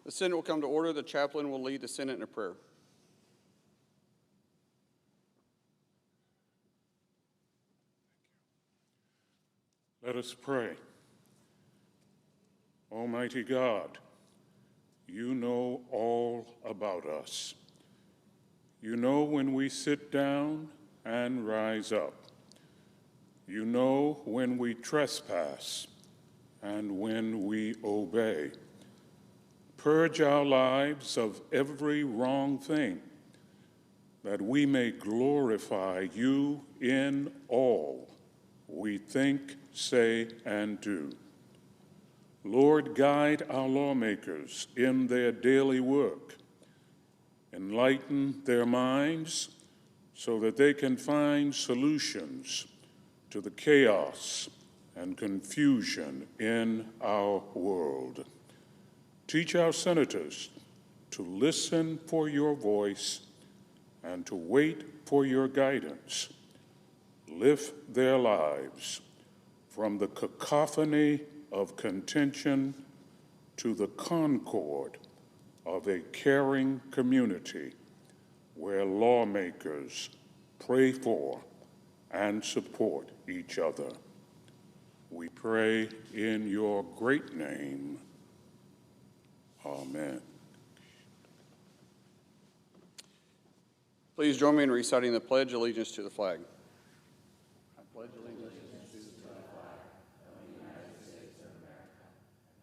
The Senate will come to order. The chaplain will lead the Senate in a prayer. Let us pray. Almighty God, you know all about us. You know when we sit down and rise up. You know when we trespass and when we obey. Purge our lives of every wrong thing, that we may glorify you in all we think, say, and do. Lord, guide our lawmakers in their daily work. Enlighten their minds so that they can find solutions to the chaos and confusion in our world. Teach our senators to listen for your voice and to wait for your guidance. Lift their lives from the cacophony of contention to the concord of a caring community where lawmakers pray for and support each other. We pray in your great name. Amen. Please join me in reciting the Pledge of Allegiance to the flag. I pledge allegiance to the flag of the United States of America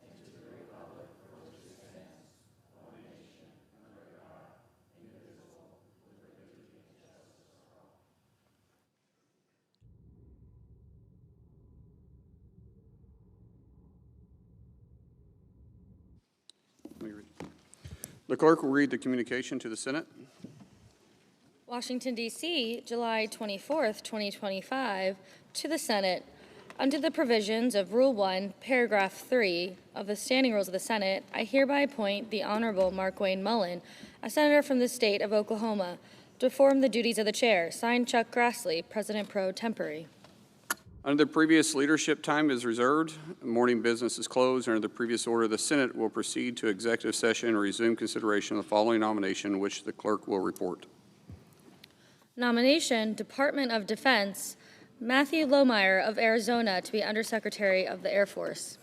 and to the republic for which it stands, one nation, under God, indivisible, with liberty and justice for all. The clerk will read the communication to the Senate. Washington, D.C., July 24th, 2025, to the Senate. Under the provisions of Rule 1, Paragraph 3 of the Standing Rules of the Senate, I hereby appoint the Honorable Markwayne Mullin, a senator from the state of Oklahoma, to perform the duties of the chair. Signed, Chuck Grassley, President pro tempore. Under the previous leadership, time is reserved. Morning business is closed. Under the previous order, the Senate will proceed to executive session and resume consideration of the following nomination, which the clerk will report. Nomination, Department of Defense, Matthew Lohmeyer of Arizona to be Undersecretary of the Air Force.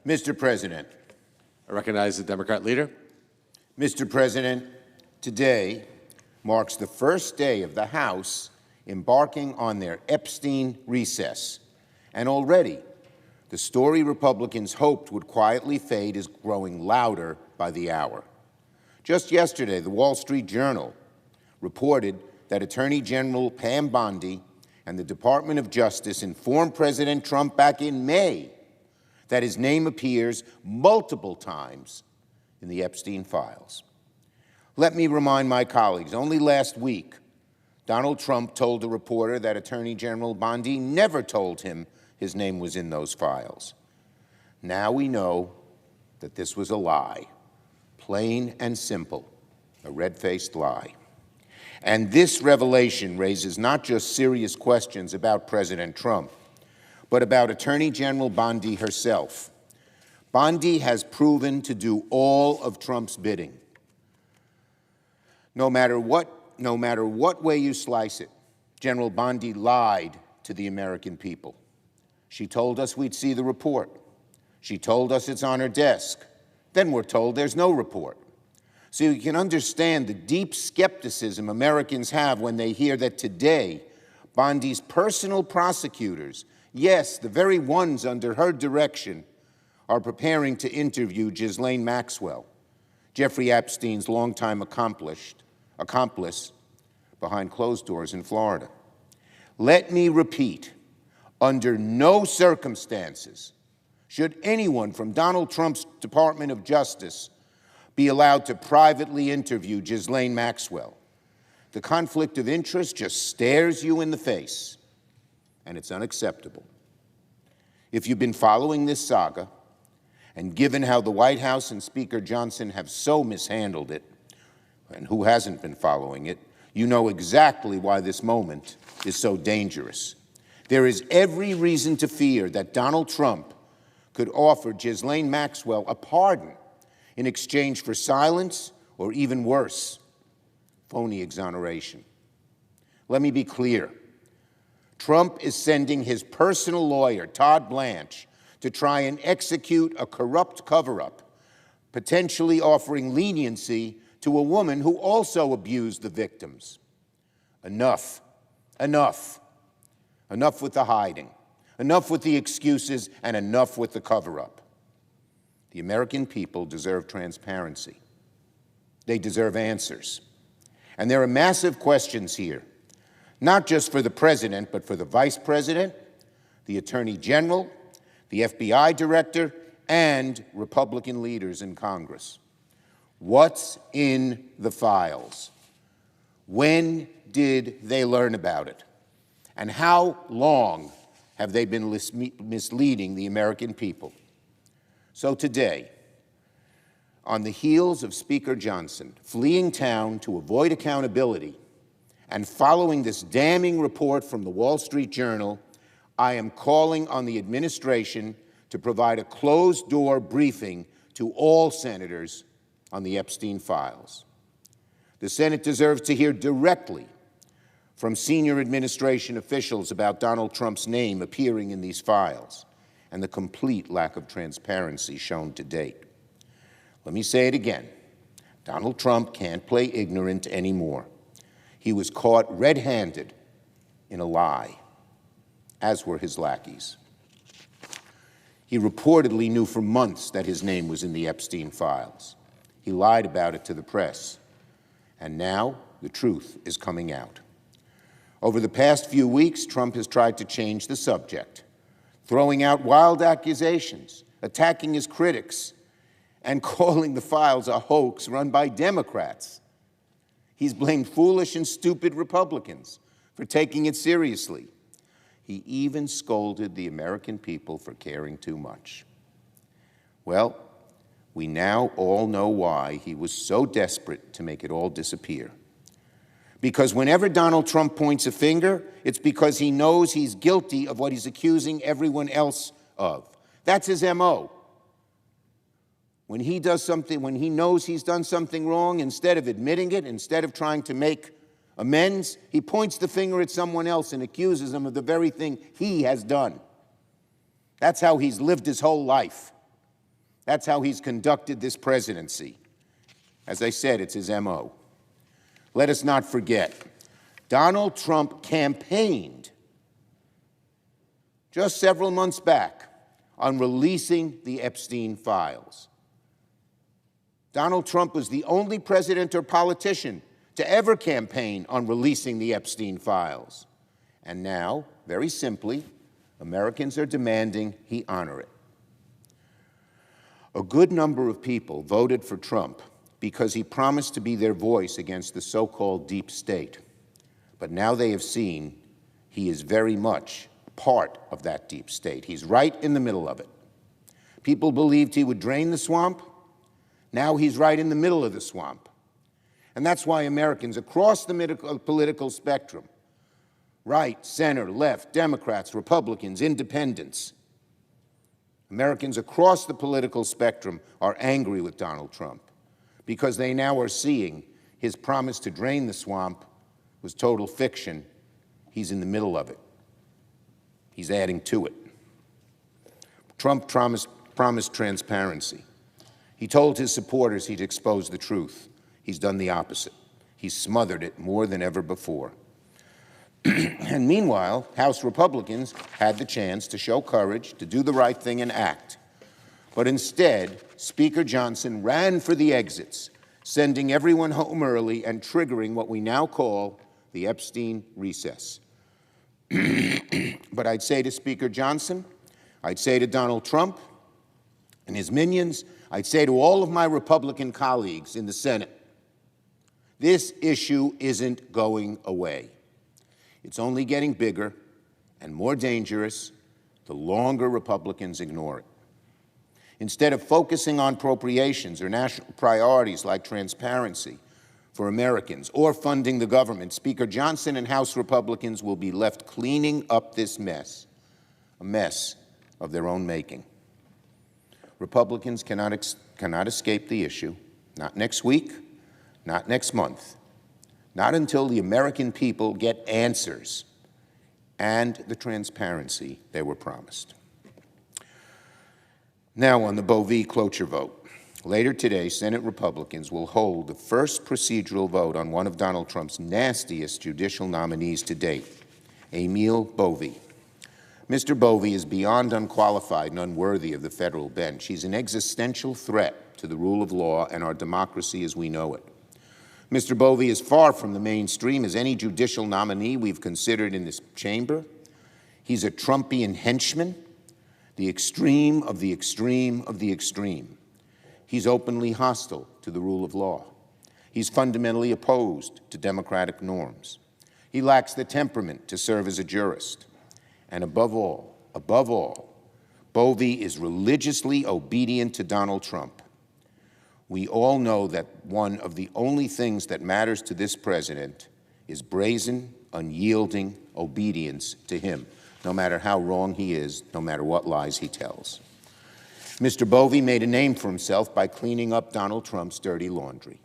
Mr. President. I recognize the Democrat leader. Mr. President, today marks the first day of the House embarking on their Epstein recess. And already, the story Republicans hoped would quietly fade is growing louder by the hour. Just yesterday, the Wall Street Journal reported that Attorney General Pam Bondi and the Department of Justice informed President Trump back in May that his name appears multiple times in the Epstein files. Let me remind my colleagues, only last week, Donald Trump told a reporter that Attorney General Bondi never told him his name was in those files. Now we know that this was a lie, plain and simple, a red-faced lie. And this revelation raises not just serious questions about President Trump, but about Attorney General Bondi herself. Bondi has proven to do all of Trump's bidding. No matter what way you slice it, General Bondi lied to the American people. She told us we'd see the report. She told us it's on her desk. Then we're told there's no report. So you can understand the deep skepticism Americans have when they hear that today, Bondi's personal prosecutors, yes, the very ones under her direction, are preparing to interview Ghislaine Maxwell, Jeffrey Epstein's longtime accomplice behind closed doors in Florida. Let me repeat, under no circumstances should anyone from Donald Trump's Department of Justice be allowed to privately interview Ghislaine Maxwell. The conflict of interest just stares you in the face, and it's unacceptable. If you've been following this saga, and given how the White House and Speaker Johnson have so mishandled it, and who hasn't been following it, you know exactly why this moment is so dangerous. There is every reason to fear that Donald Trump could offer Ghislaine Maxwell a pardon in exchange for silence, or even worse, phony exoneration. Let me be clear. Trump is sending his personal lawyer, Todd Blanche, to try and execute a corrupt cover-up, potentially offering leniency to a woman who also abused the victims. Enough. Enough. Enough with the hiding. Enough with the excuses, and enough with the cover-up. The American people deserve transparency. They deserve answers. And there are massive questions here, not just for the president, but for the vice president, the attorney general, the FBI director, and Republican leaders in Congress. What's in the files? When did they learn about it? And how long have they been misleading the American people? So today, on the heels of Speaker Johnson fleeing town to avoid accountability and following this damning report from the Wall Street Journal, I am calling on the administration to provide a closed-door briefing to all senators on the Epstein files. The Senate deserves to hear directly from senior administration officials about Donald Trump's name appearing in these files and the complete lack of transparency shown to date. Let me say it again. Donald Trump can't play ignorant anymore. He was caught red-handed in a lie, as were his lackeys. He reportedly knew for months that his name was in the Epstein files. He lied about it to the press. And now the truth is coming out. Over the past few weeks, Trump has tried to change the subject, throwing out wild accusations, attacking his critics, and calling the files a hoax run by Democrats. He's blamed foolish and stupid Republicans for taking it seriously. He even scolded the American people for caring too much. Well, we now all know why he was so desperate to make it all disappear. Because whenever Donald Trump points a finger, it's because he knows he's guilty of what he's accusing everyone else of. That's his MO. When he does something, when he knows he's done something wrong, instead of admitting it, instead of trying to make amends, he points the finger at someone else and accuses them of the very thing he has done. That's how he's lived his whole life. That's how he's conducted this presidency. As I said, it's his MO. Let us not forget, Donald Trump campaigned just several months back on releasing the Epstein files. Donald Trump was the only president or politician to ever campaign on releasing the Epstein files. And now, very simply, Americans are demanding he honor it. A good number of people voted for Trump because he promised to be their voice against the so-called deep state. But now they have seen he is very much part of that deep state. He's right in the middle of it. People believed he would drain the swamp. Now he's right in the middle of the swamp. And that's why Americans across the political spectrum, right, center, left, Democrats, Republicans, independents, Americans across the political spectrum are angry with Donald Trump because they now are seeing his promise to drain the swamp was total fiction. He's in the middle of it. He's adding to it. Trump promised transparency. He told his supporters he'd expose the truth. He's done the opposite. He's smothered it more than ever before. And meanwhile, House Republicans had the chance to show courage, to do the right thing and act. But instead, Speaker Johnson ran for the exits, sending everyone home early and triggering what we now call the Epstein recess. But I'd say to Speaker Johnson, I'd say to Donald Trump and his minions, I'd say to all of my Republican colleagues in the Senate, this issue isn't going away. It's only getting bigger and more dangerous the longer Republicans ignore it. Instead of focusing on appropriations or national priorities like transparency for Americans or funding the government, Speaker Johnson and House Republicans will be left cleaning up this mess, a mess of their own making. Republicans cannot escape the issue, not next week, not next month, not until the American people get answers and the transparency they were promised. Now on the Beau v. Cloture vote. Later today, Senate Republicans will hold the first procedural vote on one of Donald Trump's nastiest judicial nominees to date, Emil Bovee. Mr. Bovee is beyond unqualified and unworthy of the federal bench. He's an existential threat to the rule of law and our democracy as we know it. Mr. Bovee is far from the mainstream as any judicial nominee we've considered in this chamber. He's a Trumpian henchman, the extreme of the extreme of the extreme. He's openly hostile to the rule of law. He's fundamentally opposed to democratic norms. He lacks the temperament to serve as a jurist. And above all, Bovee is religiously obedient to Donald Trump. We all know that one of the only things that matters to this president is brazen, unyielding obedience to him, no matter how wrong he is, no matter what lies he tells. Mr. Bovee made a name for himself by cleaning up Donald Trump's dirty laundry.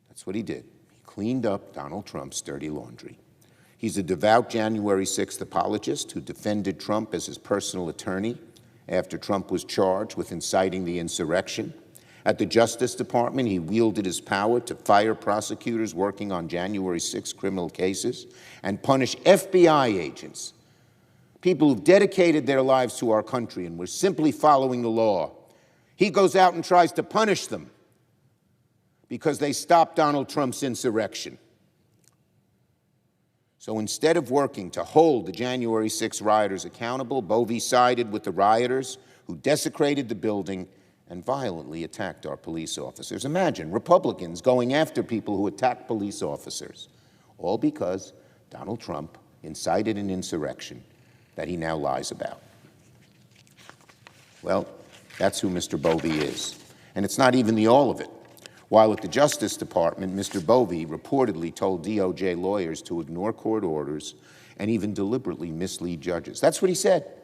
That's what he did. He cleaned up Donald Trump's dirty laundry. He's a devout January 6th apologist who defended Trump as his personal attorney after Trump was charged with inciting the insurrection. At the Justice Department, he wielded his power to fire prosecutors working on January 6 criminal cases and punish FBI agents, people who've dedicated their lives to our country and were simply following the law. He goes out and tries to punish them because they stopped Donald Trump's insurrection. So instead of working to hold the January 6 rioters accountable, Bovee sided with the rioters who desecrated the building and violently attacked our police officers. Imagine Republicans going after people who attack police officers, all because Donald Trump incited an insurrection that he now lies about. Well, that's who Mr. Bovee is. And it's not even the all of it. While at the Justice Department, Mr. Bovee reportedly told DOJ lawyers to ignore court orders and even deliberately mislead judges. That's what he said.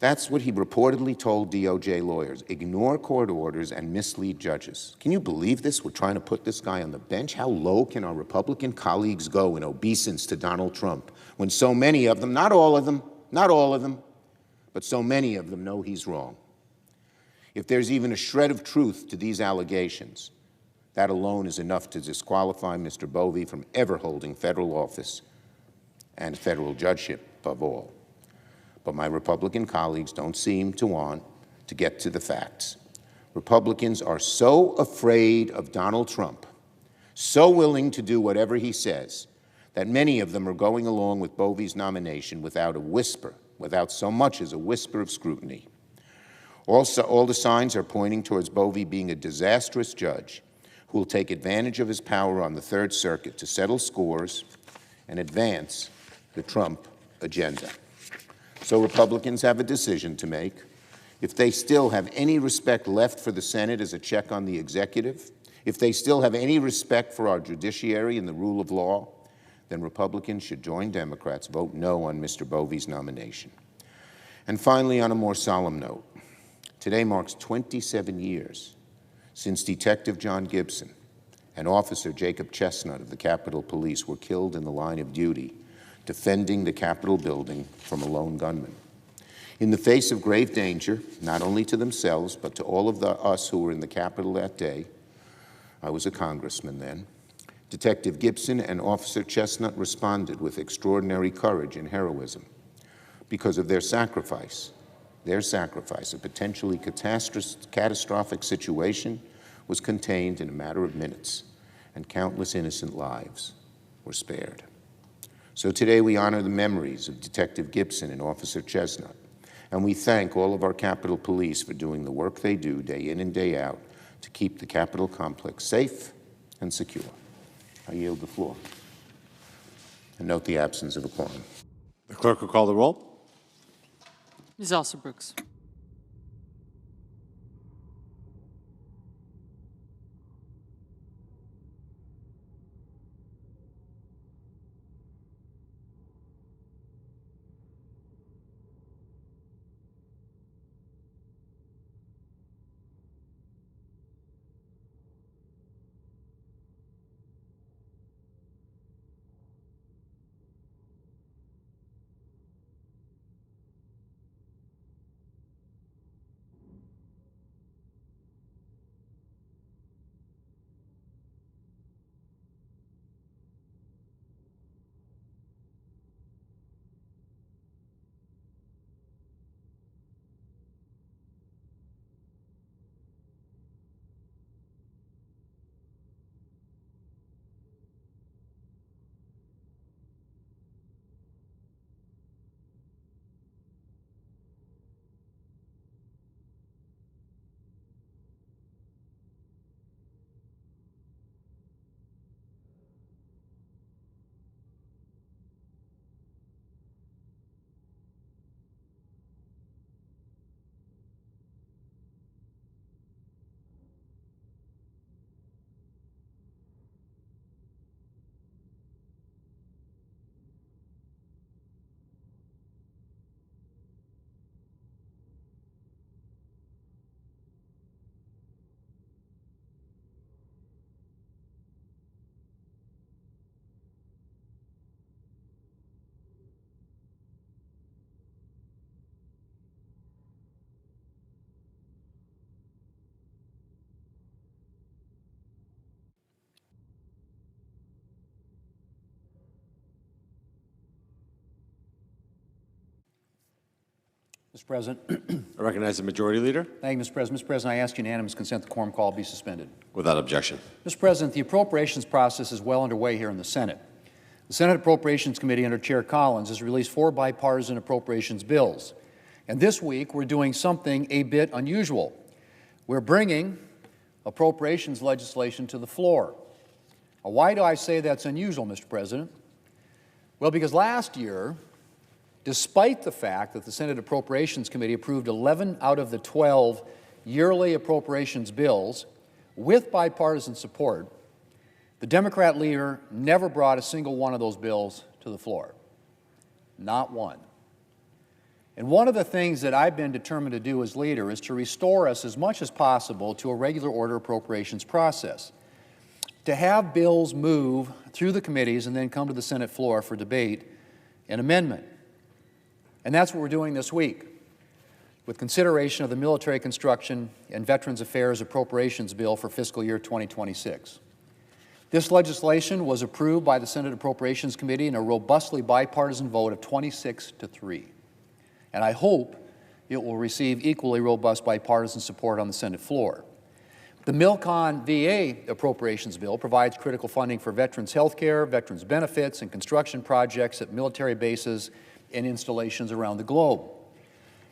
That's what he reportedly told DOJ lawyers. Ignore court orders and mislead judges. Can you believe this? We're trying to put this guy on the bench. How low can our Republican colleagues go in obeisance to Donald Trump when so many of them, not all of them, but so many of them know he's wrong. If there's even a shred of truth to these allegations, that alone is enough to disqualify Mr. Bovee from ever holding federal office and federal judgeship above all. But my Republican colleagues don't seem to want to get to the facts. Republicans are so afraid of Donald Trump, so willing to do whatever he says, that many of them are going along with Bovee's nomination without a whisper, without so much as a whisper of scrutiny. Also, all the signs are pointing towards Bovee being a disastrous judge who will take advantage of his power on the Third Circuit to settle scores and advance the Trump agenda. So Republicans have a decision to make. If they still have any respect left for the Senate as a check on the executive, if they still have any respect for our judiciary and the rule of law, then Republicans should join Democrats, vote no on Mr. Bovee's nomination. And finally, on a more solemn note, today marks 27 years since Detective John Gibson and Officer Jacob Chestnut of the Capitol Police were killed in the line of duty defending the Capitol building from a lone gunman. In the face of grave danger, not only to themselves, but to all of us who were in the Capitol that day, I was a congressman then, Detective Gibson and Officer Chestnut responded with extraordinary courage and heroism. Because of their sacrifice, a potentially catastrophic situation was contained in a matter of minutes, and countless innocent lives were spared. So today we honor the memories of Detective Gibson and Officer Chestnut, and we thank all of our Capitol Police for doing the work they do day in and day out to keep the Capitol complex safe and secure. I yield the floor. And note the absence of a quorum. The clerk will call the roll. Ms. Alsobrooks. Mr. President. I recognize the Majority Leader. Thank you, Mr. President. Mr. President, I ask unanimous consent the quorum call be suspended. Without objection. Mr. President, the appropriations process is well underway here in the Senate. The Senate Appropriations Committee under Chair Collins has released 4 bipartisan appropriations bills. And this week, we're doing something a bit unusual. We're bringing appropriations legislation to the floor. Now, why do I say that's unusual, Mr. President? Well, because last year, despite the fact that the Senate Appropriations Committee approved 11 out of the 12 yearly appropriations bills with bipartisan support, the Democrat leader never brought a single one of those bills to the floor. Not one. And one of the things that I've been determined to do as leader is to restore us as much as possible to a regular order appropriations process, to have bills move through the committees and then come to the Senate floor for debate and amendment. And that's what we're doing this week. with consideration of the Military Construction and Veterans Affairs Appropriations Bill for fiscal year 2026. This legislation was approved by the Senate Appropriations Committee in a robustly bipartisan vote of 26-3. And I hope it will receive equally robust bipartisan support on the Senate floor. The Milcon VA Appropriations Bill provides critical funding for veterans' health care, veterans' benefits, and construction projects at military bases and installations around the globe.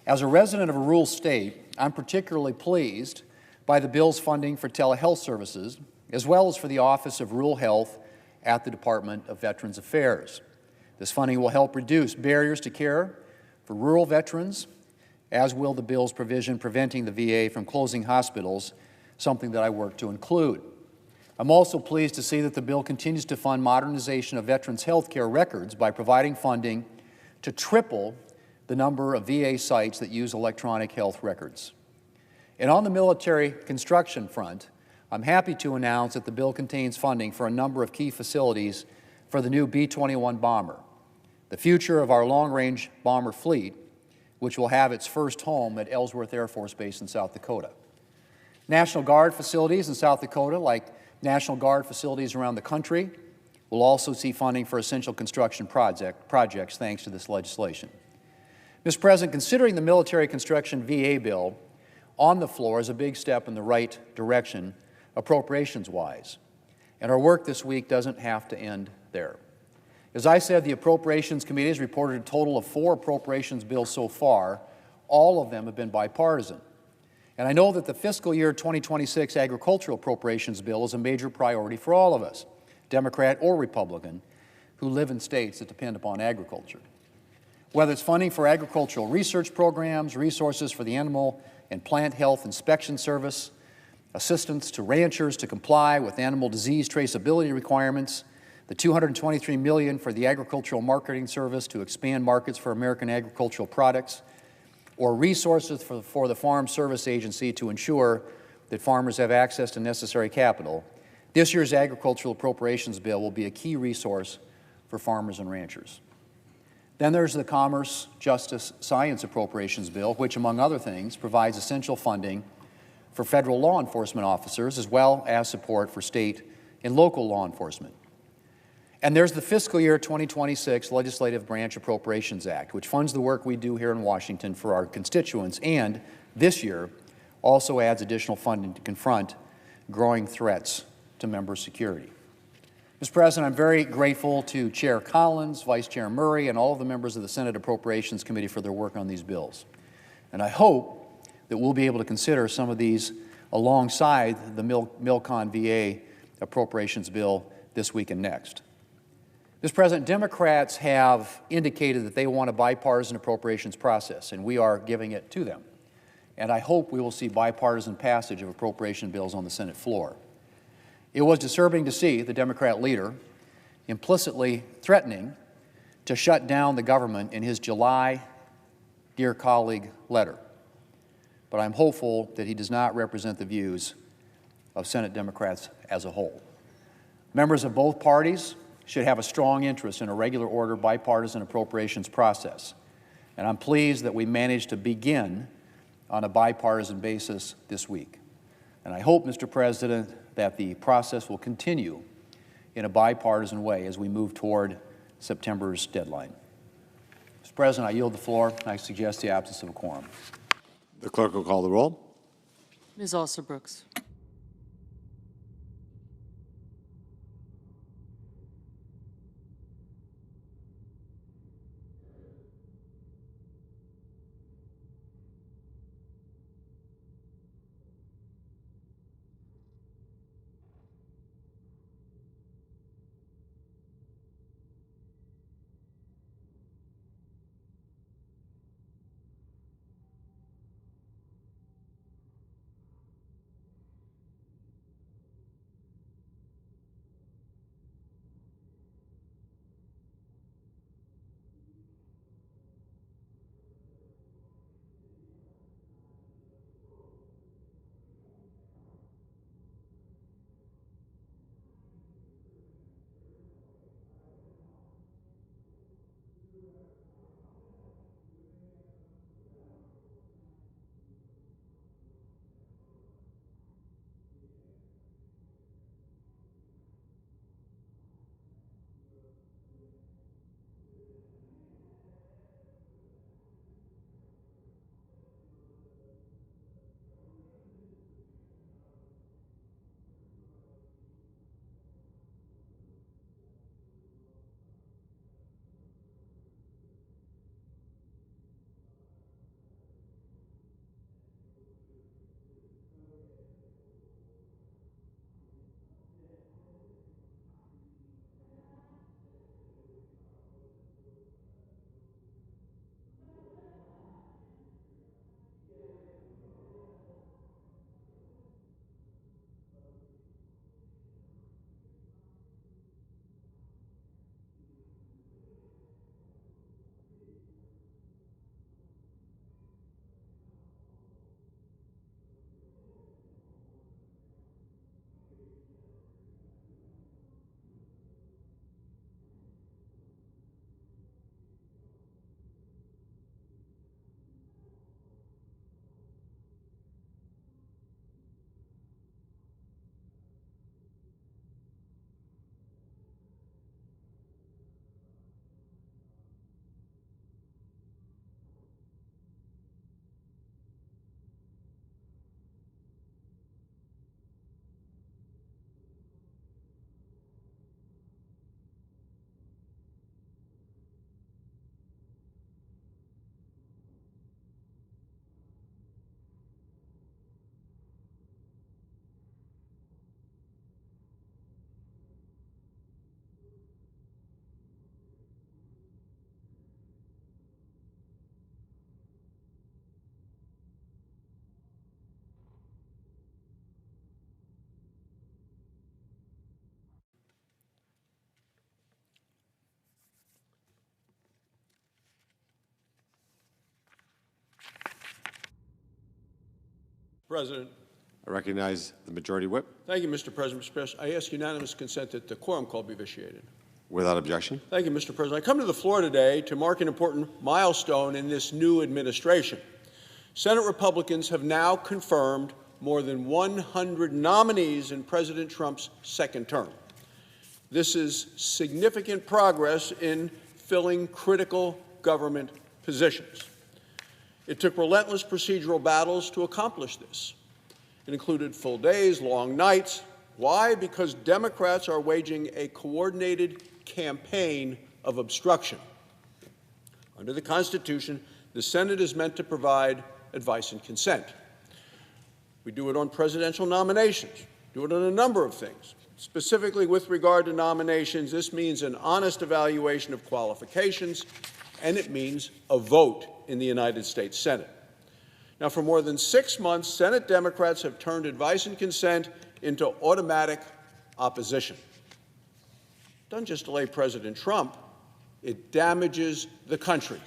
As a resident of a rural state, I'm particularly pleased by the bill's funding for telehealth services, as well as for the Office of Rural Health at the Department of Veterans Affairs. This funding will help reduce barriers to care for rural veterans, as will the bill's provision preventing the VA from closing hospitals, something that I work to include. I'm also pleased to see that the bill continues to fund modernization of veterans' health care records by providing funding to triple the number of VA sites that use electronic health records. And on the military construction front, I'm happy to announce that the bill contains funding for a number of key facilities for the new B-21 bomber, the future of our long-range bomber fleet, which will have its first home at Ellsworth Air Force Base in South Dakota. National Guard facilities in South Dakota, like National Guard facilities around the country, will also see funding for essential construction projects thanks to this legislation. Mr. President, considering the military construction VA bill on the floor is a big step in the right direction, appropriations-wise. And our work this week doesn't have to end there. As I said, the Appropriations Committee has reported a total of 4 appropriations bills so far. All of them have been bipartisan. And I know that the fiscal year 2026 agricultural appropriations bill is a major priority for all of us, Democrat or Republican, who live in states that depend upon agriculture. Whether it's funding for agricultural research programs, resources for the Animal and Plant Health Inspection Service, assistance to ranchers to comply with animal disease traceability requirements, the $223 million for the Agricultural Marketing Service to expand markets for American agricultural products, or resources for the Farm Service Agency to ensure that farmers have access to necessary capital, this year's agricultural appropriations bill will be a key resource for farmers and ranchers. Then there's the Commerce, Justice, Science Appropriations Bill, which, among other things, provides essential funding for federal law enforcement officers, as well as support for state and local law enforcement. And there's the fiscal year 2026 Legislative Branch Appropriations Act, which funds the work we do here in Washington for our constituents, and this year also adds additional funding to confront growing threats to member security. Mr. President, I'm very grateful to Chair Collins, Vice Chair Murray, and all of the members of the Senate Appropriations Committee for their work on these bills. And I hope that we'll be able to consider some of these alongside the Milcon VA appropriations bill this week and next. Mr. President, Democrats have indicated that they want a bipartisan appropriations process, and we are giving it to them. And I hope we will see bipartisan passage of appropriation bills on the Senate floor. It was disturbing to see the Democrat leader implicitly threatening to shut down the government in his July Dear Colleague letter. But I'm hopeful that he does not represent the views of Senate Democrats as a whole. Members of both parties should have a strong interest in a regular order bipartisan appropriations process. And I'm pleased that we managed to begin on a bipartisan basis this week. And I hope, Mr. President, that the process will continue in a bipartisan way as we move toward September's deadline. Mr. President, I yield the floor, and I suggest the absence of a quorum. The clerk will call the roll. Ms. Alston-Brooks. President. I recognize the Majority Whip. Thank you, Mr. President. Mr. President, I ask unanimous consent that the quorum call be vitiated. Without objection. Thank you, Mr. President. I come to the floor today to mark an important milestone in this new administration. Senate Republicans have now confirmed more than 100 nominees in President Trump's second term. This is significant progress in filling critical government positions. It took relentless procedural battles to accomplish this. It included full days, long nights. Why? Because Democrats are waging a coordinated campaign of obstruction. Under the Constitution, the Senate is meant to provide advice and consent. We do it on presidential nominations, do it on a number of things. Specifically with regard to nominations, this means an honest evaluation of qualifications, and it means a vote in the United States Senate. Now, for more than 6 months, Senate Democrats have turned advice and consent into automatic opposition. It doesn't just delay President Trump, it damages the country.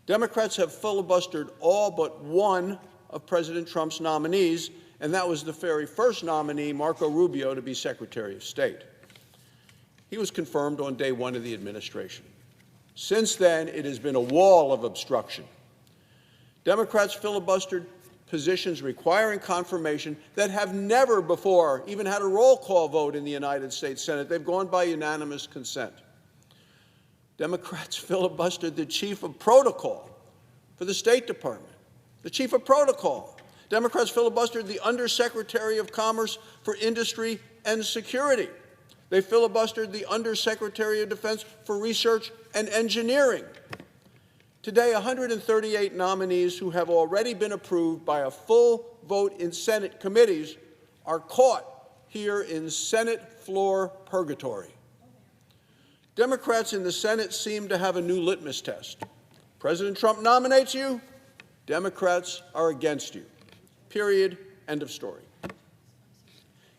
Democrats have filibustered all but one of President Trump's nominees, and that was the very first nominee, Marco Rubio, to be Secretary of State. He was confirmed on day one of the administration. Since then, it has been a wall of obstruction. Democrats filibustered positions requiring confirmation that have never before even had a roll call vote in the United States Senate. They've gone by unanimous consent. Democrats filibustered the chief of protocol for the State Department, the chief of protocol. Democrats filibustered the Undersecretary of Commerce for Industry and Security. They filibustered the Undersecretary of Defense for Research and Engineering. Today, 138 nominees who have already been approved by a full vote in Senate committees are caught here in Senate floor purgatory. Democrats in the Senate seem to have a new litmus test. President Trump nominates you, Democrats are against you. Period. End of story.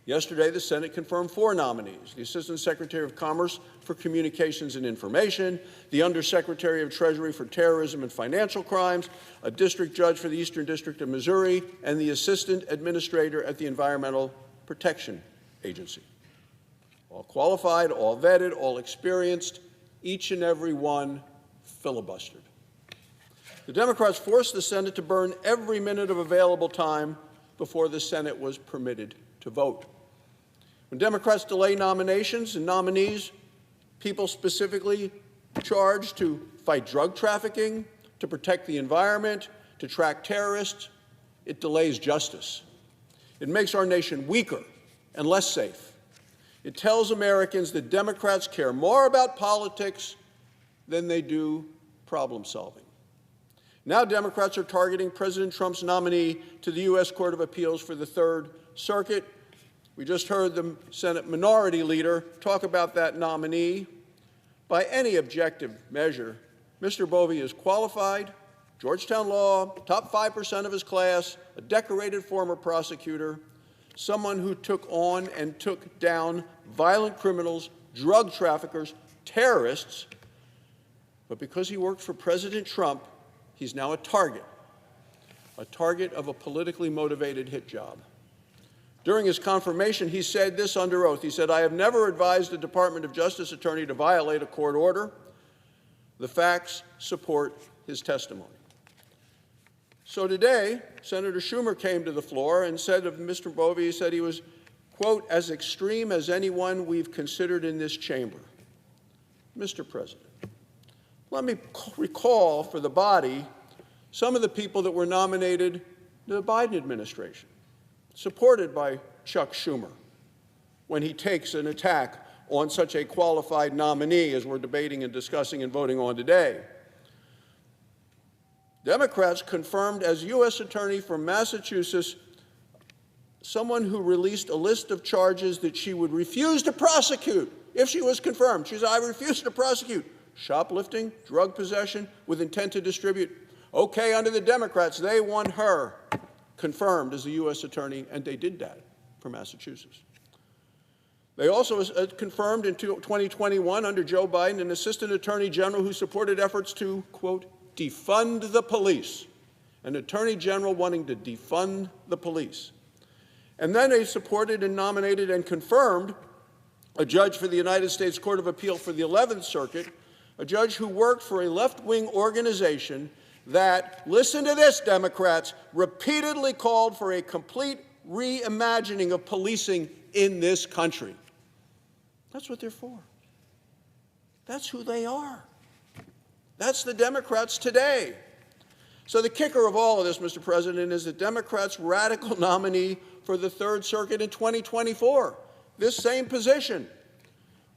Yesterday, the Senate confirmed 4 nominees: the Assistant Secretary of Commerce for Communications and Information, the Undersecretary of Treasury for Terrorism and Financial Crimes, a district judge for the Eastern District of Missouri, and the Assistant Administrator at the Environmental Protection Agency. All qualified, all vetted, all experienced, each and every one filibustered. The Democrats forced the Senate to burn every minute of available time before the Senate was permitted to vote. When Democrats delay nominations and nominees, people specifically charged to fight drug trafficking, to protect the environment, to track terrorists, it delays justice. It makes our nation weaker and less safe. It tells Americans that Democrats care more about politics than they do problem solving. Now Democrats are targeting President Trump's nominee to the U.S. Court of Appeals for the Third Circuit. We just heard the Senate Minority Leader talk about that nominee. By any objective measure, Mr. Bovee is qualified, Georgetown law, top 5% of his class, a decorated former prosecutor, someone who took on and took down violent criminals, drug traffickers, terrorists. But because he worked for President Trump, he's now a target of a politically motivated hit job. During his confirmation, he said this under oath. He said, "I have never advised a Department of Justice attorney to violate a court order." The facts support his testimony. So today, Senator Schumer came to the floor and said of Mr. Bovee, he said he was, quote, "as extreme as anyone we've considered in this chamber." Mr. President, let me recall for the body some of the people that were nominated to the Biden administration, supported by Chuck Schumer, when he takes an attack on such a qualified nominee as we're debating and discussing and voting on today. Democrats confirmed as U.S. Attorney for Massachusetts someone who released a list of charges that she would refuse to prosecute if she was confirmed. She said, "I refuse to prosecute shoplifting, drug possession with intent to distribute." Okay, under the Democrats, they want her confirmed as the U.S. Attorney, and they did that for Massachusetts. They also confirmed in 2021 under Joe Biden an Assistant Attorney General who supported efforts to, quote, "defund the police an attorney general wanting to defund the police. And then they supported and nominated and confirmed a judge for the United States Court of Appeal for the 11th Circuit, a judge who worked for a left-wing organization that, listen to this, Democrats, repeatedly called for a complete reimagining of policing in this country. That's what they're for. That's who they are. That's the Democrats today. So the kicker of all of this, Mr. President, is the Democrats' radical nominee for the Third Circuit in 2024. This same position,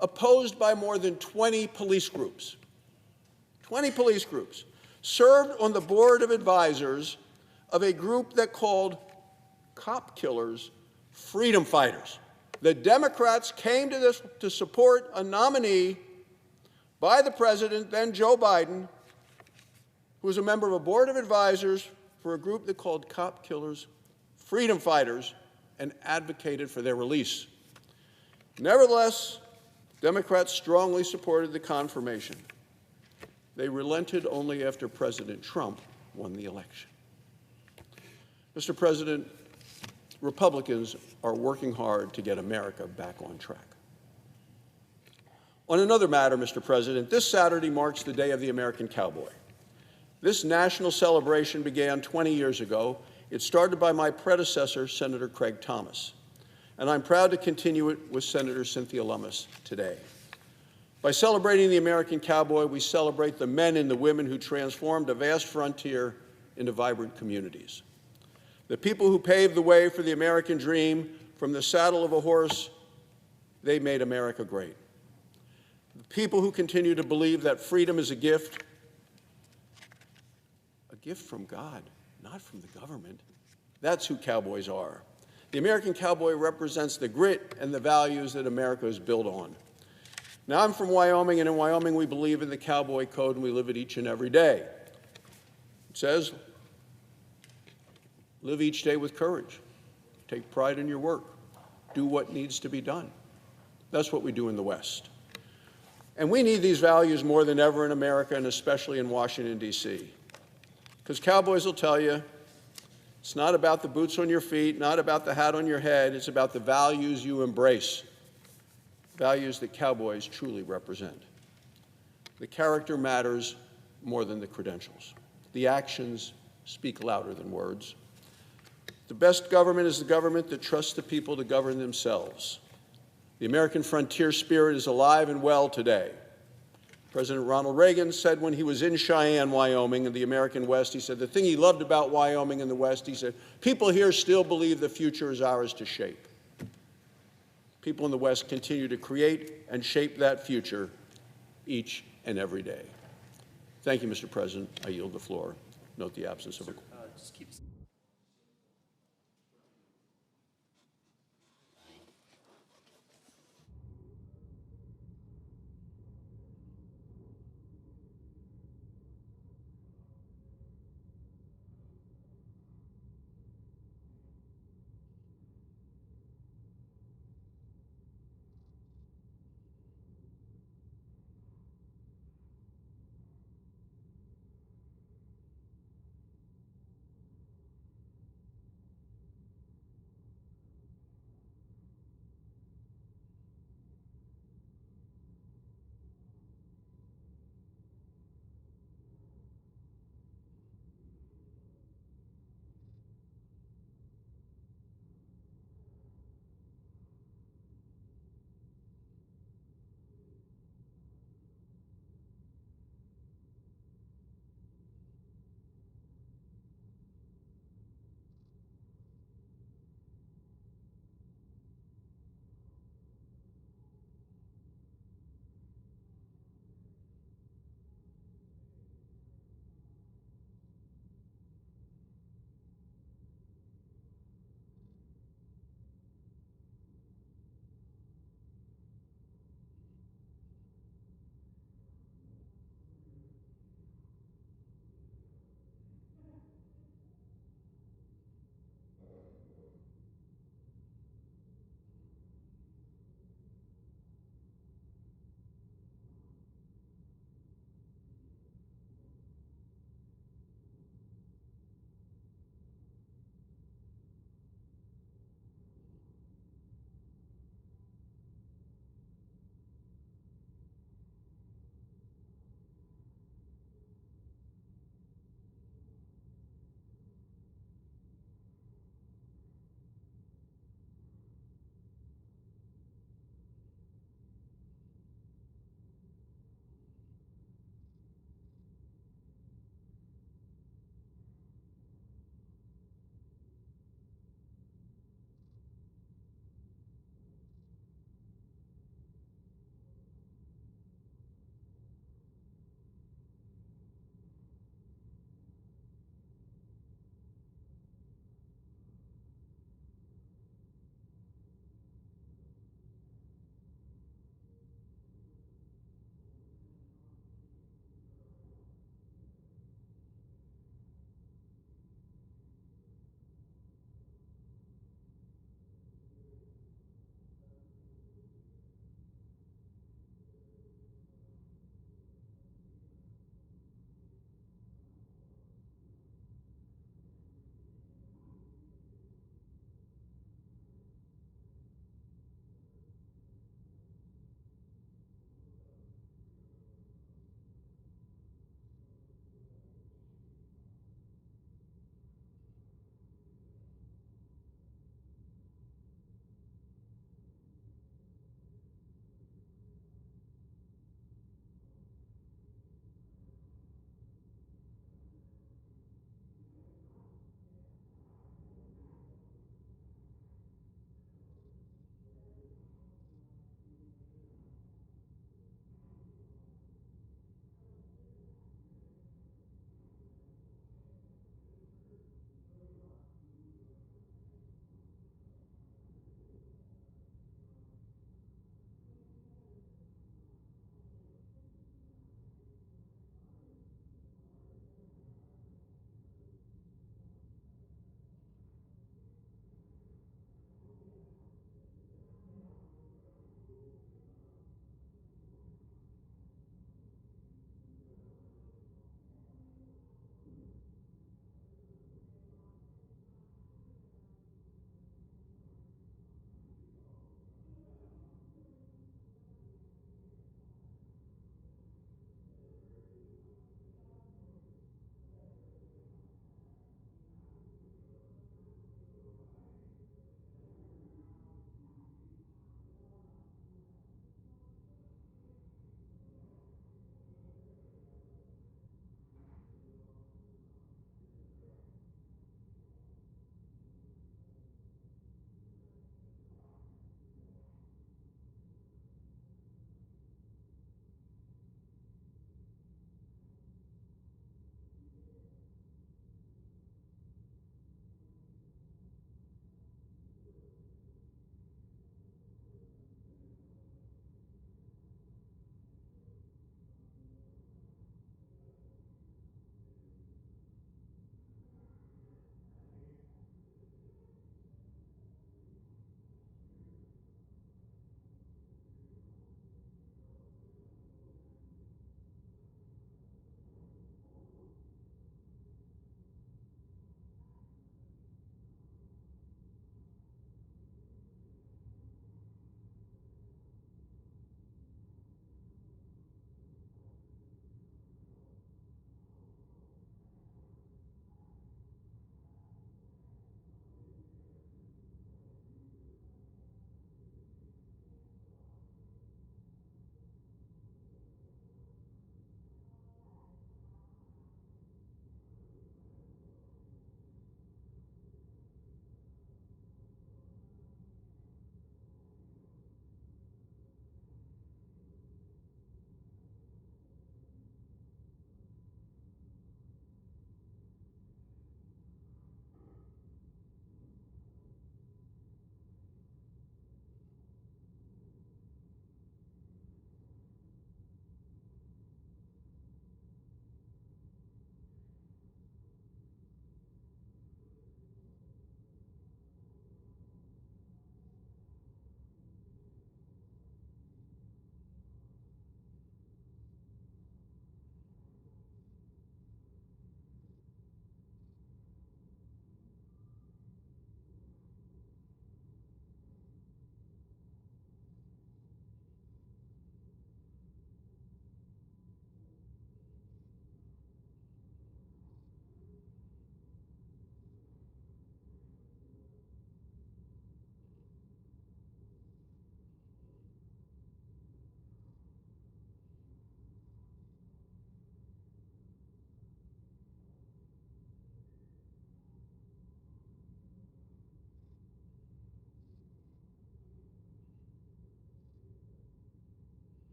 opposed by more than 20 police groups. 20 police groups. Served on the board of advisors of a group that called cop killers freedom fighters. The Democrats came to this to support a nominee by the president, then Joe Biden, who was a member of a board of advisors for a group that called cop killers freedom fighters and advocated for their release. Nevertheless, Democrats strongly supported the confirmation. They relented only after President Trump won the election. Mr. President, Republicans are working hard to get America back on track. On another matter, Mr. President, this Saturday marks the Day of the American Cowboy. This national celebration began 20 years ago. It started by my predecessor, Senator Craig Thomas, and I'm proud to continue it with Senator Cynthia Lummis today. By celebrating the American cowboy, we celebrate the men and the women who transformed a vast frontier into vibrant communities. The people who paved the way for the American dream from the saddle of a horse, they made America great. The people who continue to believe that freedom is a gift from God, not from the government. That's who cowboys are. The American cowboy represents the grit and the values that America is built on. Now, I'm from Wyoming, and in Wyoming we believe in the cowboy code, and we live it each and every day. It says, live each day with courage. Take pride in your work. Do what needs to be done. That's what we do in the West. And we need these values more than ever in America, and especially in Washington, D.C. Because cowboys will tell you, it's not about the boots on your feet, not about the hat on your head, it's about the values you embrace. Values that cowboys truly represent. The character matters more than the credentials. The actions speak louder than words. The best government is the government that trusts the people to govern themselves. The American frontier spirit is alive and well today. President Ronald Reagan said when he was in Cheyenne, Wyoming, in the American West, he said the thing he loved about Wyoming and the West, he said, people here still believe the future is ours to shape. People in the West continue to create and shape that future each and every day. Thank you, Mr. President. I yield the floor. Note the absence of a...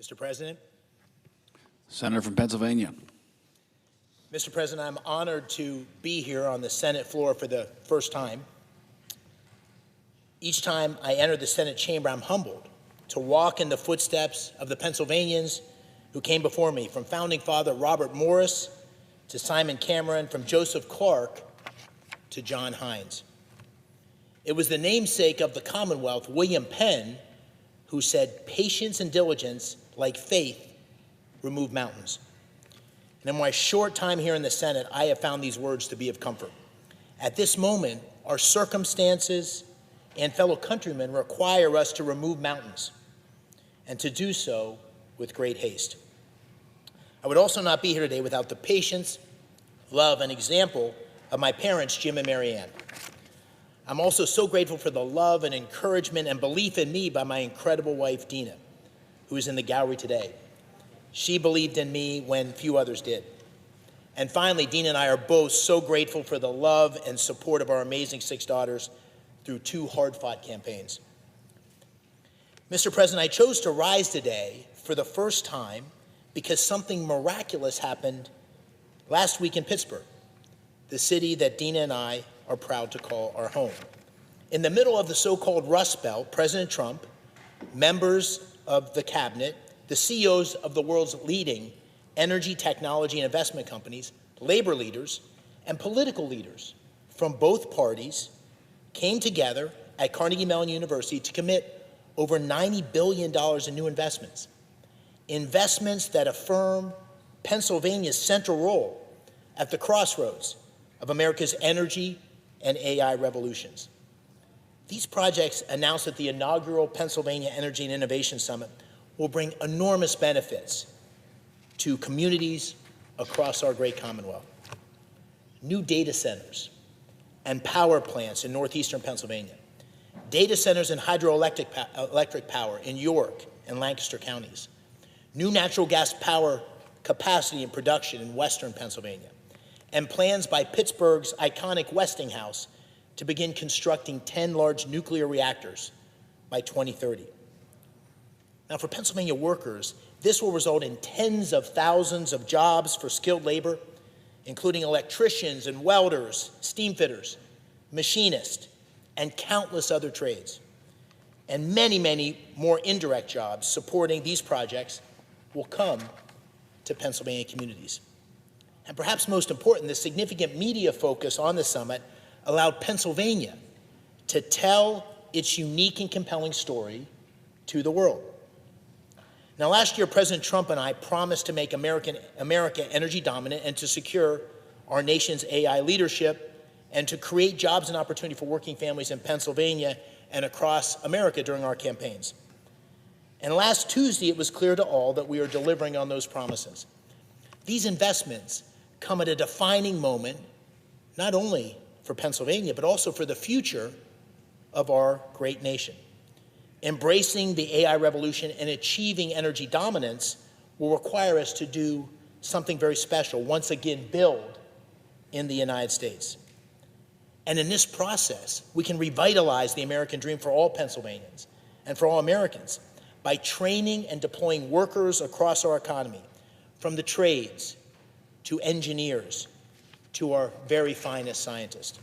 Mr. President. Senator from Pennsylvania. Mr. President, I'm honored to be here on the Senate floor for the first time. Each time I enter the Senate chamber, I'm humbled to walk in the footsteps of the Pennsylvanians who came before me, from Founding Father Robert Morris to Simon Cameron, from Joseph Clark to John Hines. It was the namesake of the Commonwealth, William Penn, who said, "Patience and diligence, like faith, remove mountains." And in my short time here in the Senate, I have found these words to be of comfort. At this moment, our circumstances and fellow countrymen require us to remove mountains, and to do so with great haste. I would also not be here today without the patience, love, and example of my parents, Jim and Mary Ann. I'm also so grateful for the love and encouragement and belief in me by my incredible wife, Dina, who is in the gallery today. She believed in me when few others did. And finally, Dina and I are both so grateful for the love and support of our amazing 6 daughters through 2 hard-fought campaigns. Mr. President, I chose to rise today for the first time because something miraculous happened last week in Pittsburgh, the city that Dina and I are proud to call our home. In the middle of the so-called Rust Belt, President Trump, members of the cabinet, the CEOs of the world's leading energy, technology, and investment companies, labor leaders, and political leaders from both parties came together at Carnegie Mellon University to commit over $90 billion in new investments, investments that affirm Pennsylvania's central role at the crossroads of America's energy and AI revolutions. These projects, announced at the inaugural Pennsylvania Energy and Innovation Summit, will bring enormous benefits to communities across our great Commonwealth. New data centers and power plants in northeastern Pennsylvania, data centers and hydroelectric power in York and Lancaster counties, new natural gas power capacity and production in western Pennsylvania, and plans by Pittsburgh's iconic Westinghouse to begin constructing 10 large nuclear reactors by 2030. Now, for Pennsylvania workers, this will result in tens of thousands of jobs for skilled labor, including electricians and welders, steam fitters, machinists, and countless other trades. And many, many more indirect jobs supporting these projects will come to Pennsylvania communities. And perhaps most important, the significant media focus on the summit allowed Pennsylvania to tell its unique and compelling story to the world. Now, last year, President Trump and I promised to make America energy dominant and to secure our nation's AI leadership and to create jobs and opportunity for working families in Pennsylvania and across America during our campaigns. And last Tuesday, it was clear to all that we are delivering on those promises. These investments come at a defining moment, not only for Pennsylvania, but also for the future of our great nation. Embracing the AI revolution and achieving energy dominance will require us to do something very special, once again build in the United States. And in this process, we can revitalize the American dream for all Pennsylvanians and for all Americans by training and deploying workers across our economy, from the trades to engineers to our very finest scientists.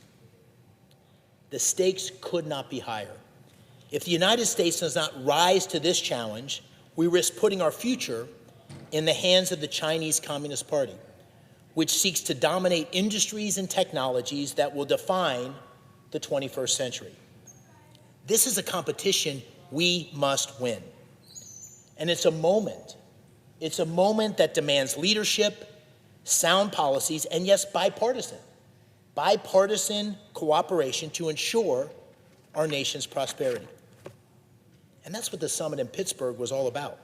The stakes could not be higher. If the United States does not rise to this challenge, we risk putting our future in the hands of the Chinese Communist Party, which seeks to dominate industries and technologies that will define the 21st century. This is a competition we must win. And it's a moment that demands leadership, sound policies, and yes, bipartisan cooperation to ensure our nation's prosperity. And that's what the summit in Pittsburgh was all about.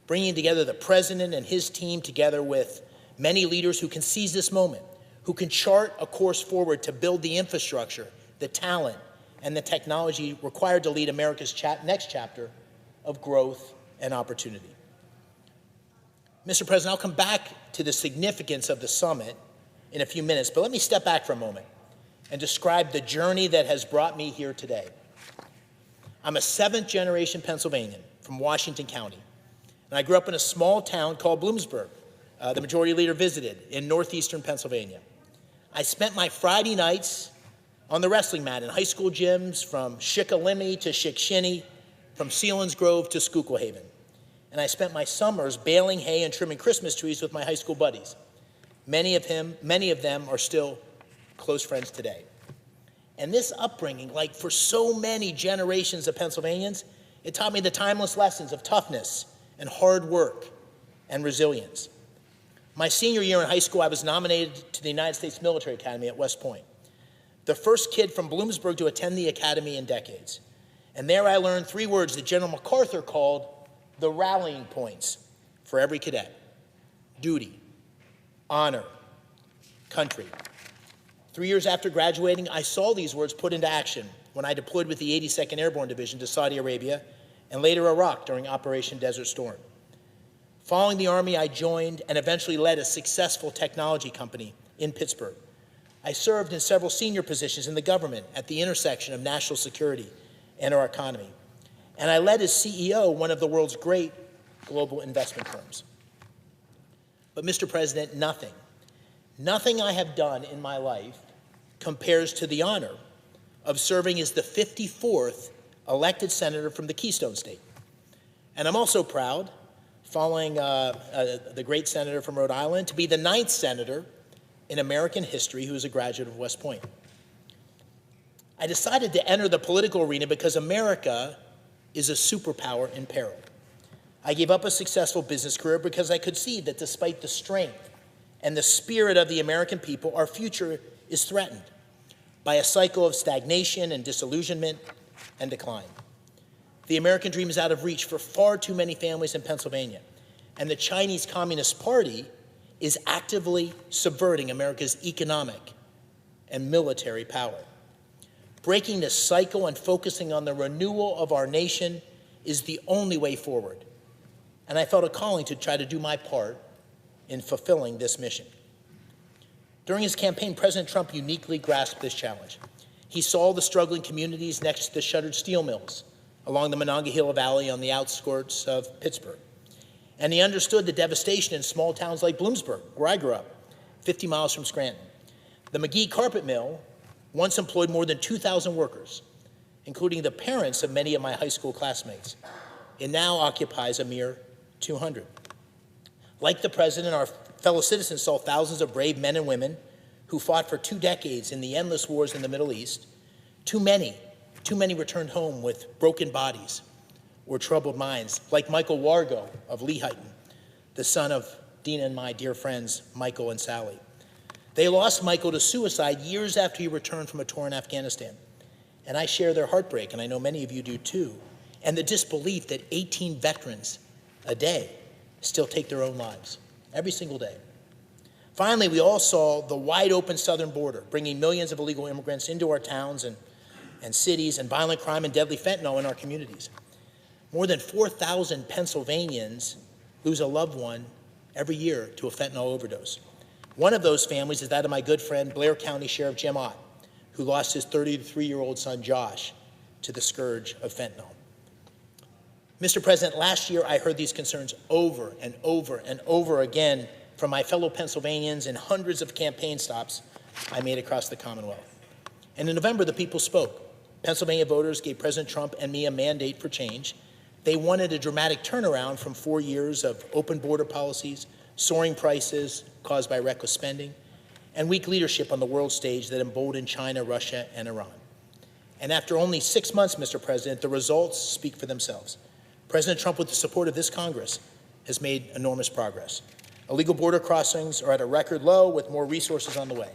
Bringing together the president and his team together with many leaders who can seize this moment, who can chart a course forward to build the infrastructure, the talent, and the technology required to lead America's next chapter of growth and opportunity. Mr. President, I'll come back to the significance of the summit in a few minutes, but let me step back for a moment and describe the journey that has brought me here today. I'm a 7th-generation Pennsylvanian from Washington County, And I grew up in a small town called Bloomsburg. The majority leader visited in northeastern Pennsylvania. I spent my Friday nights on the wrestling mat in high school gyms from Shikellamy to Shikshinny, from Selinsgrove to Schuylkill Haven. And I spent my summers baling hay and trimming Christmas trees with my high school buddies. Many of them are still close friends today. And this upbringing, like for so many generations of Pennsylvanians, it taught me the timeless lessons of toughness and hard work and resilience. My senior year in high school, I was nominated to the United States Military Academy at West Point, the first kid from Bloomsburg to attend the academy in decades. And there I learned 3 words that General MacArthur called the rallying points for every cadet: duty, honor, country. 3 years after graduating, I saw these words put into action when I deployed with the 82nd Airborne Division to Saudi Arabia and later Iraq during Operation Desert Storm. Following the Army, I joined and eventually led a successful technology company in Pittsburgh. I served in several senior positions in the government at the intersection of national security and our economy. And I led as CEO one of the world's great global investment firms. But Mr. President, nothing I have done in my life compares to the honor of serving as the 54th elected senator from the Keystone State. And I'm also proud, following the great senator from Rhode Island, to be the 9th senator in American history who is a graduate of West Point. I decided to enter the political arena because America is a superpower in peril. I gave up a successful business career because I could see that despite the strength and the spirit of the American people, our future is threatened by a cycle of stagnation and disillusionment and decline. The American dream is out of reach for far too many families in Pennsylvania, and the Chinese Communist Party is actively subverting America's economic and military power. Breaking this cycle and focusing on the renewal of our nation is the only way forward, and I felt a calling to try to do my part in fulfilling this mission. During his campaign, President Trump uniquely grasped this challenge. He saw the struggling communities next to the shuttered steel mills along the Monongahela Valley on the outskirts of Pittsburgh. And he understood the devastation in small towns like Bloomsburg, where I grew up, 50 miles from Scranton. The McGee Carpet Mill once employed more than 2,000 workers, including the parents of many of my high school classmates. It now occupies a mere 200. Like the president, our fellow citizens saw thousands of brave men and women who fought for 2 decades in the endless wars in the Middle East. Too many returned home with broken bodies or troubled minds, like Michael Wargo of Lehighton, the son of Dina and my dear friends, Michael and Sally. They lost Michael to suicide years after he returned from a tour in Afghanistan. And I share their heartbreak, and I know many of you do too, and the disbelief that 18 veterans a day still take their own lives, every single day. Finally, we all saw the wide open southern border, bringing millions of illegal immigrants into our towns and cities, and violent crime and deadly fentanyl in our communities. More than 4,000 Pennsylvanians lose a loved one every year to a fentanyl overdose. One of those families is that of my good friend, Blair County Sheriff Jim Ott, who lost his 33-year-old son, Josh, to the scourge of fentanyl. Mr. President, last year I heard these concerns over and over and over again from my fellow Pennsylvanians in hundreds of campaign stops I made across the Commonwealth. And in November, the people spoke. Pennsylvania voters gave President Trump and me a mandate for change. They wanted a dramatic turnaround from 4 years of open border policies, soaring prices caused by reckless spending, and weak leadership on the world stage that emboldened China, Russia, and Iran. And after only 6 months, Mr. President, the results speak for themselves. President Trump, with the support of this Congress, has made enormous progress. Illegal border crossings are at a record low, with more resources on the way.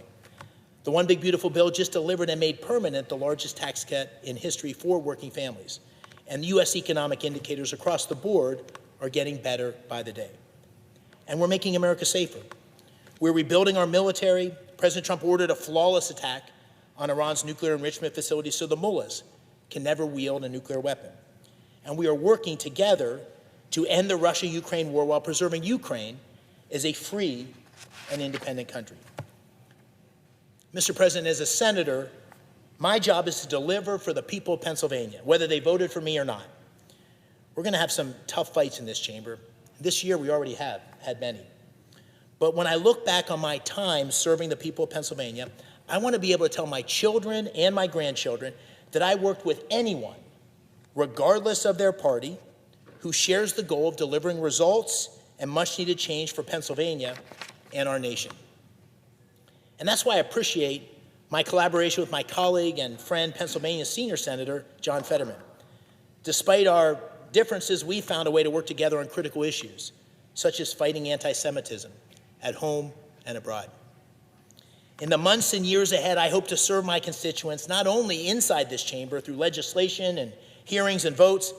The One Big Beautiful Bill just delivered and made permanent the largest tax cut in history for working families. And U.S. economic indicators across the board are getting better by the day. And we're making America safer. We're rebuilding our military. President Trump ordered a flawless attack on Iran's nuclear enrichment facilities so the mullahs can never wield a nuclear weapon. And we are working together to end the Russia-Ukraine war while preserving Ukraine as a free and independent country. Mr. President, as a senator, my job is to deliver for the people of Pennsylvania, whether they voted for me or not. We're going to have some tough fights in this chamber, This year, we already have had many. But when I look back on my time serving the people of Pennsylvania, I want to be able to tell my children and my grandchildren that I worked with anyone, regardless of their party, who shares the goal of delivering results and much-needed change for Pennsylvania and our nation. And that's why I appreciate my collaboration with my colleague and friend, Pennsylvania Senior Senator John Fetterman. Despite our differences, we found a way to work together on critical issues, such as fighting anti-Semitism at home and abroad. In the months and years ahead, I hope to serve my constituents not only inside this chamber through legislation and hearings and votes,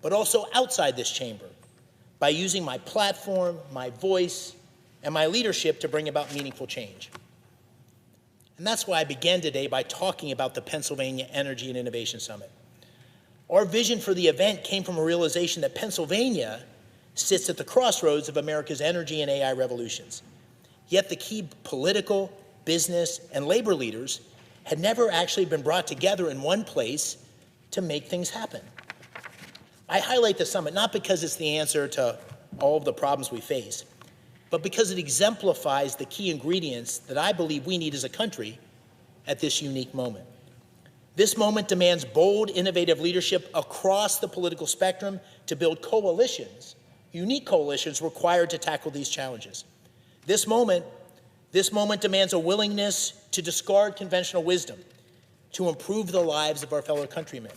but also outside this chamber by using my platform, my voice, and my leadership to bring about meaningful change. And that's why I began today by talking about the Pennsylvania Energy and Innovation Summit. Our vision for the event came from a realization that Pennsylvania sits at the crossroads of America's energy and AI revolutions. Yet the key political, business, and labor leaders had never actually been brought together in one place to make things happen. I highlight the summit not because it's the answer to all of the problems we face, but because it exemplifies the key ingredients that I believe we need as a country at this unique moment. This moment demands bold, innovative leadership across the political spectrum to build coalitions, unique coalitions required to tackle these challenges. This moment demands a willingness to discard conventional wisdom to improve the lives of our fellow countrymen.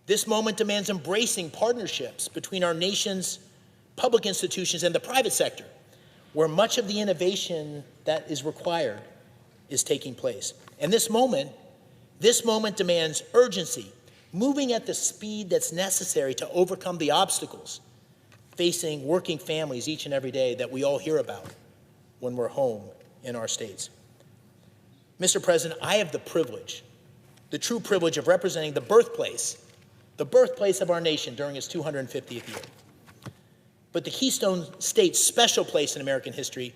This moment demands embracing partnerships between our nation's public institutions and the private sector, where much of the innovation that is required is taking place. And this moment demands urgency, moving at the speed that's necessary to overcome the obstacles facing working families each and every day that we all hear about when we're home in our states. Mr. President, I have the true privilege of representing the birthplace of our nation during its 250th year. But the Keystone State's special place in American history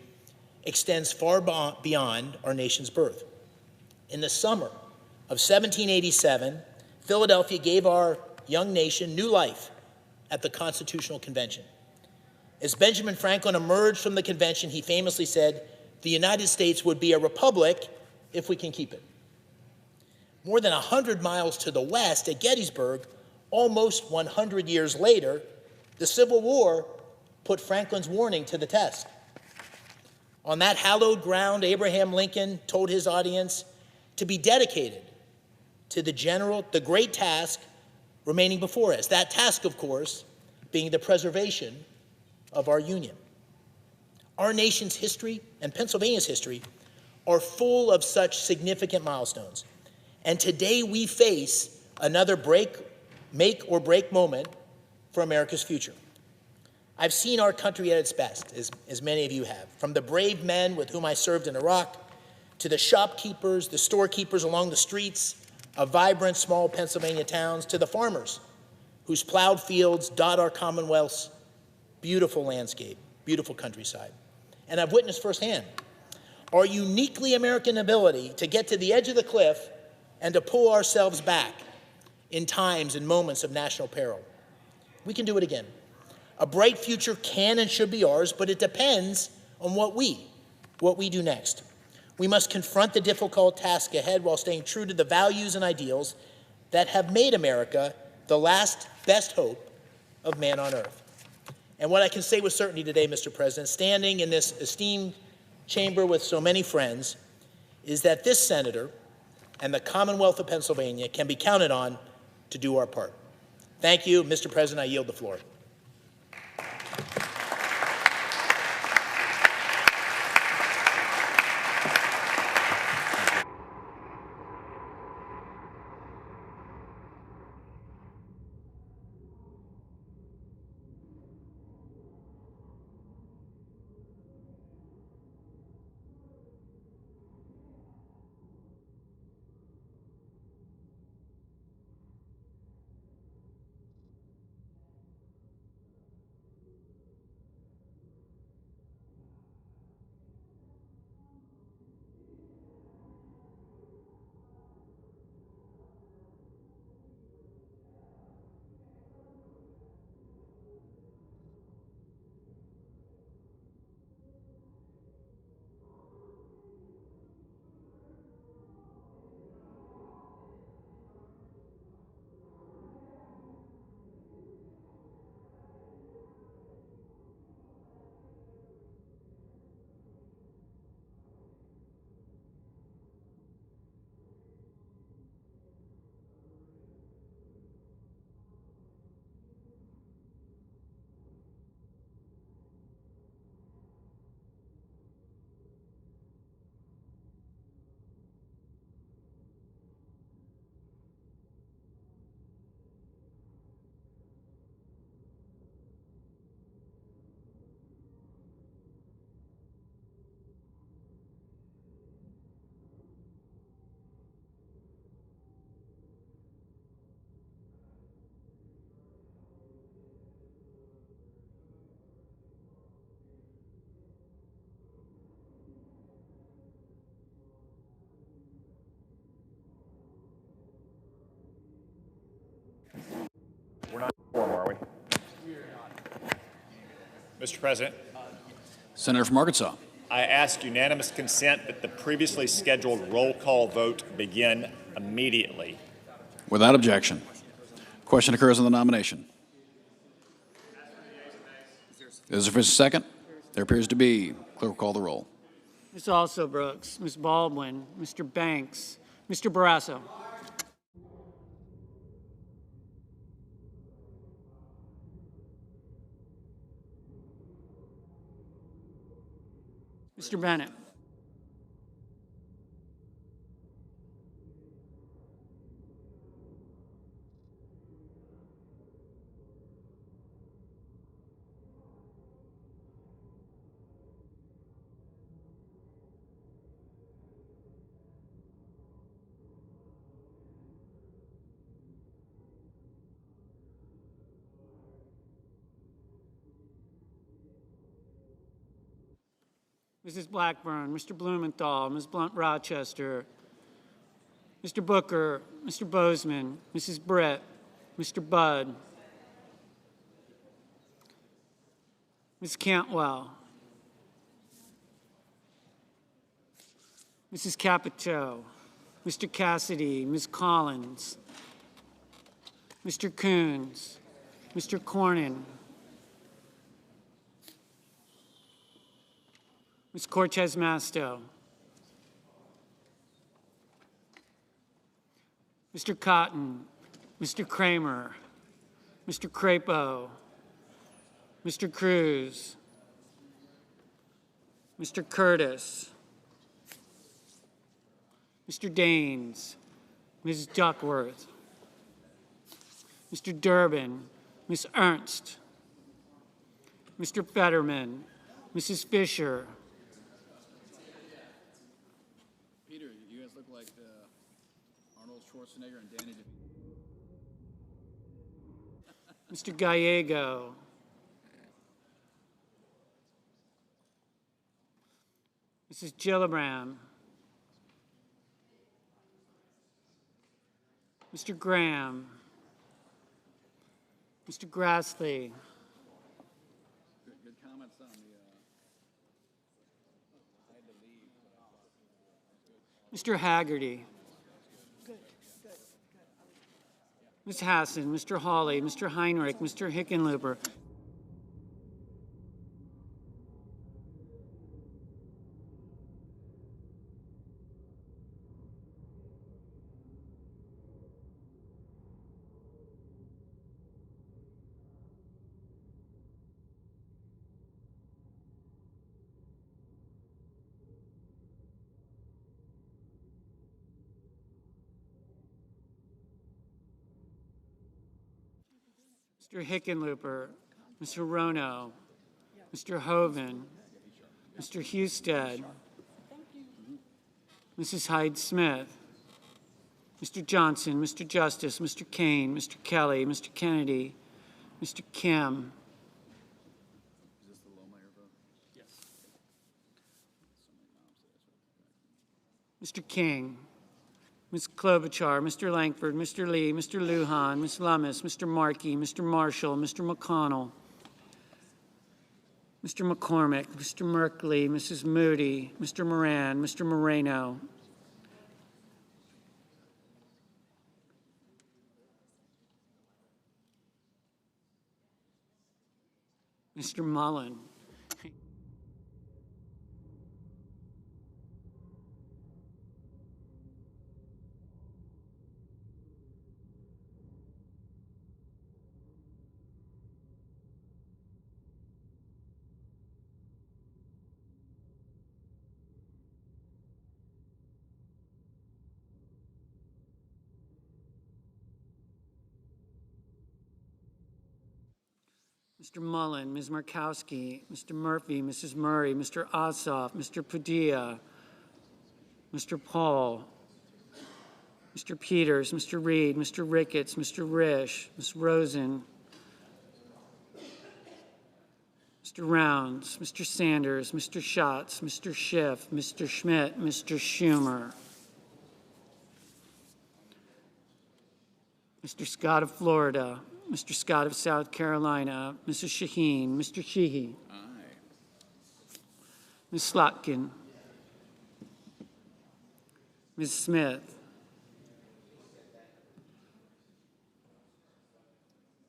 extends far beyond our nation's birth. In the summer of 1787, Philadelphia gave our young nation new life at the Constitutional Convention. As Benjamin Franklin emerged from the convention, he famously said, "The United States would be a republic if we can keep it." More than 100 miles to the west at Gettysburg, almost 100 years later, the Civil War put Franklin's warning to the test. On that hallowed ground, Abraham Lincoln told his audience to be dedicated to the great task remaining before us. That task, of course, being the preservation of our Union. Our nation's history and Pennsylvania's history are full of such significant milestones. And today we face another make or break moment for America's future. I've seen our country at its best, as many of you have, from the brave men with whom I served in Iraq, to the shopkeepers, the storekeepers along the streets of vibrant small Pennsylvania towns, to the farmers whose plowed fields dot our Commonwealth's beautiful landscape, beautiful countryside. And I've witnessed firsthand our uniquely American ability to get to the edge of the cliff and to pull ourselves back in times and moments of national peril. We can do it again. A bright future can and should be ours, but it depends on what we do next. We must confront the difficult task ahead while staying true to the values and ideals that have made America the last best hope of man on earth. And what I can say with certainty today, Mr. President, standing in this esteemed chamber with so many friends, is that this senator and the Commonwealth of Pennsylvania can be counted on to do our part. Thank you, Mr. President. I yield the floor. Mr. President, Senator from Arkansas. I ask unanimous consent that the previously scheduled roll call vote begin immediately. Without objection. Question occurs on the nomination. Is there sufficient second? There appears to be. Clerk will call the roll. Ms. Alsobrooks, Ms. Baldwin, Mr. Banks, Mr. Barrasso. Mr. Bennett. Mrs. Blackburn, Mr. Blumenthal, Ms. Blunt-Rochester, Mr. Booker, Mr. Bozeman, Mrs. Brett, Mr. Budd, Ms. Cantwell, Mrs. Capito, Mr. Cassidy, Ms. Collins, Mr. Coons, Mr. Cornyn, Ms. Cortez Masto, Mr. Cotton, Mr. Kramer, Mr. Crapo, Mr. Cruz, Mr. Curtis, Mr. Daines, Ms. Duckworth, Mr. Durbin, Ms. Ernst, Mr. Fetterman, Mrs. Fisher, Peter, you guys look like Arnold Schwarzenegger and Danny DeVito. Mr. Gallego, Mrs. Gillibrand, Mr. Graham, Mr. Grassley, Good comments on the Mr. Haggerty, Ms. Hassan, Mr. Hawley, Mr. Heinrich, Mr. Hickenlooper, Mr. Hickenlooper, Mr. Rono, Mr. Hoven, Mr. Husted, Mrs. Hyde-Smith, Mr. Johnson, Mr. Justice, Mr. Kane, Mr. Kelly, Mr. Kennedy, Mr. Kim, Mr. King, Ms. Klobuchar, Mr. Langford, Mr. Lee, Mr. Lujan, Ms. Lummis, Mr. Markey, Mr. Marshall, Mr. McConnell, Mr. McCormick, Mr. Merkley, Mrs. Moody, Mr. Moran, Mr. Moreno, Mr. Mullen. Mr. Mullen, Ms. Markowski, Mr. Murphy, Mrs. Murray, Mr. Ossoff, Mr. Padilla, Mr. Paul, Mr. Peters, Mr. Reed, Mr. Ricketts, Mr. Risch, Ms. Rosen, Mr. Rounds, Mr. Sanders, Mr. Schatz, Mr. Schiff, Mr. Schmidt, Mr. Schumer, Mr. Scott of Florida, Mr. Scott of South Carolina, Mrs. Shaheen, Mr. Sheehy, Ms. Slotkin, Ms. Smith,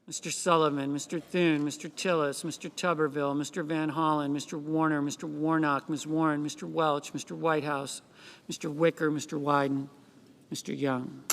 Mr. Sullivan, Mr. Thune, Mr. Tillis, Mr. Tuberville, Mr. Van Hollen, Mr. Warner, Mr. Warnock, Ms. Warren, Mr. Welch, Mr. Whitehouse, Mr. Wicker, Mr. Wyden, Mr. Young.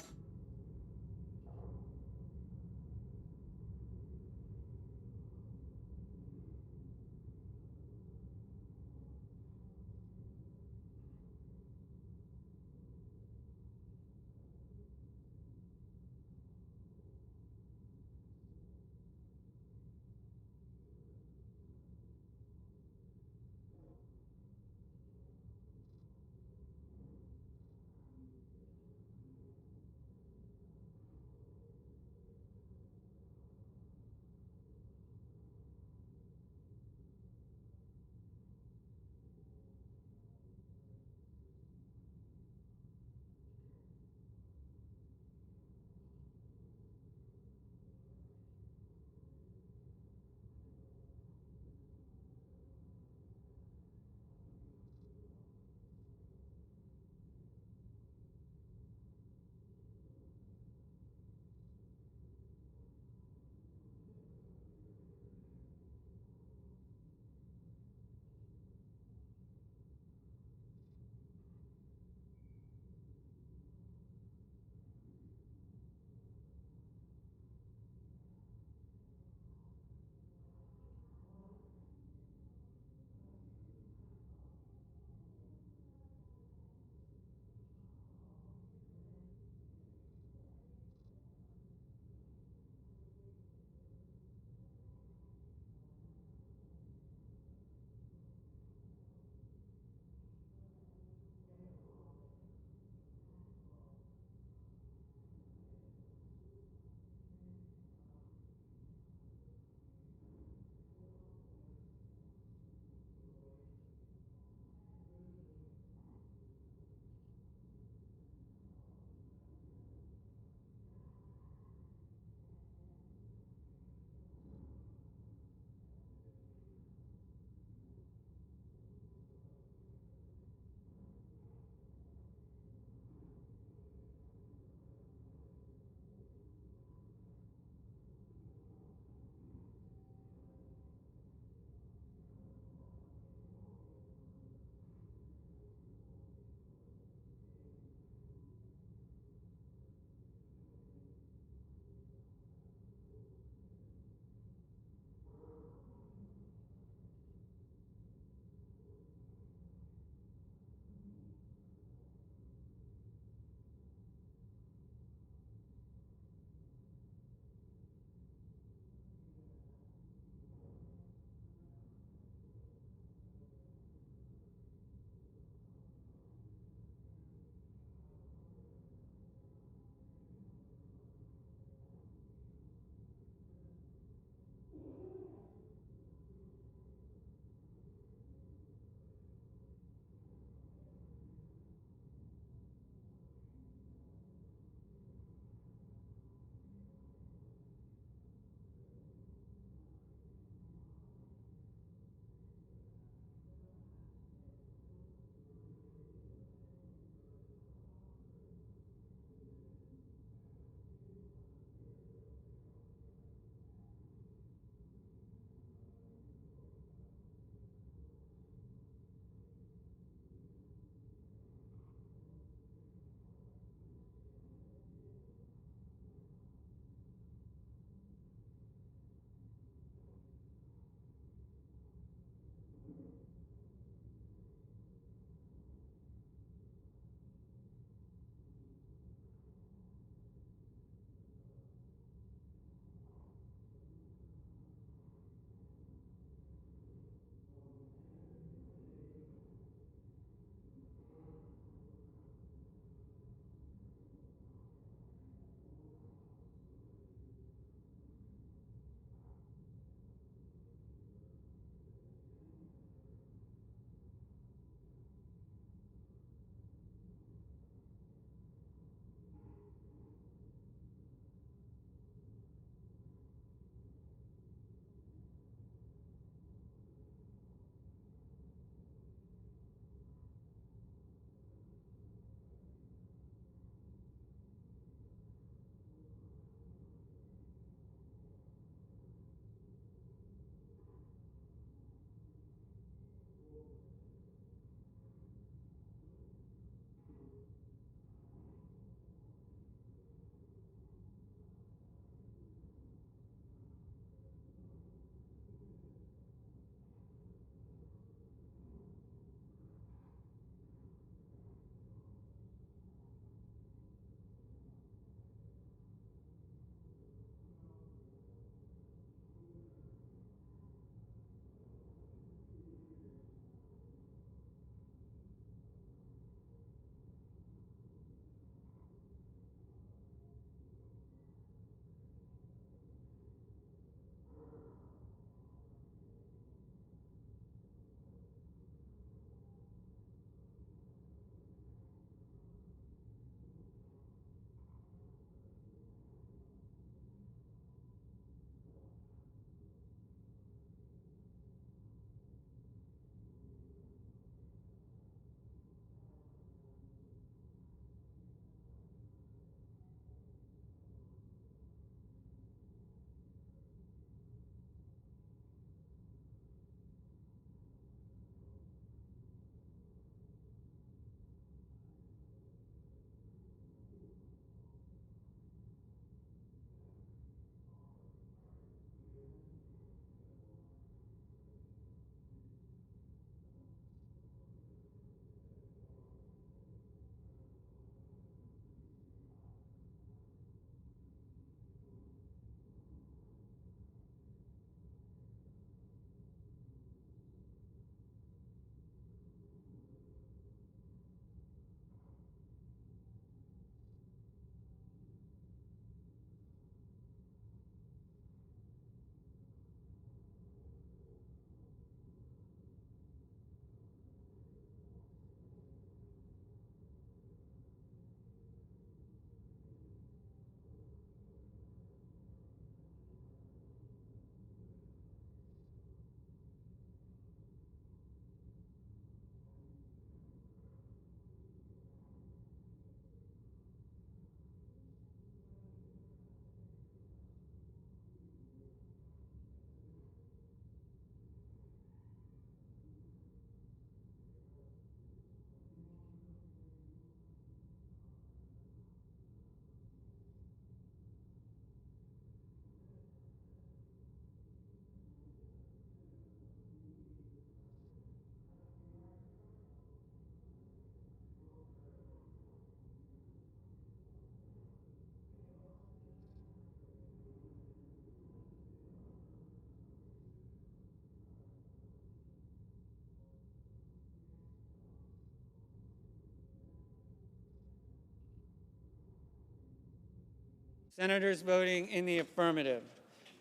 Senators voting in the affirmative: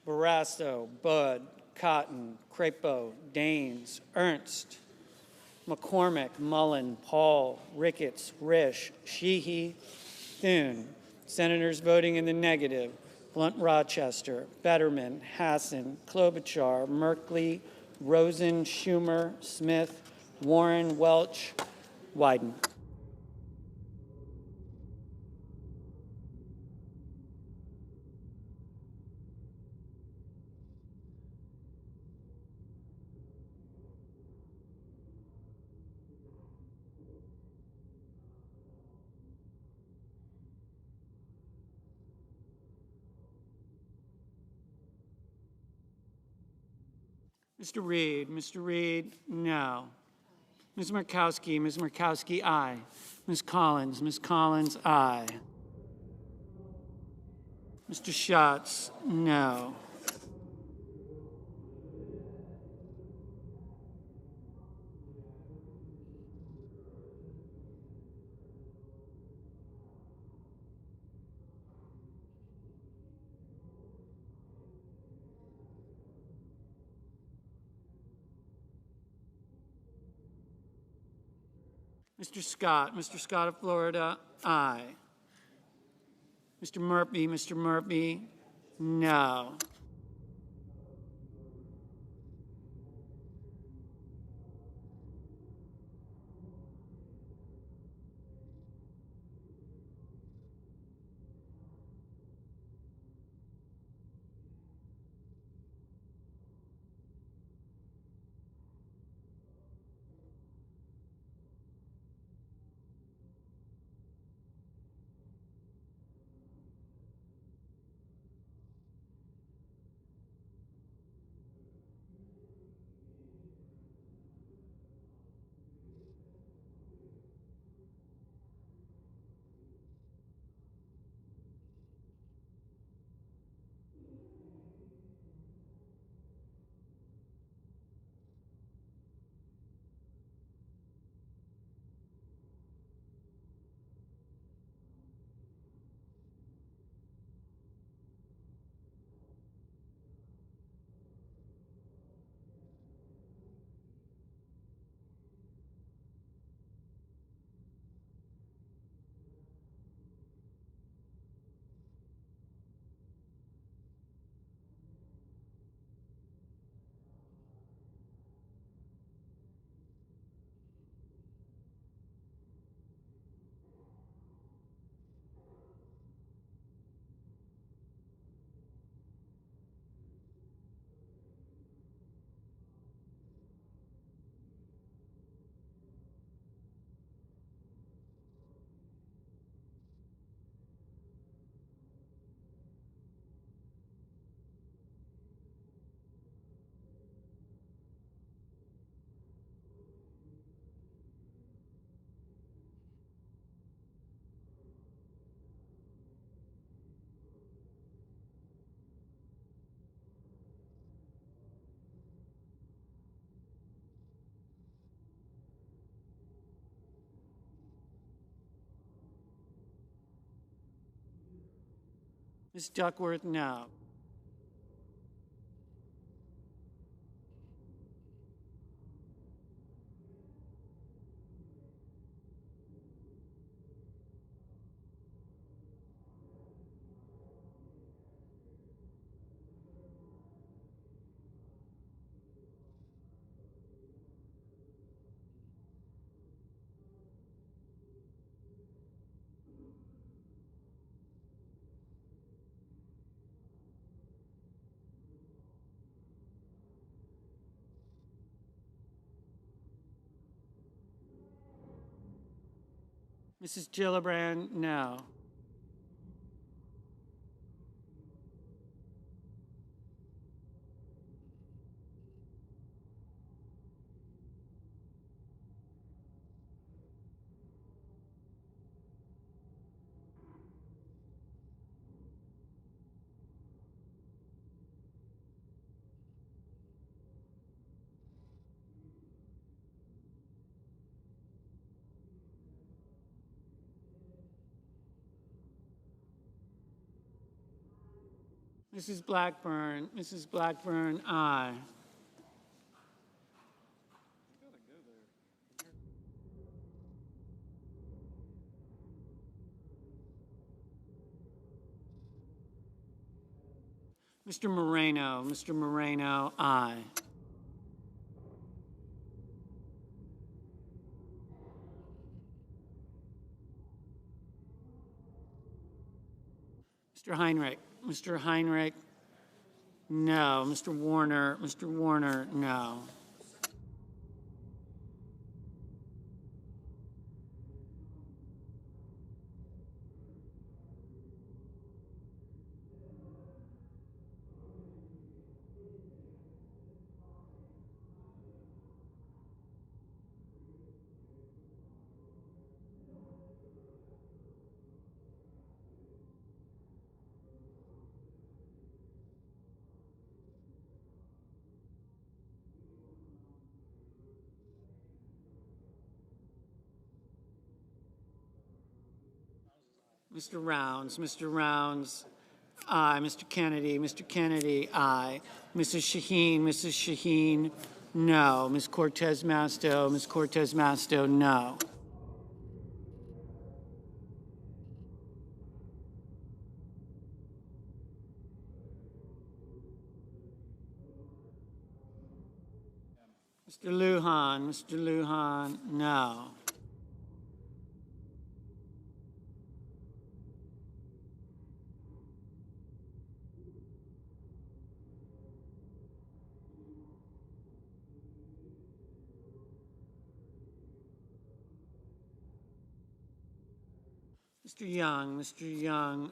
Barrasso, Budd, Cotton, Crapo, Daines, Ernst, McCormick, Mullen, Paul, Ricketts, Risch, Sheehy, Thune. Senators voting in the negative: Blunt, Rochester, Fetterman, Hassan, Klobuchar, Merkley, Rosen, Schumer, Smith, Warren, Welch, Wyden. Mr. Reed, no. Ms. Murkowski, aye. Ms. Collins, aye. Mr. Schatz, no. Mr. Scott of Florida, aye. Mr. Murphy, no. Ms. Duckworth, no. Mrs. Gillibrand, no. Mrs. Blackburn, aye. Mr. Moreno, aye. Mr. Heinrich, no. Mr. Warner, no. Mr. Rounds, aye. Mr. Kennedy, aye. Mrs. Shaheen, no. Ms. Cortez Masto, no. Mr. Lujan, no. Mr. Young,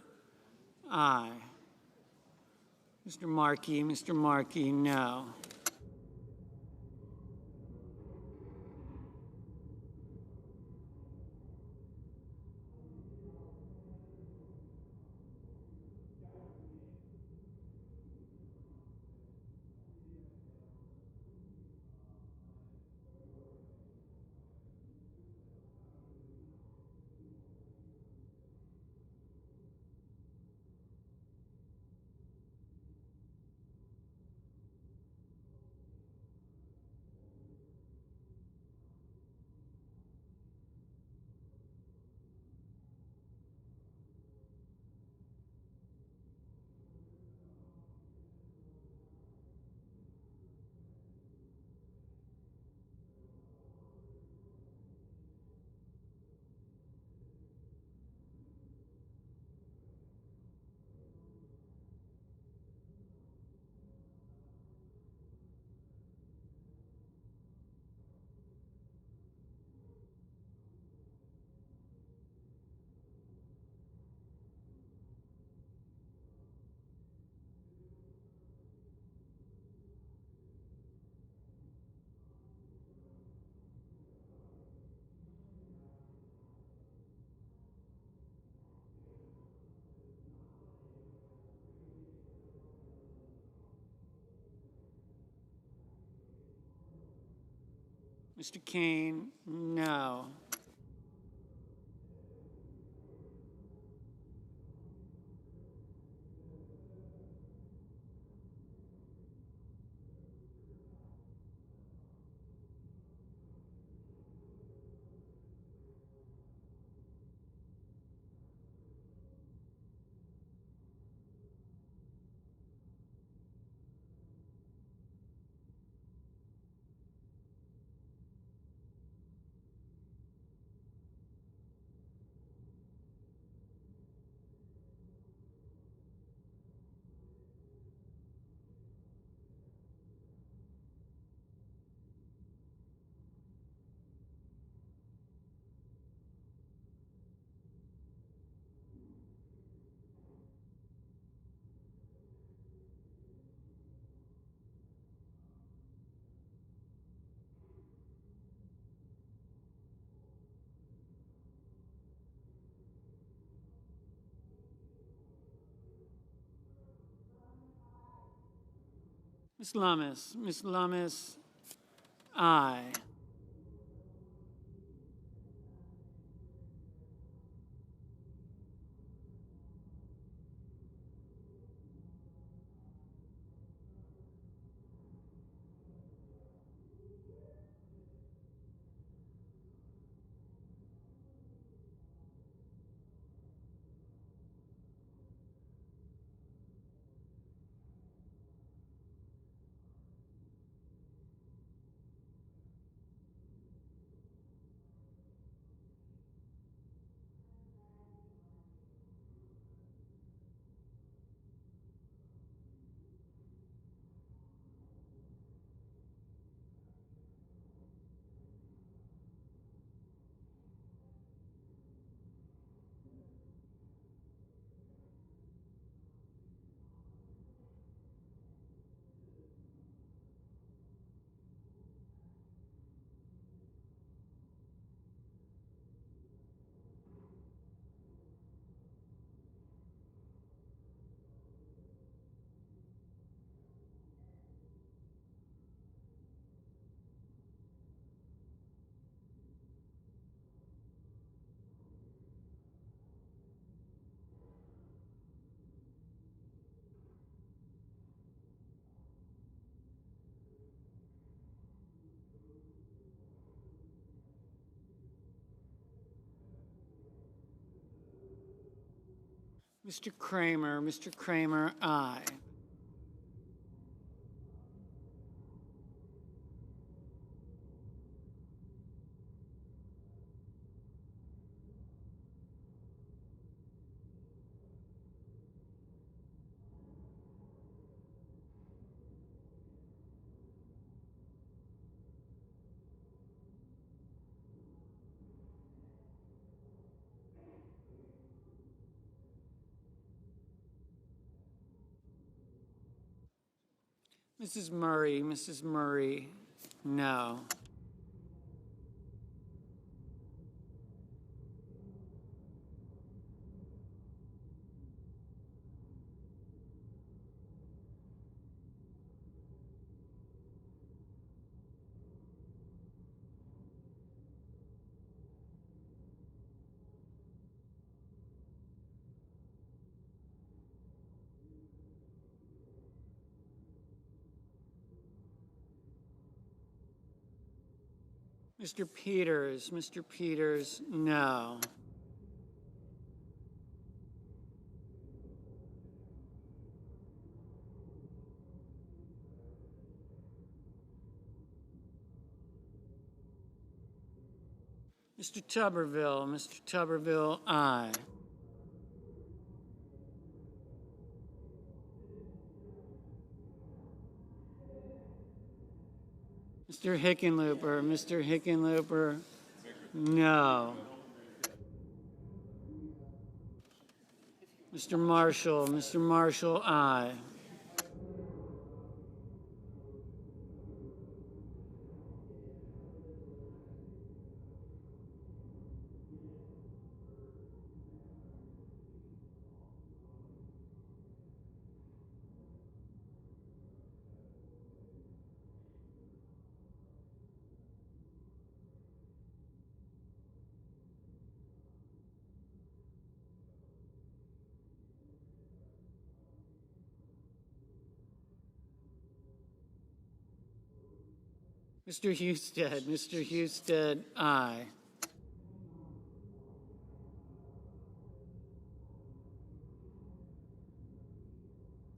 aye. Mr. Markey, no. Mr. Kane, no. Ms. Lummis, aye. Mr. Kramer, aye. Mrs. Murray, no. Mr. Peters, no. Mr. Tuberville, aye. Mr. Hickenlooper, no. Mr. Marshall, aye. Mr. Husted, aye.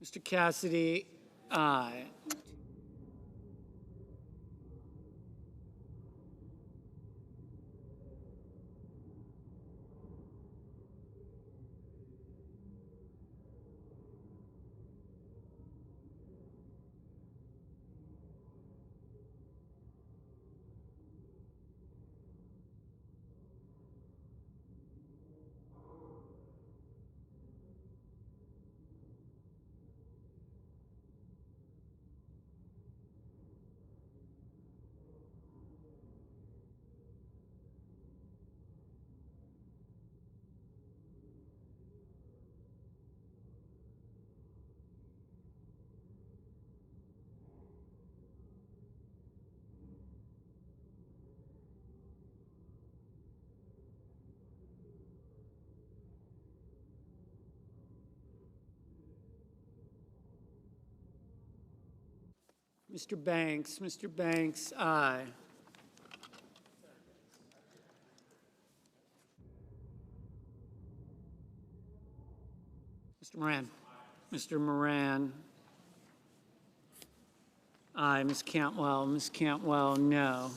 Mr. Cassidy, aye. Mr. Banks, aye. Mr. Moran, aye. Ms. Cantwell, no.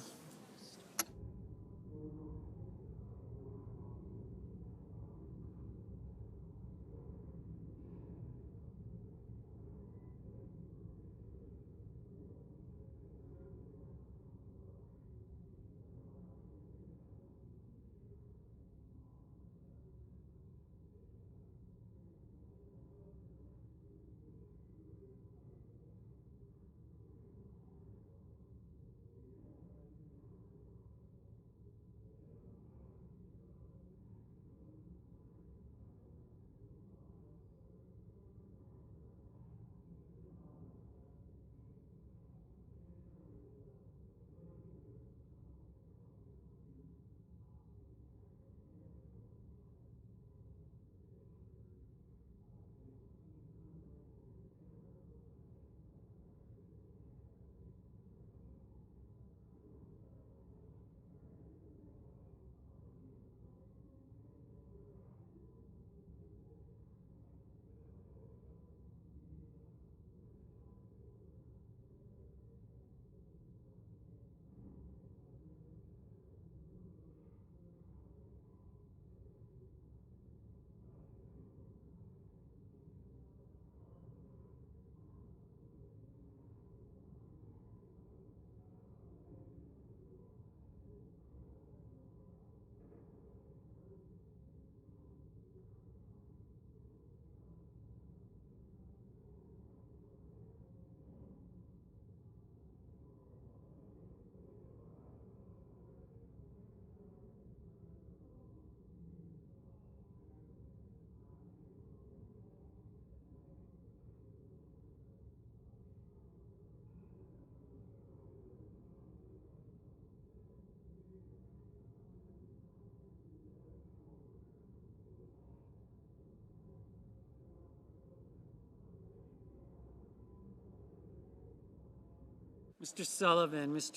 Mr.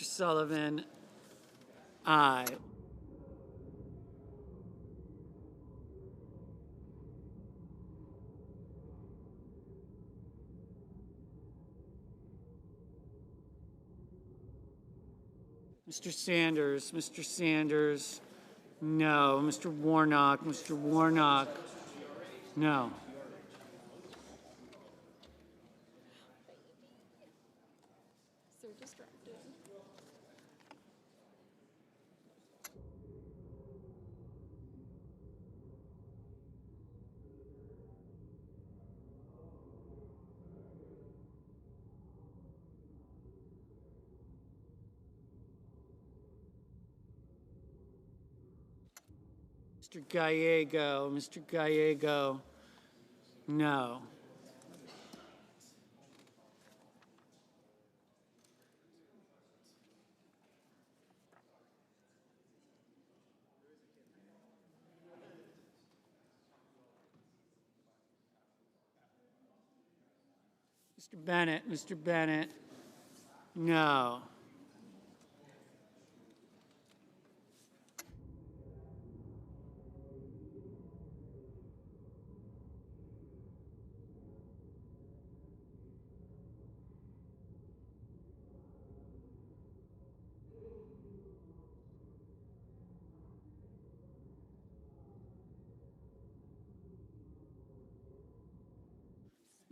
Sullivan, aye. Mr. Sanders, no. Mr. Warnock, no. So distracted. Mr. Gallego, no. Mr. Bennett, no.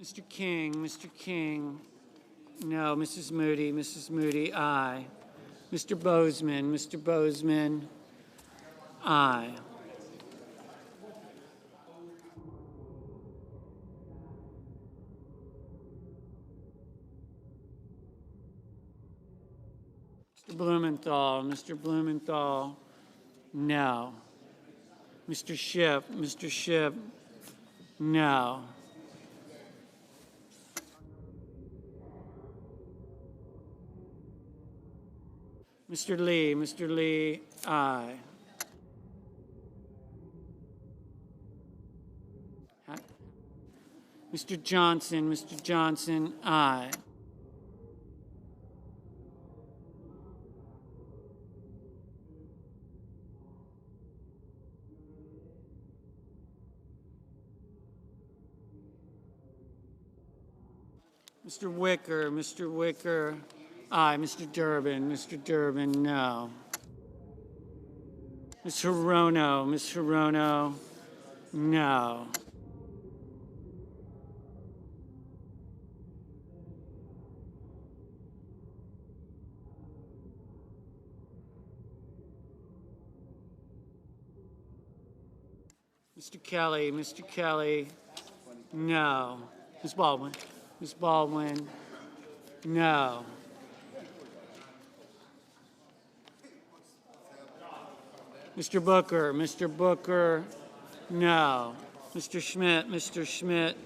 Mr. King, no. Mrs. Moody, aye. Mr. Bozeman, aye. Mr. Blumenthal, no. Mr. Schiff, no. Mr. Lee, aye. Mr. Johnson, aye. Mr. Wicker, aye. Mr. Durbin, no. Ms. Hirono, no. Mr. Kelly, no. Ms. Baldwin, no. Mr. Booker, no. Mr. Schmidt,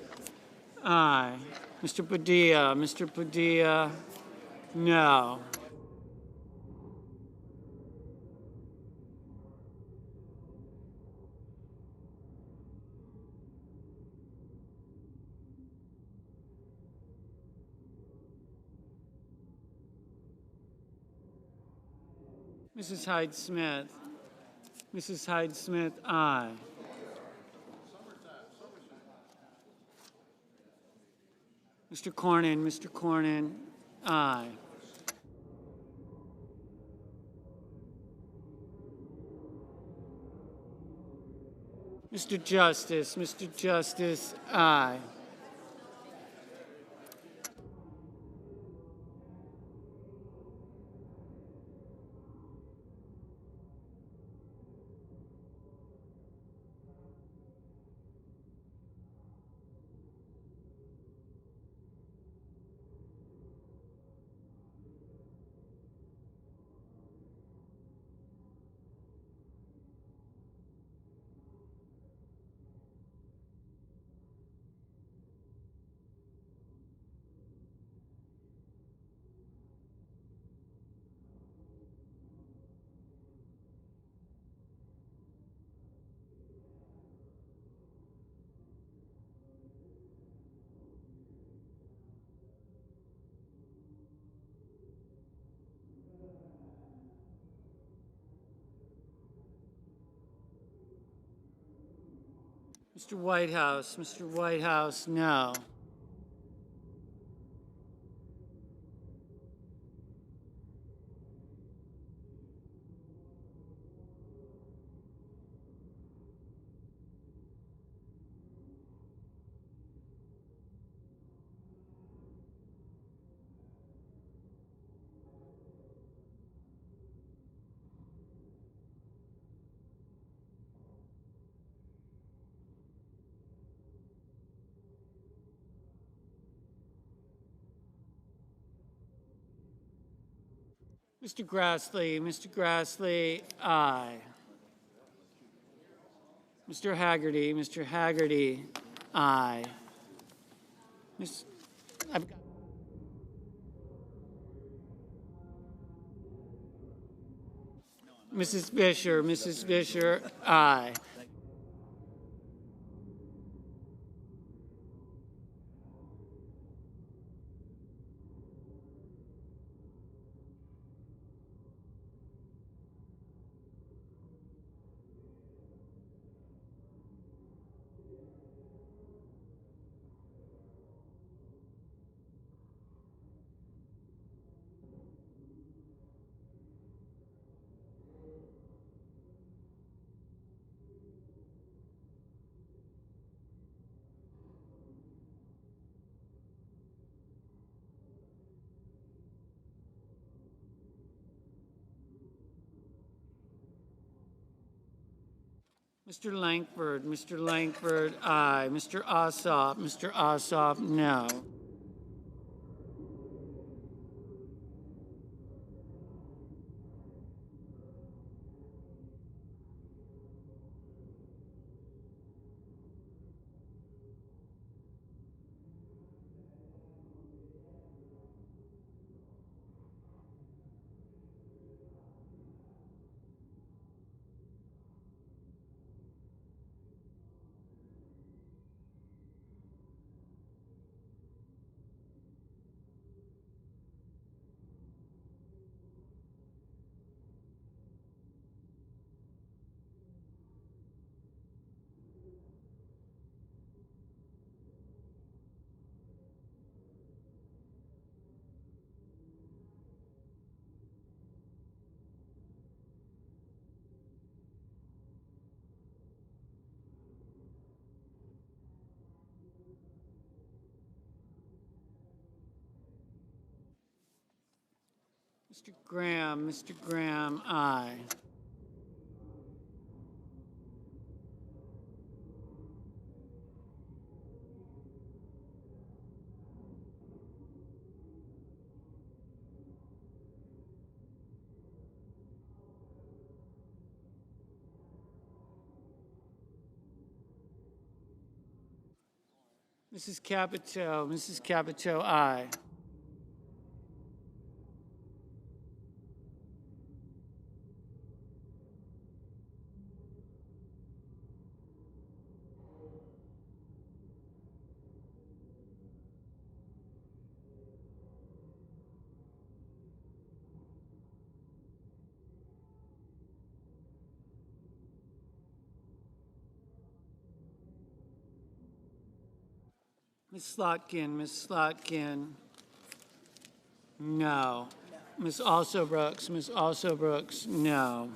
aye. Mr. Padilla, no. Mrs. Hyde Smith, aye. Mr. Cornyn, aye. Mr. Justice, aye. Mr. Whitehouse, no. Mr. Grassley, aye. Mr. Haggerty, aye. I've got Mrs. Fisher, aye. Mr. Langford, aye. Mr. Ossoff, no. Mr. Graham, aye. Mrs. Capito, aye. Ms. Slotkin, no. Ms. Brooks, no.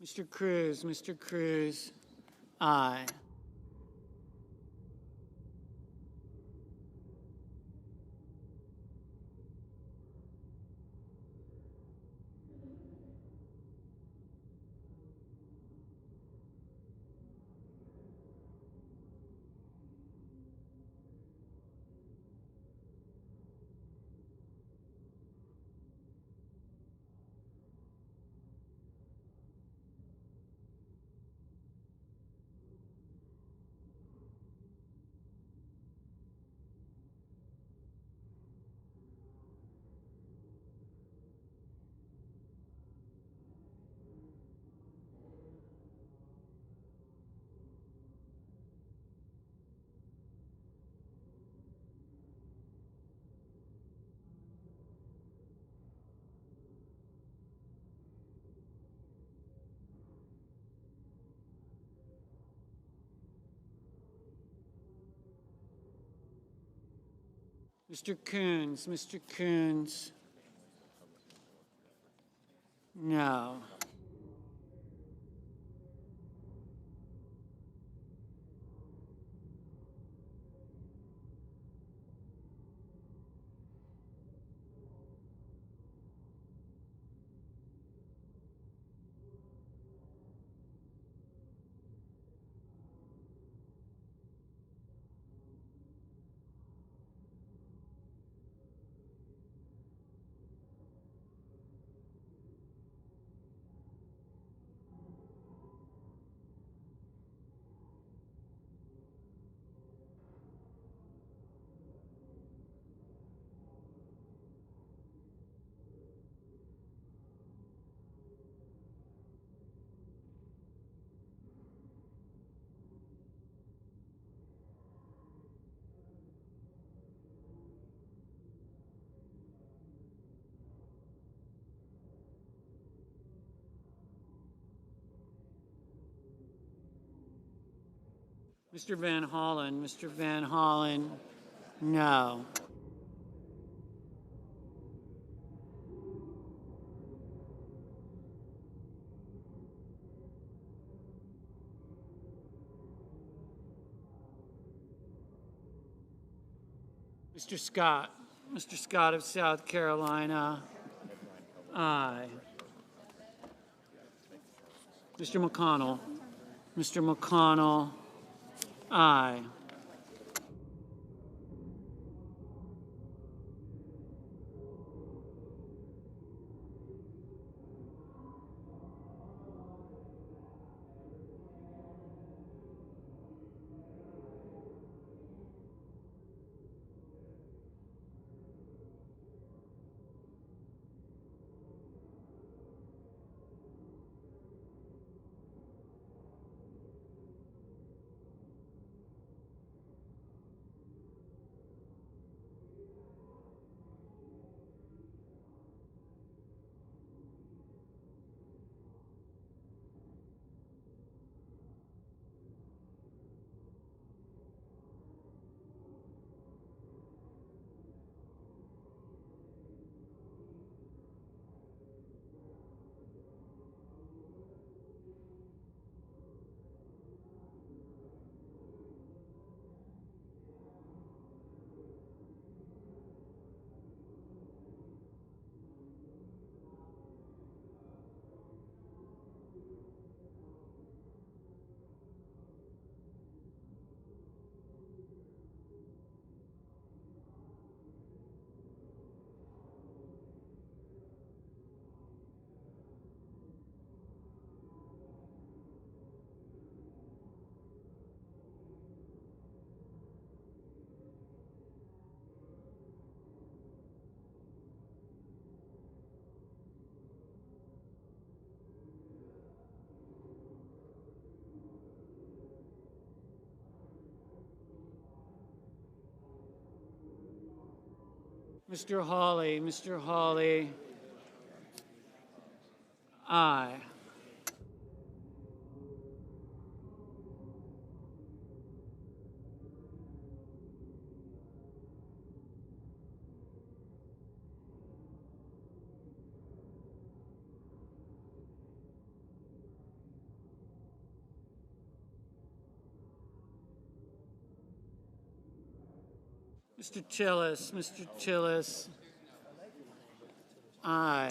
Mr. Cruz, aye. Mr. Coons, Mr. Coons. No. Mr. Van Hollen, Mr. Van Hollen. No. Mr. Scott, Mr. Scott of South Carolina. Aye. Mr. McConnell, Mr. McConnell. Aye. Mr. Hawley, Mr. Hawley. Aye. Mr. Tillis, Mr. Tillis. Aye.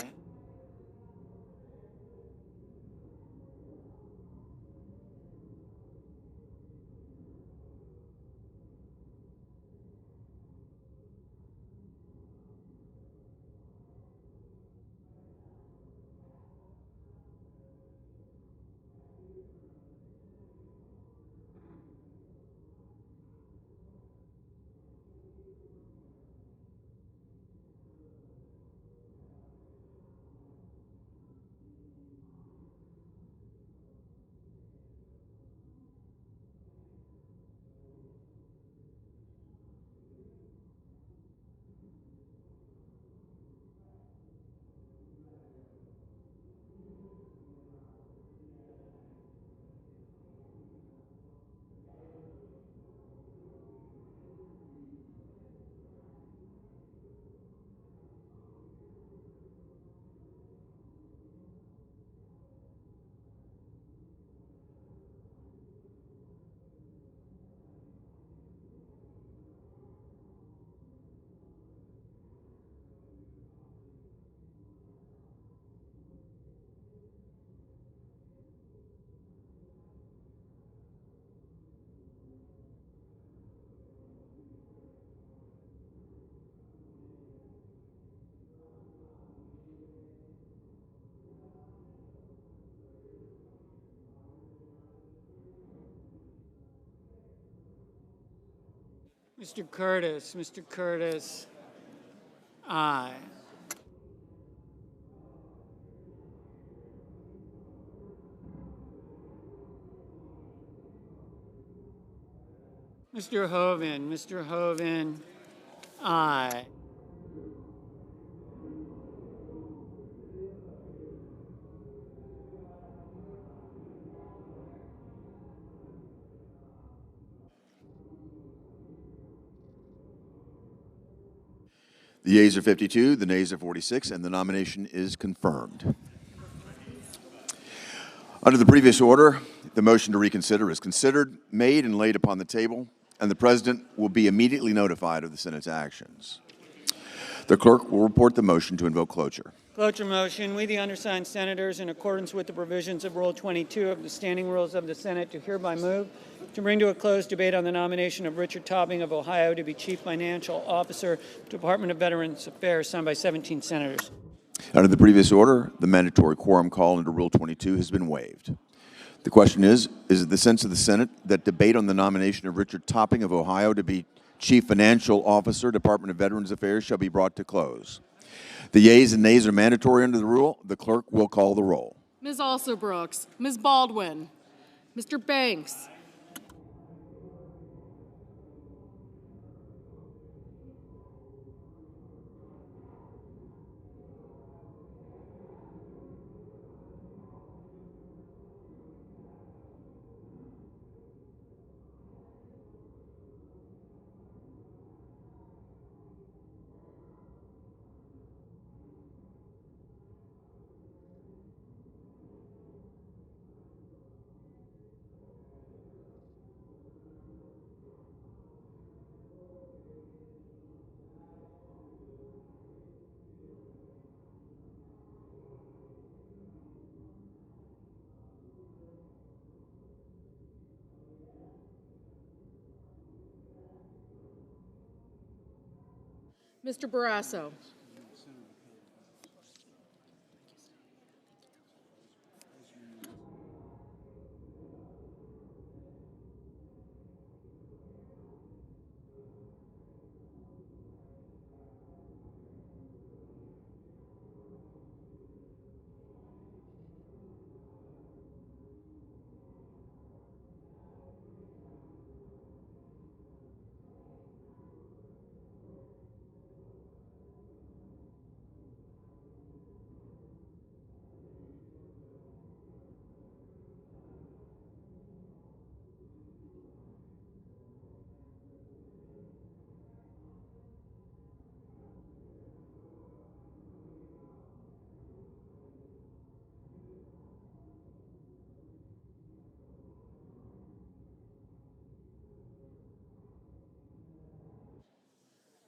Mr. Curtis. Mr. Curtis. Aye. Mr. Hoven. Mr. Hoven. Aye. The yeas are 52, the nays are 46, and the nomination is confirmed. Under the previous order, the motion to reconsider is considered, made, and laid upon the table, and the President will be immediately notified of the Senate's actions. The clerk will report the motion to invoke cloture. Cloture motion. We, the undersigned senators, in accordance with the provisions of Rule 22 of the Standing Rules of the Senate, do hereby move to bring to a close debate on the nomination of Richard Topping of Ohio to be Chief Financial Officer, Department of Veterans Affairs, signed by 17 senators. Under the previous order, the mandatory quorum call under Rule 22 has been waived. The question is it the sense of the Senate that debate on the nomination of Richard Topping of Ohio to be Chief Financial Officer, Department of Veterans Affairs, shall be brought to close? The yeas and nays are mandatory under the rule. The clerk will call the roll. Ms. Alsobrooks, Ms. Baldwin, Mr. Banks, Mr. Barrasso.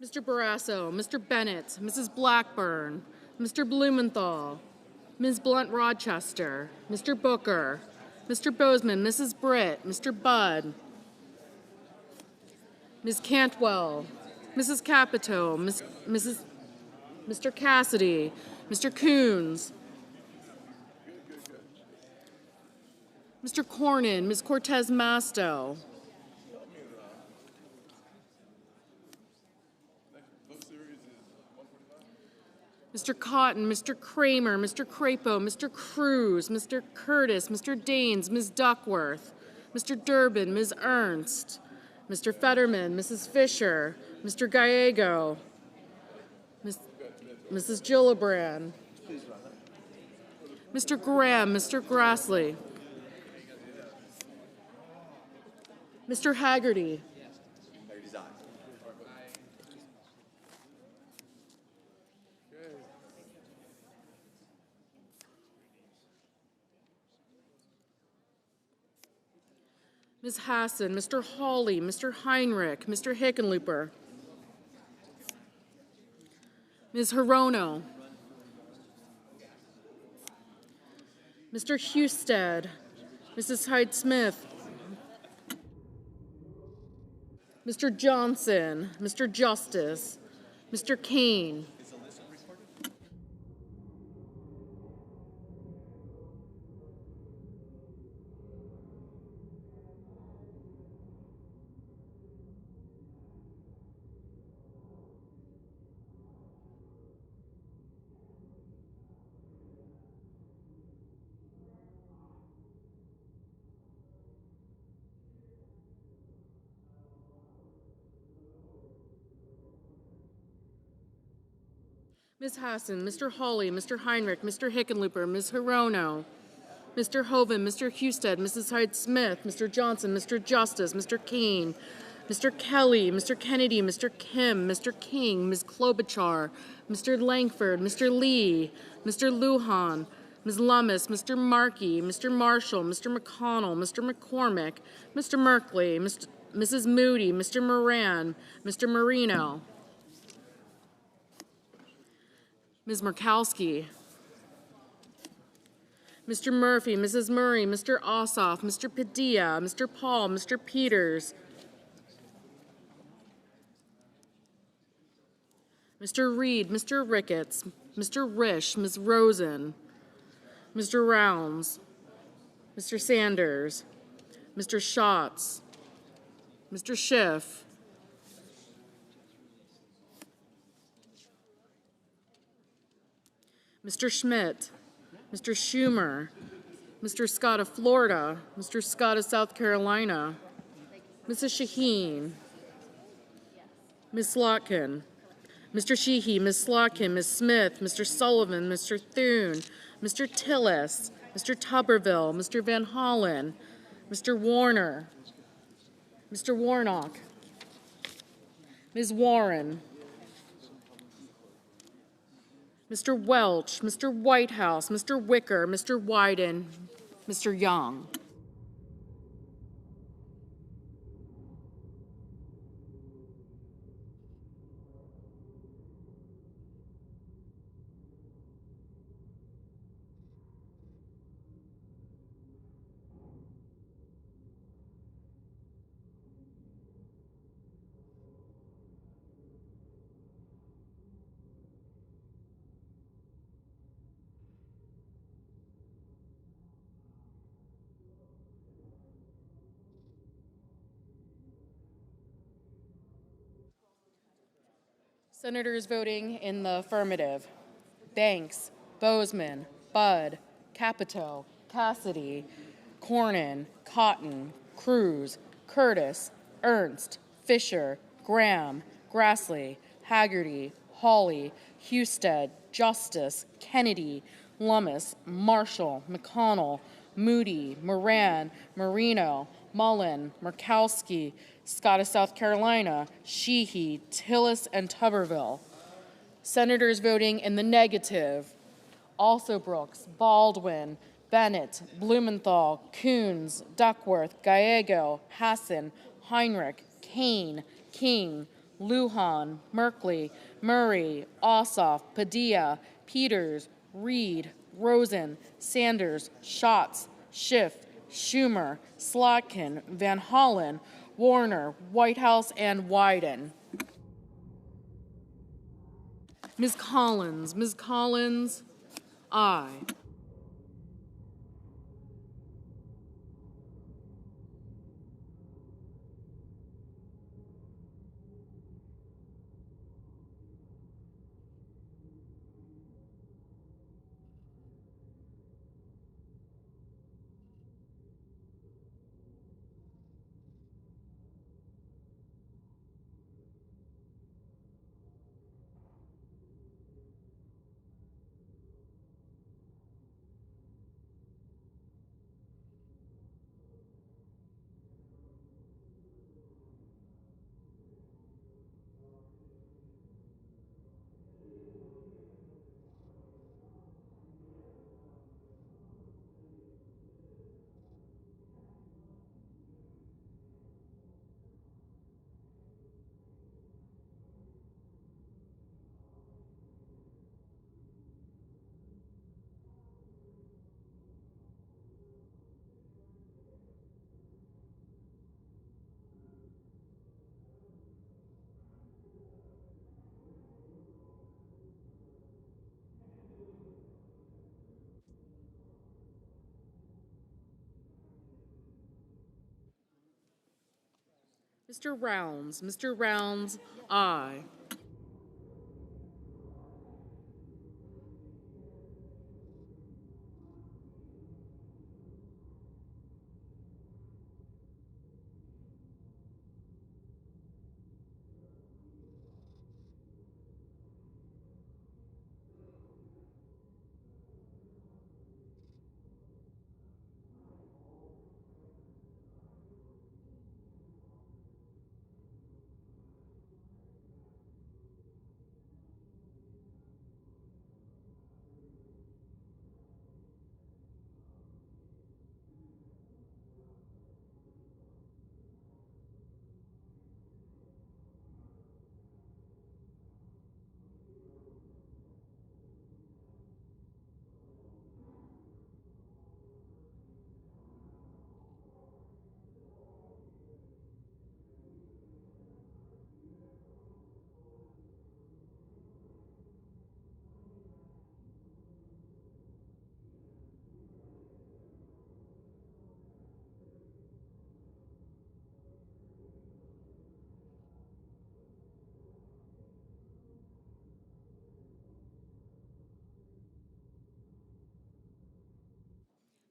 Mr. Barrasso, Mr. Bennett, Mrs. Blackburn, Mr. Blumenthal, Ms. Blunt-Rochester, Mr. Booker, Mr. Bozeman, Mrs. Britt, Mr. Budd, Ms. Cantwell, Mrs. Capito, Mr. Cassidy, Mr. Coons, Mr. Cornyn, Ms. Cortez Masto, Mr. Cotton, Mr. Kramer, Mr. Crapo, Mr. Cruz, Mr. Curtis, Mr. Daines, Ms. Duckworth, Mr. Durbin, Ms. Ernst, Mr. Fetterman, Mrs. Fisher, Mr. Gallego, Mrs. Gillibrand, Mr. Graham, Mr. Grassley, Mr. Haggerty, Ms. Hassan, Mr. Hawley, Mr. Heinrich, Mr. Hickenlooper, Ms. Hirono, Mr. Husted, Mrs. Hyde-Smith, Mr. Johnson, Mr. Justice, Mr. Kane, Ms. Hassan, Mr. Hawley, Mr. Heinrich, Mr. Hickenlooper, Ms. Hirono, Mr. Hoven, Mr. Husted, Mrs. Hyde-Smith, Mr. Johnson, Mr. Justice, Mr. Kane, Mr. Kelly, Mr. Kennedy, Mr. Kim, Mr. King, Ms. Klobuchar, Mr. Langford, Mr. Lee, Mr. Lujan, Ms. Lummis, Mr. Markey, Mr. Marshall, Mr. McConnell, Mr. McCormick, Mr. Merkley, Mrs. Moody, Mr. Moran, Mr. Marino, Ms. Murkowski, Mr. Murphy, Mrs. Murray, Mr. Ossoff, Mr. Padilla, Mr. Paul, Mr. Peters, Mr. Reed, Mr. Ricketts, Mr. Risch, Ms. Rosen, Mr. Rounds, Mr. Sanders, Mr. Schatz, Mr. Schiff, Mr. Schmidt, Mr. Schumer, Mr. Scott of Florida, Mr. Scott of South Carolina, Mrs. Shaheen, Ms. Slotkin, Mr. Sheehy, Ms. Slotkin, Ms. Smith, Mr. Sullivan, Mr. Thune, Mr. Tillis, Mr. Tuberville, Mr. Van Hollen, Mr. Warner, Mr. Warnock, Ms. Warren, Mr. Welch, Mr. Whitehouse, Mr. Wicker, Mr. Wyden, Mr. Young. Senators voting in the affirmative: Banks, Bozeman, Budd, Capito, Cassidy, Cornyn, Cotton, Cruz, Curtis, Ernst, Fisher, Graham, Grassley, Haggerty, Hawley, Husted, Justice, Kennedy, Lummis, Marshall, McConnell, Moody, Moran, Marino, Mullen, Murkowski, Scott of South Carolina, Sheehy, Tillis, and Tuberville. Senators voting in the negative: Alsobrooks, Baldwin, Bennett, Blumenthal, Coons, Duckworth, Gallego, Hassan, Heinrich, Kane, King, Lujan, Merkley, Murray, Ossoff, Padilla, Peters, Reed, Rosen, Sanders, Schatz, Schiff, Schumer, Slotkin, Van Hollen, Warner, Whitehouse, and Wyden. Ms. Collins, aye. Mr. Rounds, aye.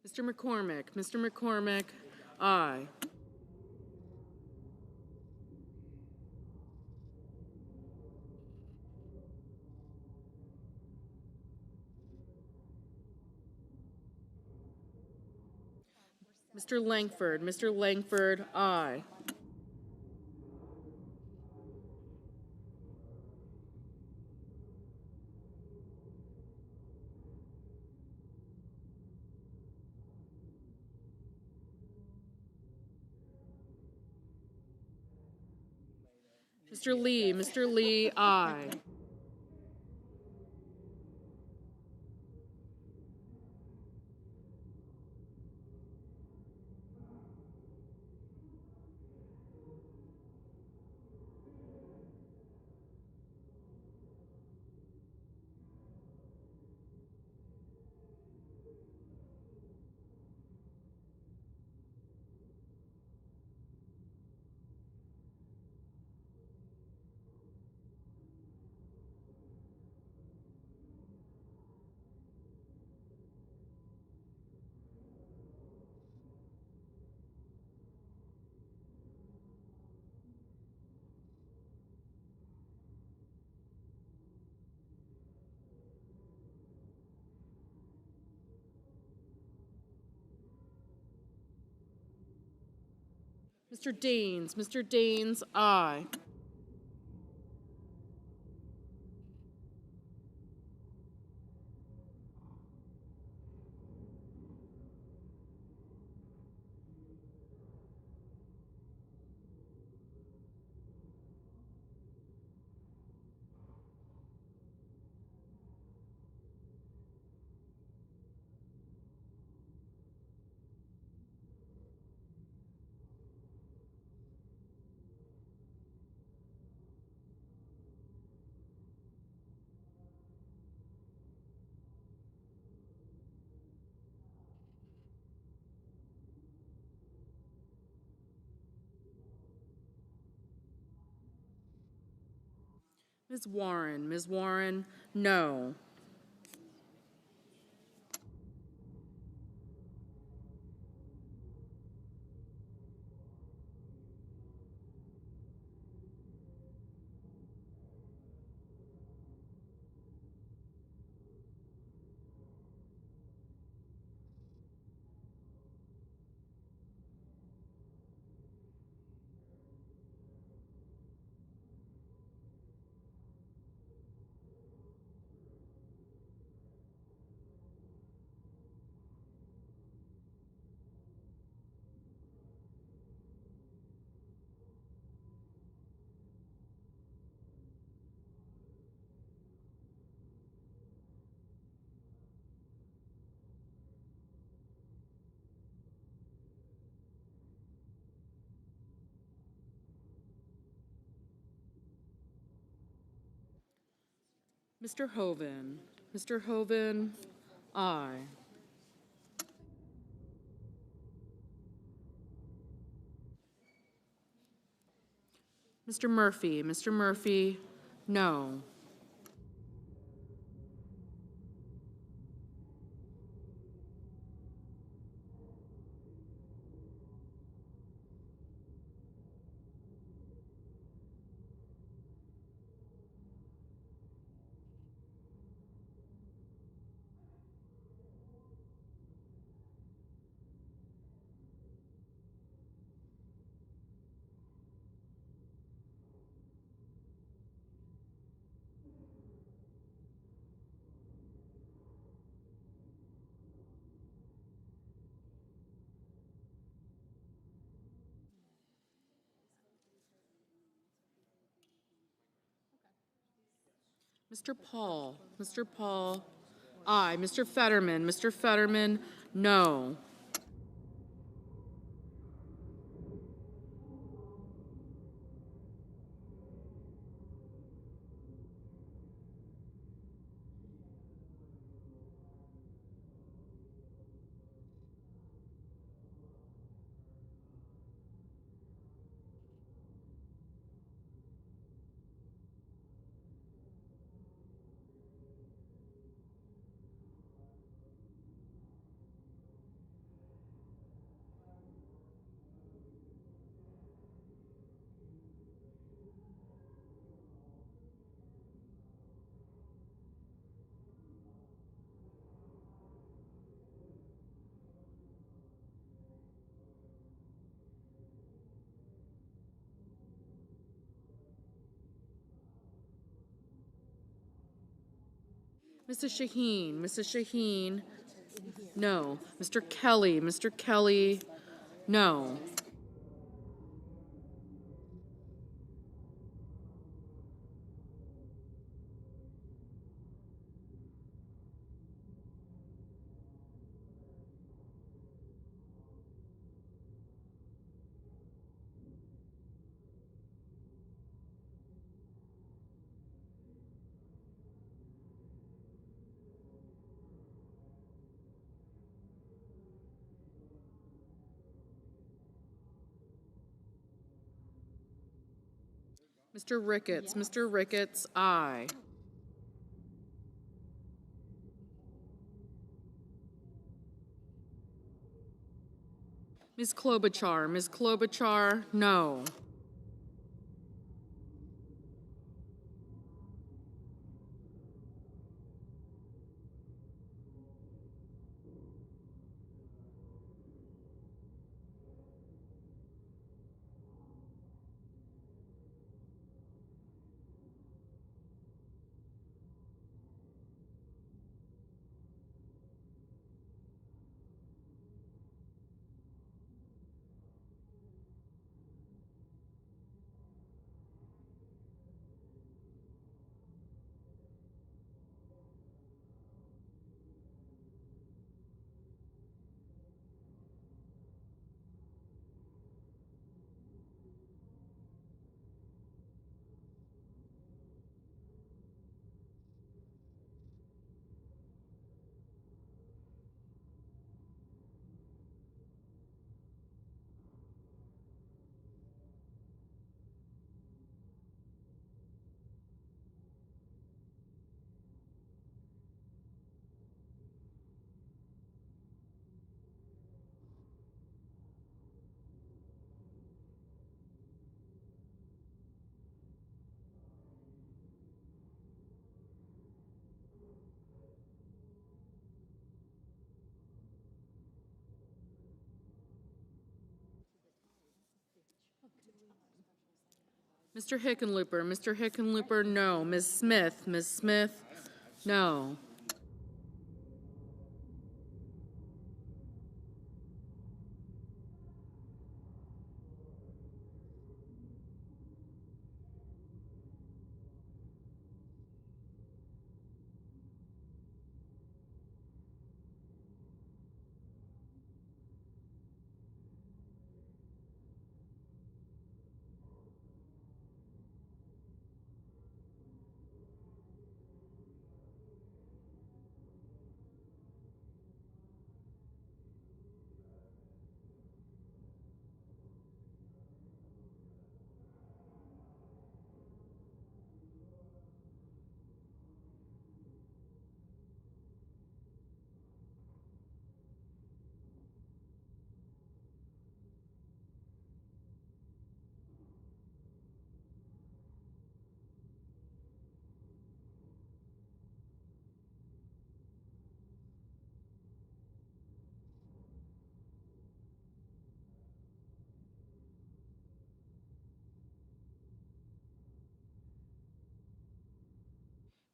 Mr. McCormick. Mr. McCormick, aye. Mr. Langford. Mr. Langford, aye. Mr. Lee. Mr. Lee, aye. Mr. Daines. Mr. Daines, aye. Ms. Warren. Ms. Warren, no. Mr. Hoven. Mr. Hoven, aye. Mr. Murphy. Mr. Murphy, no. Mr. Paul. Mr. Paul, aye. Mr. Fetterman. Mr. Fetterman, no. Mrs. Shaheen, Mrs. Shaheen, no. Mr. Kelly, no. Mr. Ricketts, aye. Ms. Klobuchar, no. Mr. Hickenlooper, no. Ms. Smith, no.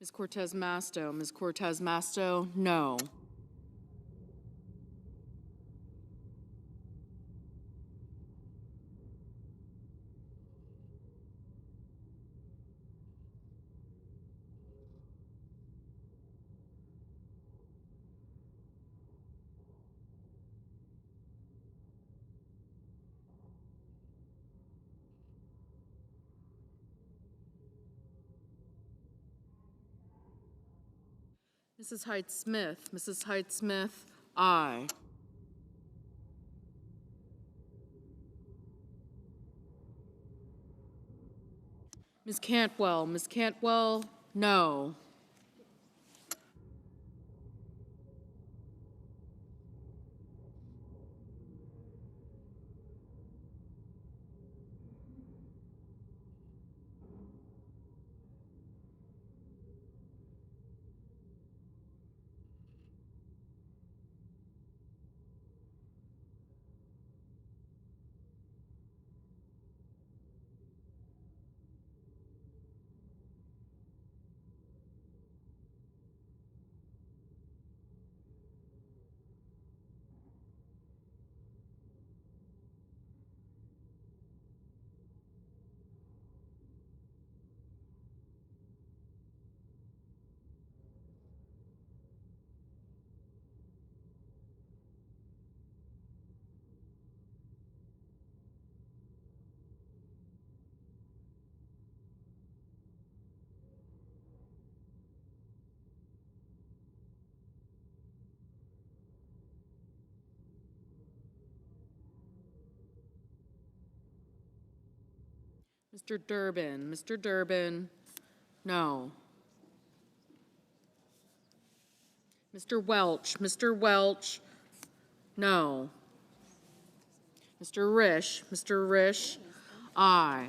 Ms. Cortez Masto, no. Mrs. Height Smith, aye. Ms. Cantwell, no. Mr. Durbin. Mr. Durbin, no. Mr. Welch. Mr. Welch, no. Mr. Risch. Mr. Risch, aye.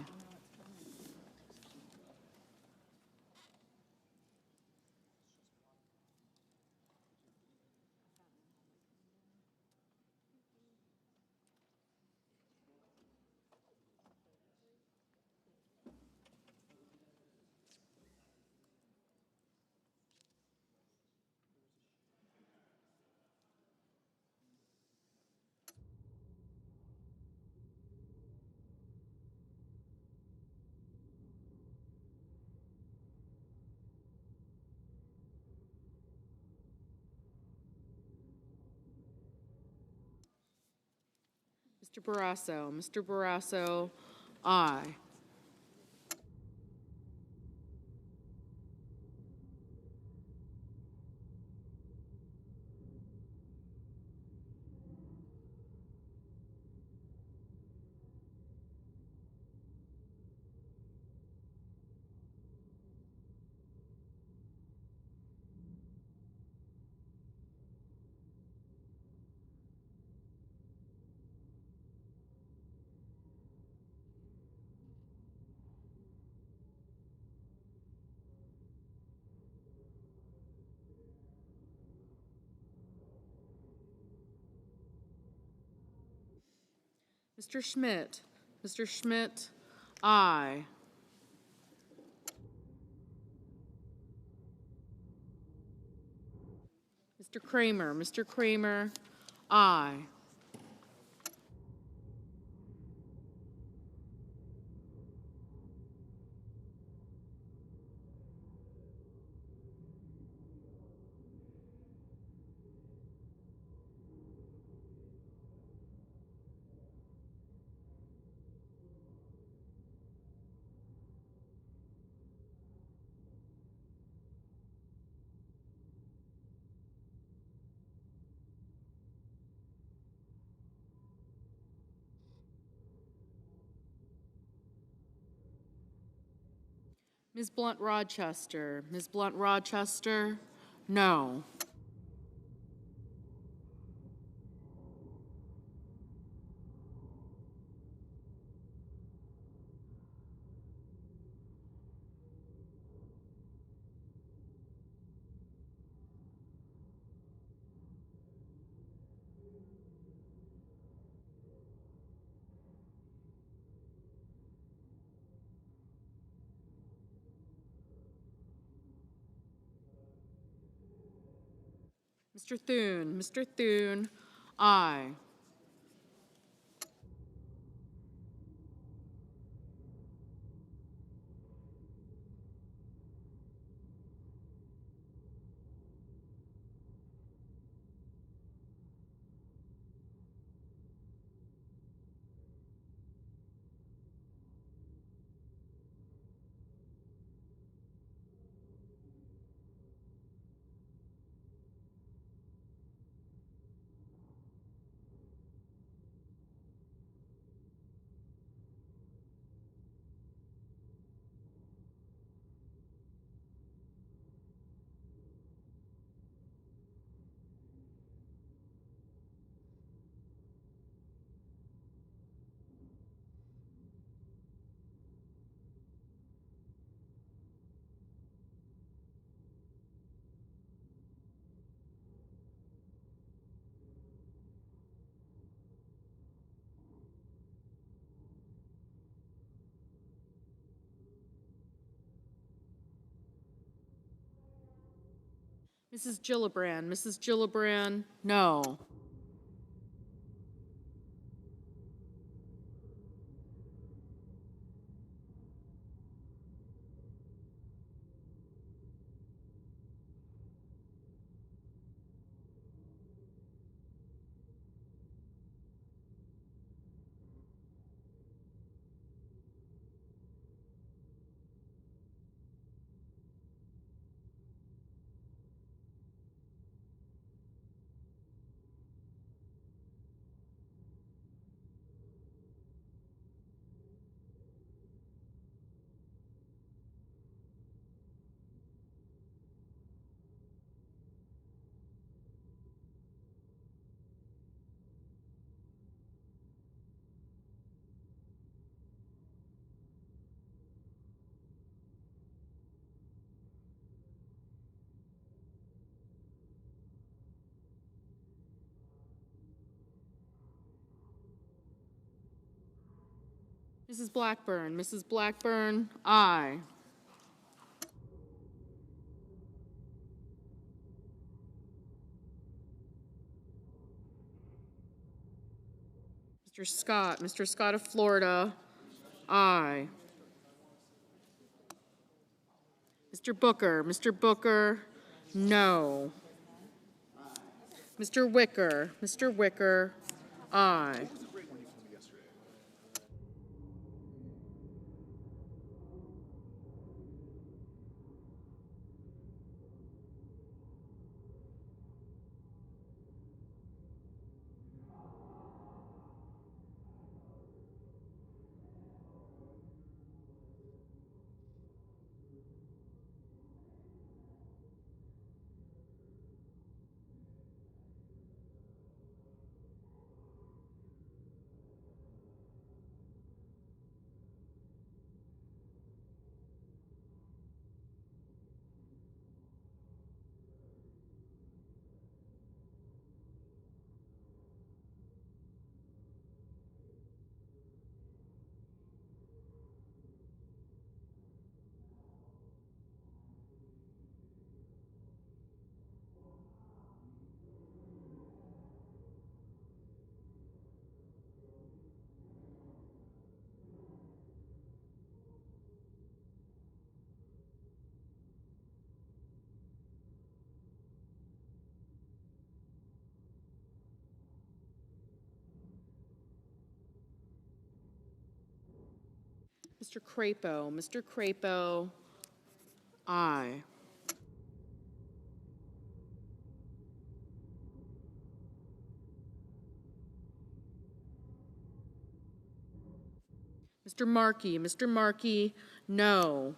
Mr. Barrasso. Mr. Barrasso, aye. Mr. Schmidt. Mr. Schmidt, aye. Mr. Kramer. Mr. Kramer, aye. Ms. Blunt Rochester. Ms. Blunt Rochester, no. Mr. Thune. Mr. Thune, aye. Mrs. Gillibrand. Mrs. Gillibrand, no. Mrs. Blackburn. Mrs. Blackburn, aye. Mr. Scott. Mr. Scott of Florida, aye. Mr. Booker. Mr. Booker, no. Mr. Wicker. Mr. Wicker, aye. Mr. Crapo. Mr. Crapo, aye. Mr. Markey. Mr. Markey, no.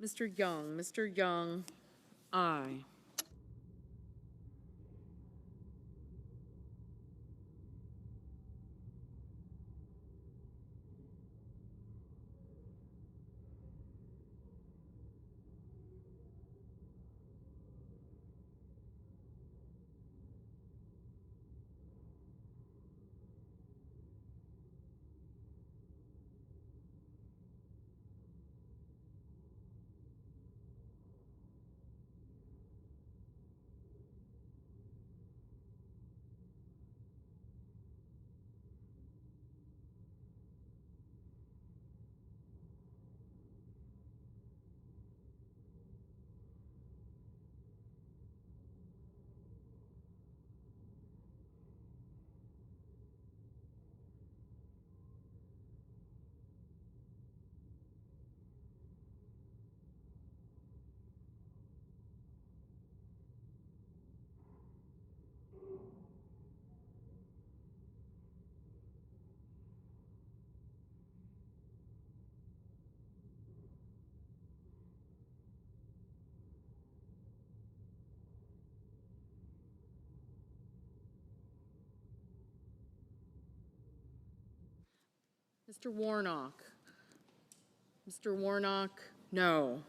Mr. Young. Mr. Young, aye. Mr. Warnock. Mr. Warnock, no.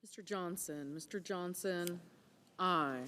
Mr. Johnson. Mr. Johnson, aye.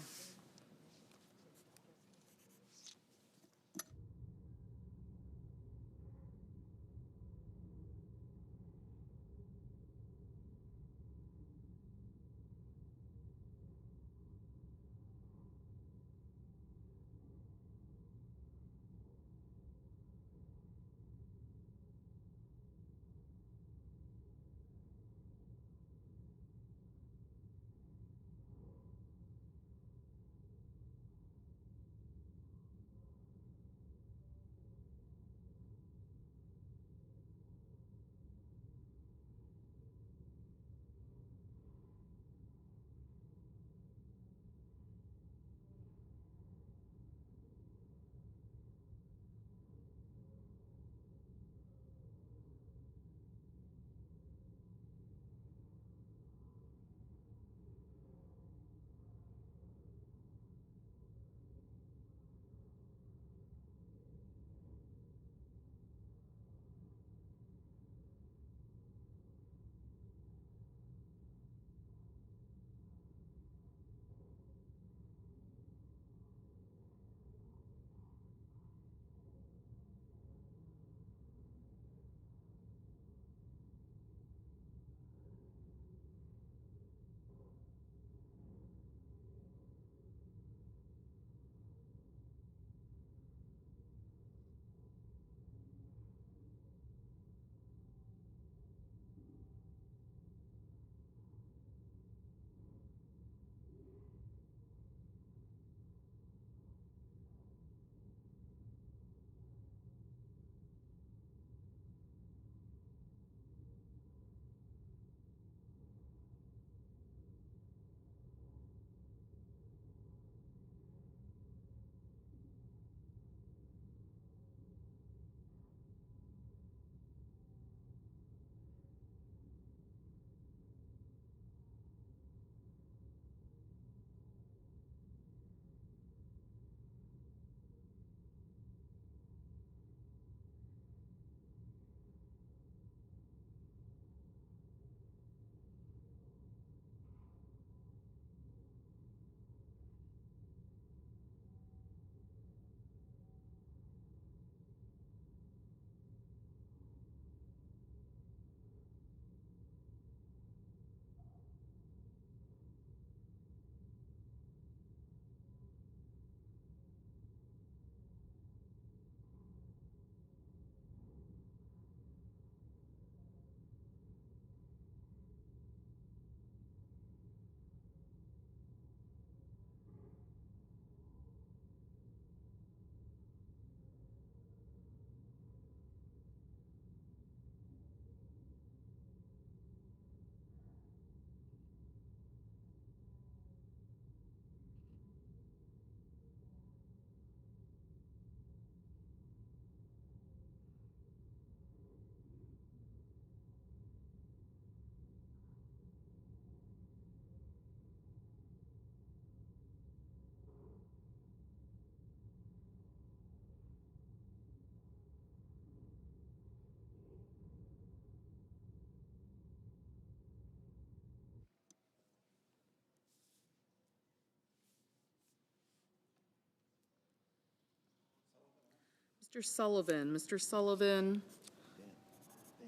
Mr. Sullivan. Mr. Sullivan,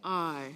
aye.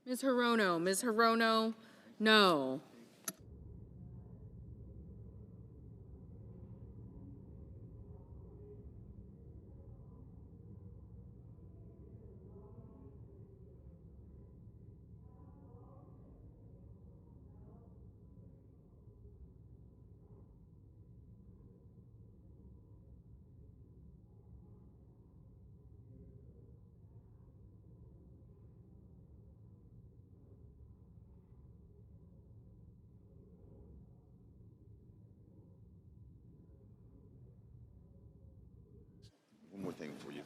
Ms. Hirono. Ms. Hirono, no. One more thing for you.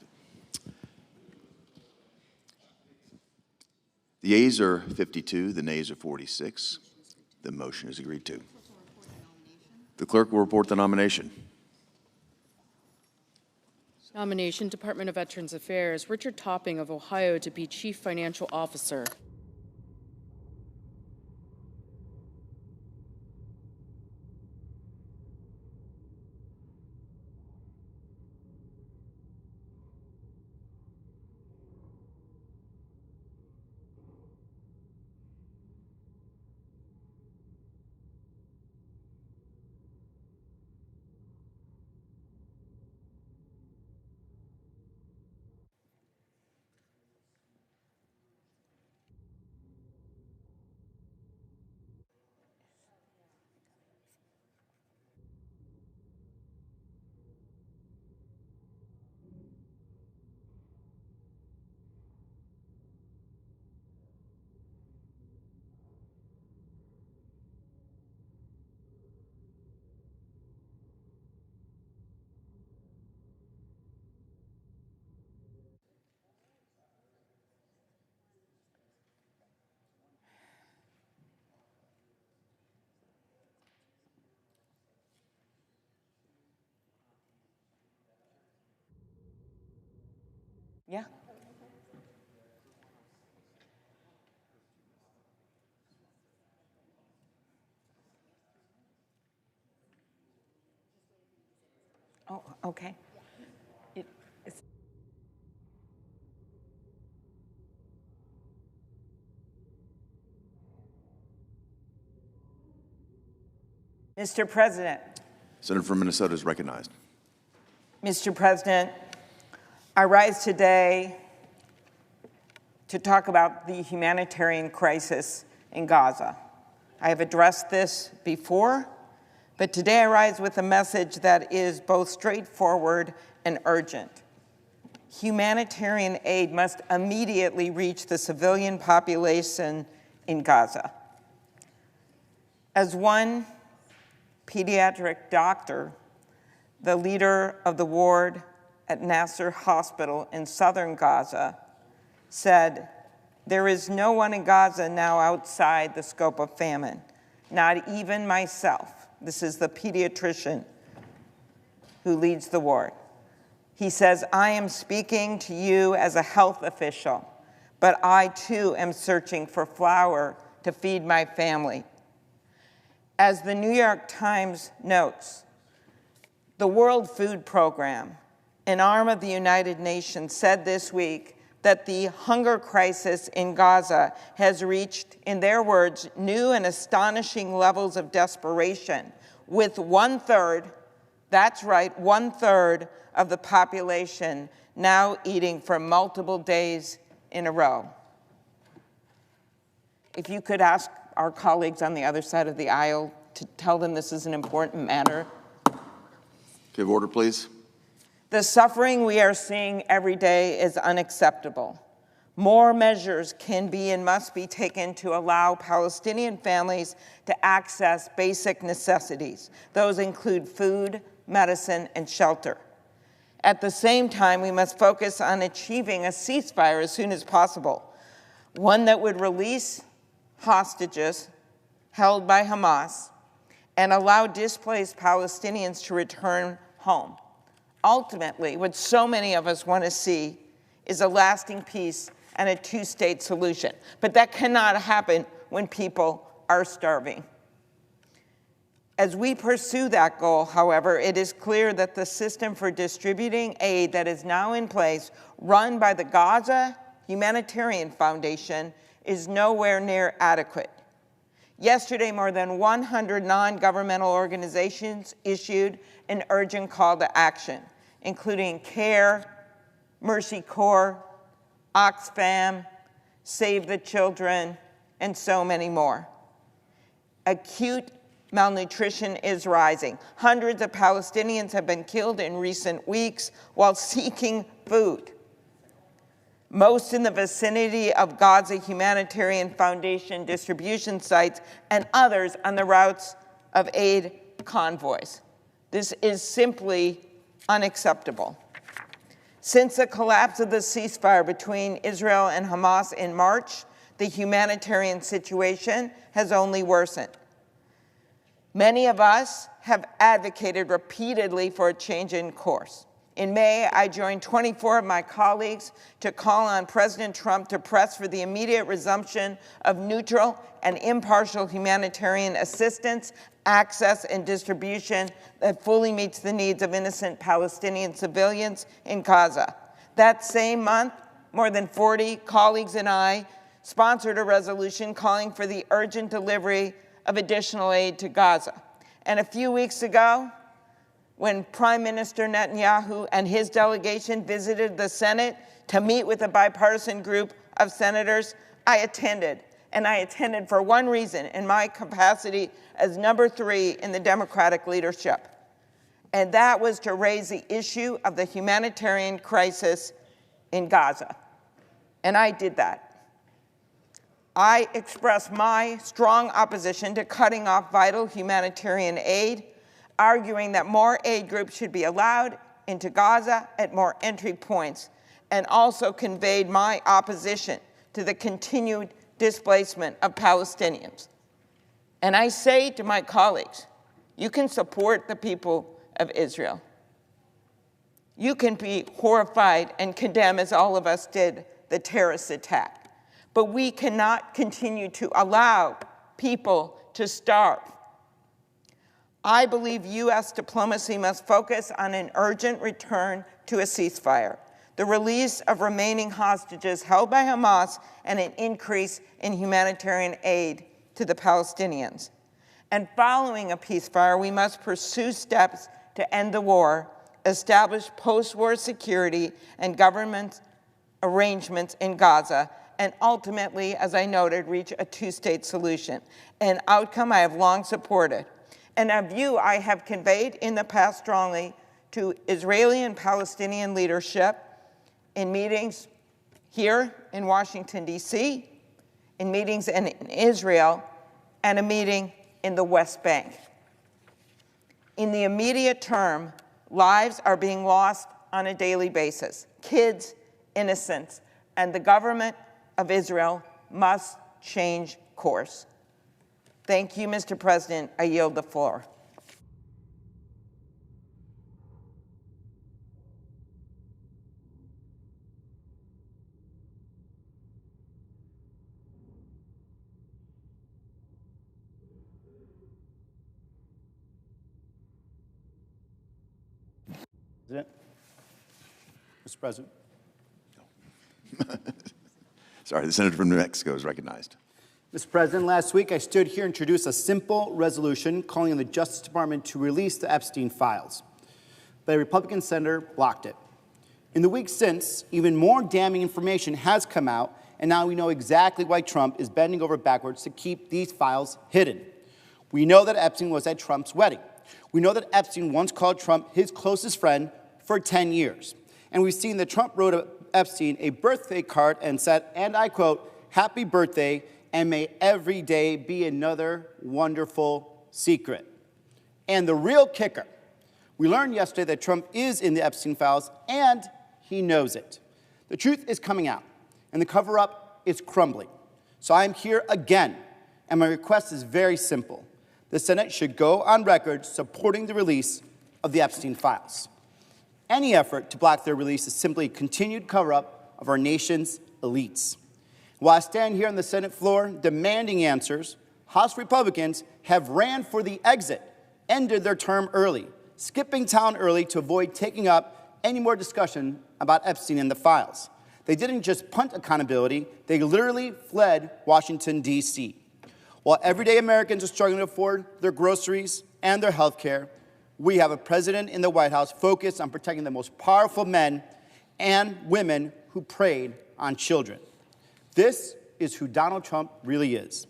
The yeas are 52, the nays are 46. The motion is agreed to. The clerk will report the nomination. Nomination, Department of Veterans Affairs, Richard Topping of Ohio to be Chief Financial Officer. Yeah. Oh, okay. It's Mr. President. Senator from Minnesota is recognized. Mr. President, I rise today to talk about the humanitarian crisis in Gaza. I have addressed this before, but today I rise with a message that is both straightforward and urgent. Humanitarian aid must immediately reach the civilian population in Gaza. As one pediatric doctor, the leader of the ward at Nasser Hospital in southern Gaza, said, "There is no one in Gaza now outside the scope of famine, not even myself." This is the pediatrician who leads the ward. He says, "I am speaking to you as a health official, but I too am searching for flour to feed my family." As the New York Times notes, the World Food Program, an arm of the United Nations, said this week that the hunger crisis in Gaza has reached, in their words, new and astonishing levels of desperation, with 1/3, that's right, 1/3 of the population now eating for multiple days in a row. If you could ask our colleagues on the other side of the aisle to tell them this is an important matter. Give order, please. The suffering we are seeing every day is unacceptable. More measures can be and must be taken to allow Palestinian families to access basic necessities. Those include food, medicine, and shelter. At the same time, we must focus on achieving a ceasefire as soon as possible, one that would release hostages held by Hamas and allow displaced Palestinians to return home. Ultimately, what so many of us want to see is a lasting peace and a two-state solution. But that cannot happen when people are starving. As we pursue that goal, however, it is clear that the system for distributing aid that is now in place, run by the Gaza Humanitarian Foundation, is nowhere near adequate. Yesterday, more than 100 non-governmental organizations issued an urgent call to action, including CARE, Mercy Corps, Oxfam, Save the Children, and so many more. Acute malnutrition is rising. Hundreds of Palestinians have been killed in recent weeks while seeking food, most in the vicinity of Gaza Humanitarian Foundation distribution sites and others on the routes of aid convoys. This is simply unacceptable. Since the collapse of the ceasefire between Israel and Hamas in March, the humanitarian situation has only worsened. Many of us have advocated repeatedly for a change in course. In May, I joined 24 of my colleagues to call on President Trump to press for the immediate resumption of neutral and impartial humanitarian assistance, access, and distribution that fully meets the needs of innocent Palestinian civilians in Gaza. That same month, more than 40 colleagues and I sponsored a resolution calling for the urgent delivery of additional aid to Gaza. And a few weeks ago, when Prime Minister Netanyahu and his delegation visited the Senate to meet with a bipartisan group of senators, I attended. And I attended for one reason, in my capacity as number 3 in the Democratic leadership. And that was to raise the issue of the humanitarian crisis in Gaza. And I did that. I expressed my strong opposition to cutting off vital humanitarian aid, arguing that more aid groups should be allowed into Gaza at more entry points, and also conveyed my opposition to the continued displacement of Palestinians. And I say to my colleagues, you can support the people of Israel. You can be horrified and condemn, as all of us did, the terrorist attack. But we cannot continue to allow people to starve. I believe U.S. diplomacy must focus on an urgent return to a ceasefire, the release of remaining hostages held by Hamas, and an increase in humanitarian aid to the Palestinians. And following a ceasefire, we must pursue steps to end the war, establish post-war security and government arrangements in Gaza, and ultimately, as I noted, reach a two-state solution, an outcome I have long supported, and a view I have conveyed in the past strongly to Israeli and Palestinian leadership in meetings here in Washington, D.C., in meetings in Israel, and a meeting in the West Bank. In the immediate term, lives are being lost on a daily basis. Kids, innocents, and the government of Israel must change course. Thank you, Mr. President. I yield the floor. Mr. President. Sorry, the senator from New Mexico is recognized. Mr. President, last week I stood here and introduced a simple resolution calling on the Justice Department to release the Epstein files, but a Republican senator blocked it. In the weeks since, even more damning information has come out, and now we know exactly why Trump is bending over backwards to keep these files hidden. We know that Epstein was at Trump's wedding. We know that Epstein once called Trump his closest friend for 10 years. And we've seen that Trump wrote Epstein a birthday card and said, and I quote, "Happy birthday, and may every day be another wonderful secret." And the real kicker, we learned yesterday that Trump is in the Epstein files, and he knows it. The truth is coming out, and the cover-up is crumbling. So I'm here again, and my request is very simple. The Senate should go on record supporting the release of the Epstein files. Any effort to block their release is simply a continued cover-up of our nation's elites. While I stand here on the Senate floor demanding answers, House Republicans have ran for the exit, ended their term early, skipping town early to avoid taking up any more discussion about Epstein and the files. They didn't just punt accountability, they literally fled Washington, D.C. While everyday Americans are struggling to afford their groceries and their health care, we have a president in the White House focused on protecting the most powerful men and women who preyed on children. This is who Donald Trump really is.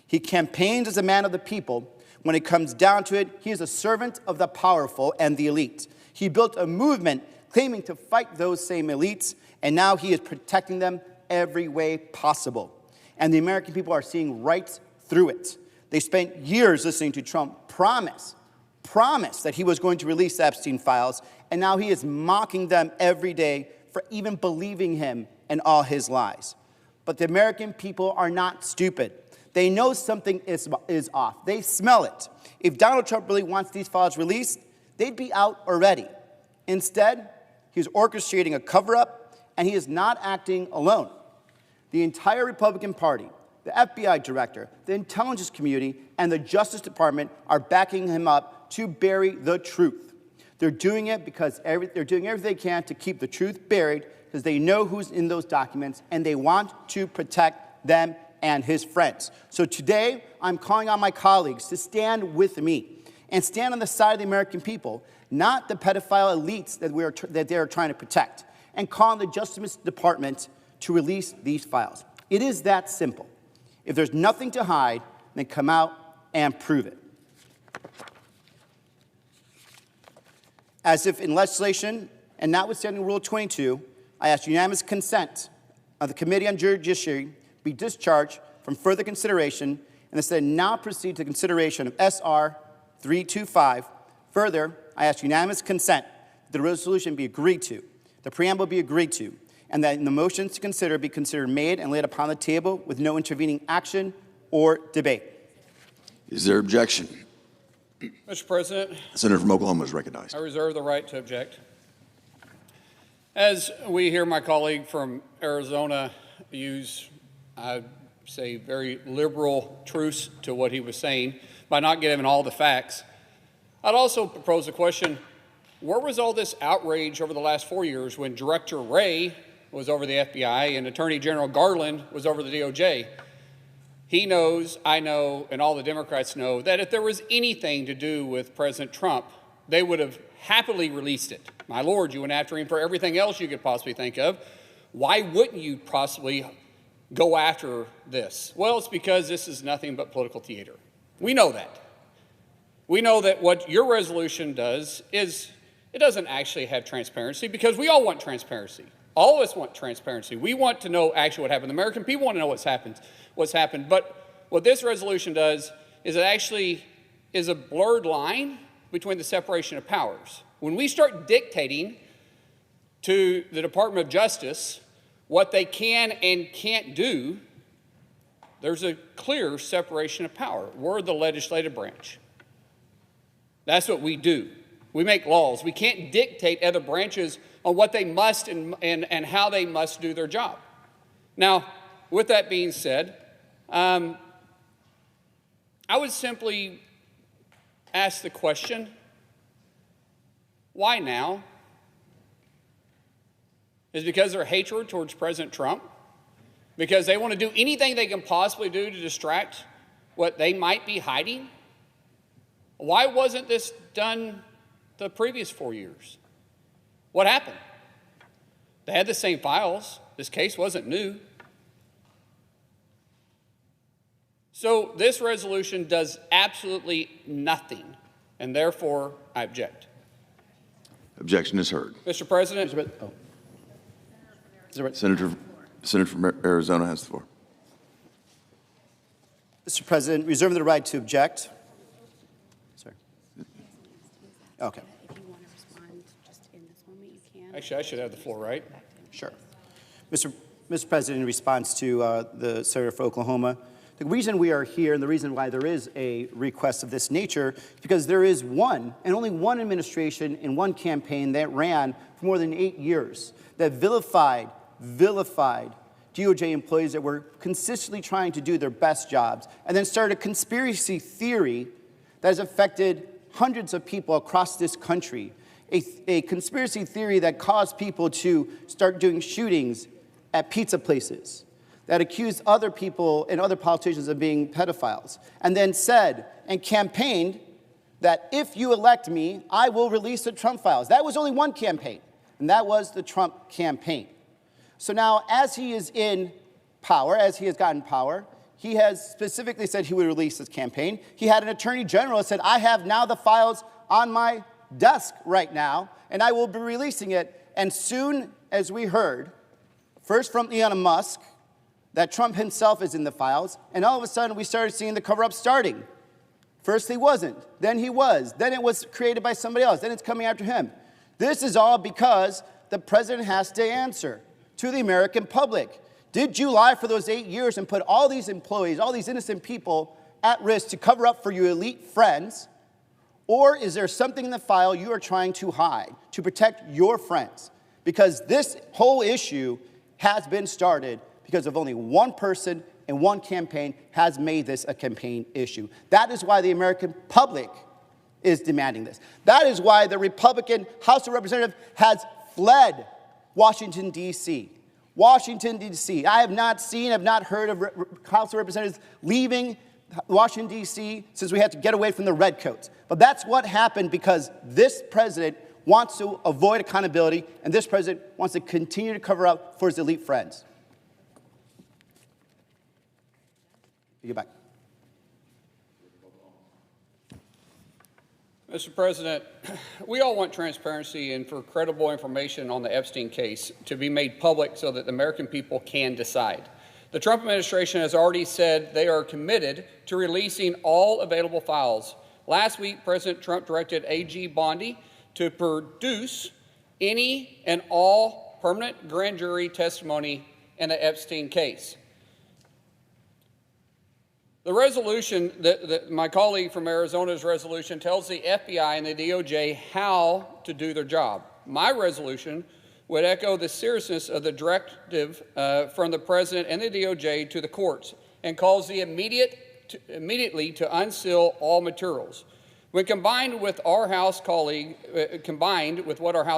He campaigns as a man of the people. When it comes down to it, he is a servant of the powerful and the elite. He built a movement claiming to fight those same elites, and now he is protecting them every way possible. And the American people are seeing right through it. They spent years listening to Trump promise that he was going to release the Epstein files, and now he is mocking them every day for even believing him and all his lies. But the American people are not stupid. They know something is off. They smell it. If Donald Trump really wants these files released, they'd be out already. Instead, he's orchestrating a cover-up, and he is not acting alone. The entire Republican Party, the FBI director, the intelligence community, and the Justice Department are backing him up to bury the truth. They're doing it because they're doing everything they can to keep the truth buried because they know who's in those documents, and they want to protect them and his friends. So today, I'm calling on my colleagues to stand with me and stand on the side of the American people, not the pedophile elites that they are trying to protect, and call on the Justice Department to release these files. It is that simple. If there's nothing to hide, then come out and prove it. As if in legislation, and notwithstanding Rule 22, I ask unanimous consent of the Committee on Judiciary be discharged from further consideration, and the Senate now proceed to consideration of S.R. 325. Further, I ask unanimous consent that the resolution be agreed to, the preamble be agreed to, and that the motions to consider be considered made and laid upon the table with no intervening action or debate. Is there objection? Mr. President, The senator from Oklahoma is recognized. I reserve the right to object. As we hear my colleague from Arizona use, I'd say, very liberal truths to what he was saying by not giving all the facts, I'd also propose a question: where was all this outrage over the last 4 years when Director Wray was over the FBI and Attorney General Garland was over the DOJ? He knows, I know, and all the Democrats know that if there was anything to do with President Trump, they would have happily released it. My Lord, you went after him for everything else you could possibly think of. Why wouldn't you possibly go after this? Well, it's because this is nothing but political theater. We know that. We know that what your resolution does is it doesn't actually have transparency, because we all want transparency. All of us want transparency. We want to know actually what happened. The American people want to know what's happened. But what this resolution does is it actually is a blurred line between the separation of powers. When we start dictating to the Department of Justice what they can and can't do, there's a clear separation of power. We're the legislative branch. That's what we do. We make laws. We can't dictate other branches on what they must and how they must do their job. Now, with that being said, I would simply ask the question, why now? is because of their hatred towards President Trump, because they want to do anything they can possibly do to distract what they might be hiding? Why wasn't this done the previous 4 years? What happened? They had the same files. This case wasn't new. So this resolution does absolutely nothing, and therefore I object. Objection is heard. Mr. President. Senator from Arizona has the floor. Mr. President, reserving the right to object. Sorry. Okay. Actually, I should have the floor, right? Sure. Mr. President, in response to the Senator for Oklahoma, the reason we are here and the reason why there is a request of this nature is because there is one and only one administration and one campaign that ran for more than 8 years that vilified DOJ employees that were consistently trying to do their best jobs, and then started a conspiracy theory that has affected hundreds of people across this country. A conspiracy theory that caused people to start doing shootings at pizza places, that accused other people and other politicians of being pedophiles, and then said and campaigned that if you elect me, I will release the Trump files. That was only one campaign, and that was the Trump campaign. So now, as he is in power, as he has gotten power, he has specifically said he would release his campaign. He had an attorney general that said, I have now the files on my desk right now, and I will be releasing it. And soon as we heard, first from Elon Musk, that Trump himself is in the files, and all of a sudden we started seeing the cover-up starting. First he wasn't, then he was, then it was created by somebody else, then it's coming after him. This is all because the president has to answer to the American public. Did you lie for those 8 years and put all these employees, all these innocent people at risk to cover up for your elite friends? Or is there something in the file you are trying to hide to protect your friends? Because this whole issue has been started because of only one person and one campaign has made this a campaign issue. That is why the American public is demanding this. That is why the Republican House of Representatives has fled Washington, D.C. Washington, D.C. I have not heard of House of Representatives leaving Washington, D.C. since we had to get away from the redcoats. But that's what happened because this president wants to avoid accountability, and this president wants to continue to cover up for his elite friends. You get back. Mr. President, we all want transparency and for credible information on the Epstein case to be made public so that the American people can decide. The Trump administration has already said they are committed to releasing all available files. Last week, President Trump directed AG Bondi to produce any and all permanent grand jury testimony in the Epstein case. The resolution, my colleague from Arizona's resolution, tells the FBI and the DOJ how to do their job. My resolution would echo the seriousness of the directive from the President and the DOJ to the courts and calls the immediately to unseal all materials. When combined with what our House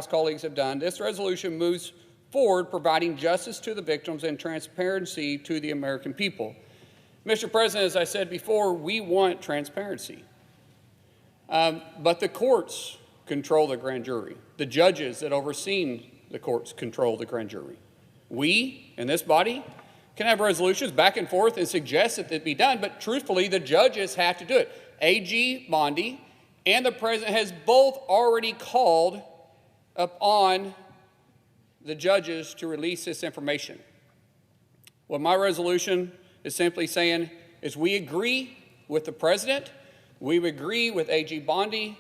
colleagues have done, this resolution moves forward providing justice to the victims and transparency to the American people. Mr. President, as I said before, we want transparency. But the courts control the grand jury. The judges that oversee the courts control the grand jury. We, in this body, can have resolutions back and forth and suggest that it be done, but truthfully, the judges have to do it. AG Bondi and the President has both already called upon the judges to release this information. What my resolution is simply saying is we agree with the President, we agree with AG Bondi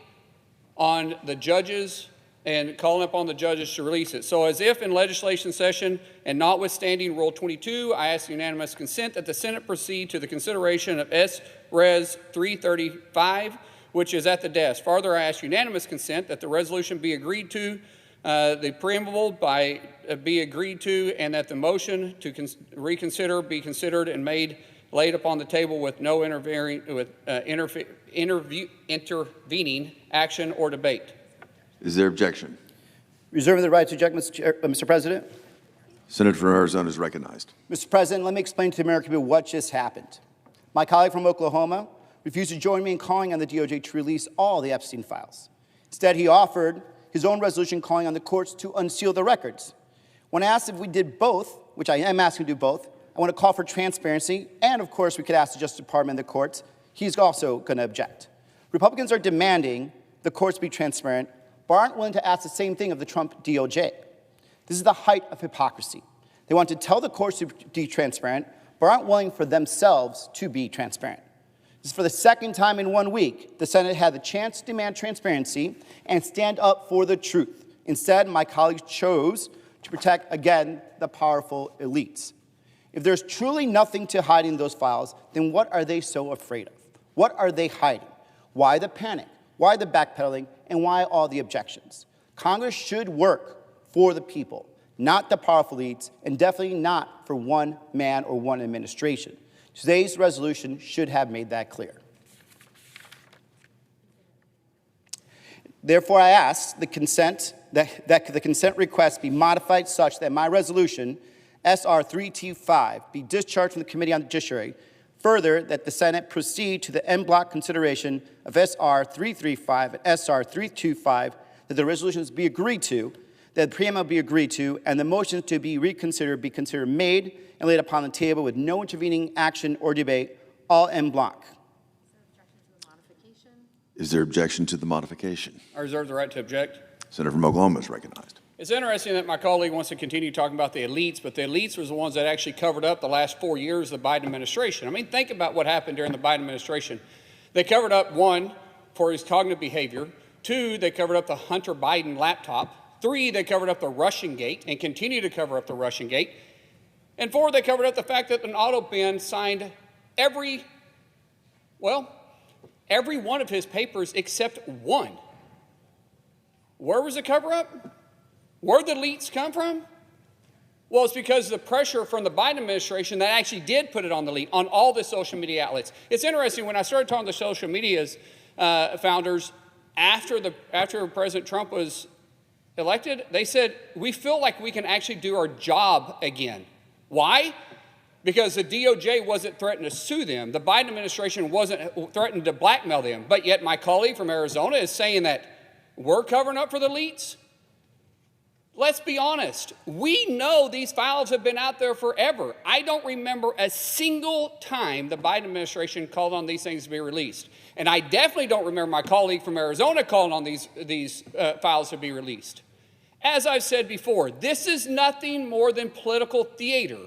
on the judges and calling upon the judges to release it. So as if in legislation session and notwithstanding Rule 22, I ask unanimous consent that the Senate proceed to the consideration of S-Res 335, which is at the desk. Further, I ask unanimous consent that the resolution be agreed to, the preamble be agreed to, and that the motion to reconsider be considered and laid upon the table with no intervening action or debate. Is there objection? Reserving the right to object, Mr. President. Senator from Arizona is recognized. Mr. President, let me explain to the American people what just happened. My colleague from Oklahoma refused to join me in calling on the DOJ to release all the Epstein files. Instead, he offered his own resolution calling on the courts to unseal the records. When I asked if we did both, which I am asking to do both, I want to call for transparency, and of course we could ask the Justice Department and the courts. He's also going to object. Republicans are demanding the courts be transparent, but aren't willing to ask the same thing of the Trump DOJ. This is the height of hypocrisy. They want to tell the courts to be transparent, but aren't willing for themselves to be transparent. This is for the second time in 1 week the Senate had the chance to demand transparency and stand up for the truth. Instead, my colleagues chose to protect, again, the powerful elites. If there's truly nothing to hide in those files, then what are they so afraid of? What are they hiding? Why the panic? Why the backpedaling? And why all the objections? Congress should work for the people, not the powerful elites, and definitely not for one man or one administration. Today's resolution should have made that clear. Therefore, I ask the consent that the consent request be modified such that my resolution, SR 325, be discharged from the Committee on the Judiciary. Further, that the Senate proceed to the en bloc consideration of SR 335 and SR 325, that the resolutions be agreed to, that the preamble be agreed to, and the motions to be reconsidered be considered made and laid upon the table with no intervening action or debate, all en bloc. Is there objection to the modification? I reserve the right to object. Senator from Oklahoma is recognized. It's interesting that my colleague wants to continue talking about the elites, but the elites was the ones that actually covered up the last 4 years of the Biden administration. I mean, think about what happened during the Biden administration. They covered up, 1, for his cognitive behavior. 2, they covered up the Hunter Biden laptop. 3, they covered up the Russian gate and continue to cover up the Russian gate. And 4, they covered up the fact that an auto bin signed every one of his papers except one. Where was the cover-up? Where did the elites come from? Well, it's because of the pressure from the Biden administration that actually did put it on the elite, on all the social media outlets. It's interesting, when I started talking to social media's founders after President Trump was elected, they said, we feel like we can actually do our job again. Why? Because the DOJ wasn't threatening to sue them. The Biden administration wasn't threatening to blackmail them. But yet my colleague from Arizona is saying that we're covering up for the elites. Let's be honest. We know these files have been out there forever. I don't remember a single time the Biden administration called on these things to be released. And I definitely don't remember my colleague from Arizona calling on these files to be released. As I've said before, this is nothing more than political theater.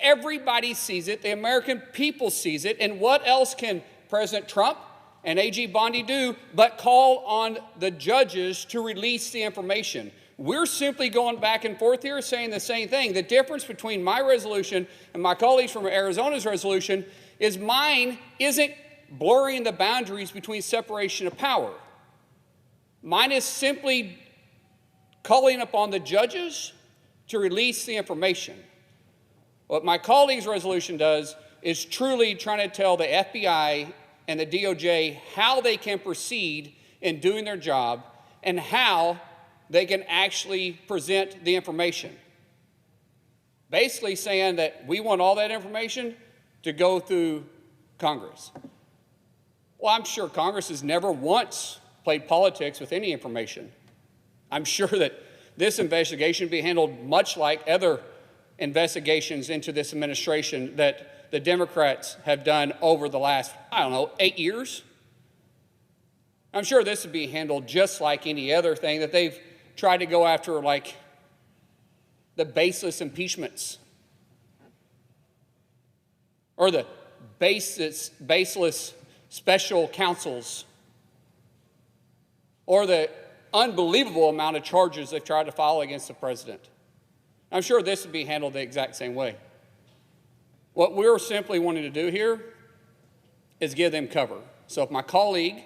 Everybody sees it. The American people sees it. And what else can President Trump and AG Bondi do but call on the judges to release the information? We're simply going back and forth here saying the same thing. The difference between my resolution and my colleagues from Arizona's resolution is mine isn't blurring the boundaries between separation of power. Mine is simply calling upon the judges to release the information. What my colleague's resolution does is truly trying to tell the FBI and the DOJ how they can proceed in doing their job and how they can actually present the information. Basically saying that we want all that information to go through Congress. Well, I'm sure Congress has never once played politics with any information. I'm sure that this investigation will be handled much like other investigations into this administration that the Democrats have done over the last, 8 years. I'm sure this would be handled just like any other thing that they've tried to go after, like the baseless impeachments or the baseless special counsels or the unbelievable amount of charges they've tried to file against the president. I'm sure this would be handled the exact same way. What we're simply wanting to do here is give them cover. So if my colleague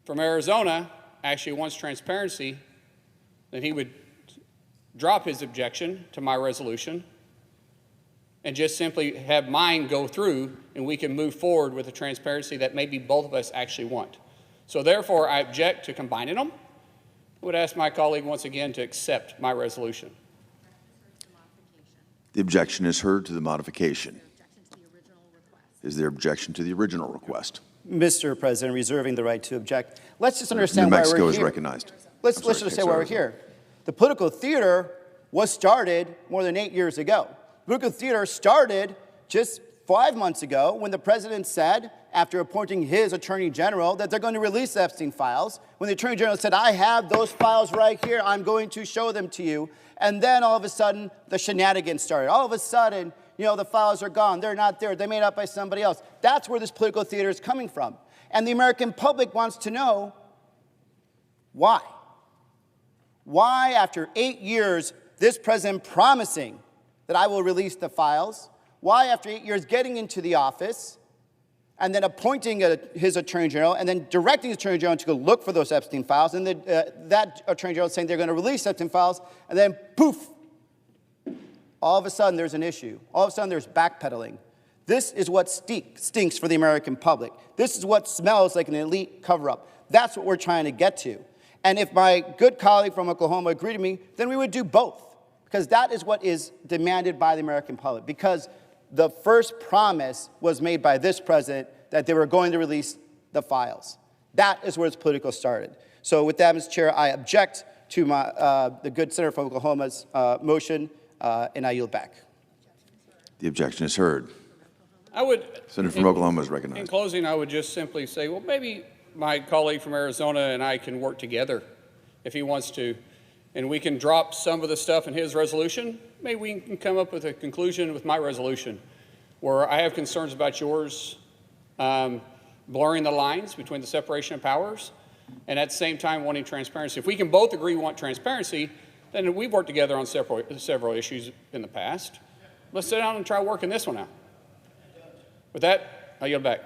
from Arizona actually wants transparency, then he would drop his objection to my resolution and just simply have mine go through, and we can move forward with the transparency that maybe both of us actually want. So therefore, I object to combining them. I would ask my colleague once again to accept my resolution. The objection is heard to the modification. Is there objection to the original request? Mr. President, reserving the right to object. Let's just New understand why Mexico we're is here. recognized. Let's I'm sorry, just understand why we're sorry. here. The political theater was started more than 8 years ago. The political theater started just 5 months ago when the president said, after appointing his attorney general, that they're going to release the Epstein files. When the attorney general said, I have those files right here, I'm going to show them to you. And then all of a sudden, the shenanigans started. All of a sudden, the files are gone. They're not there. They're made up by somebody else. That's where this political theater is coming from. And the American public wants to know why. Why, after 8 years, this president promising that I will release the files, why, after 8 years, getting into the office and then appointing his attorney general and then directing his attorney general to go look for those Epstein files, and then that attorney general saying they're going to release Epstein files, and then poof, all of a sudden there's an issue. All of a sudden there's backpedaling. This is what stinks for the American public. This is what smells like an elite cover-up. That's what we're trying to get to. And if my good colleague from Oklahoma agreed with me, then we would do both, because that is what is demanded by the American public, because the first promise was made by this president that they were going to release the files. That is where it's political started. So with that, Mr. Chair, I object to the good senator from Oklahoma's motion, and I yield back. The objection is heard. I would, Senator from Oklahoma is recognized. in closing, I would just simply say, well, maybe my colleague from Arizona and I can work together if he wants to, and we can drop some of the stuff in his resolution. Maybe we can come up with a conclusion with my resolution where I have concerns about yours, blurring the lines between the separation of powers, and at the same time wanting transparency. If we can both agree we want transparency, then we've worked together on several issues in the past. Let's sit down and try working this one out. With that, I yield back.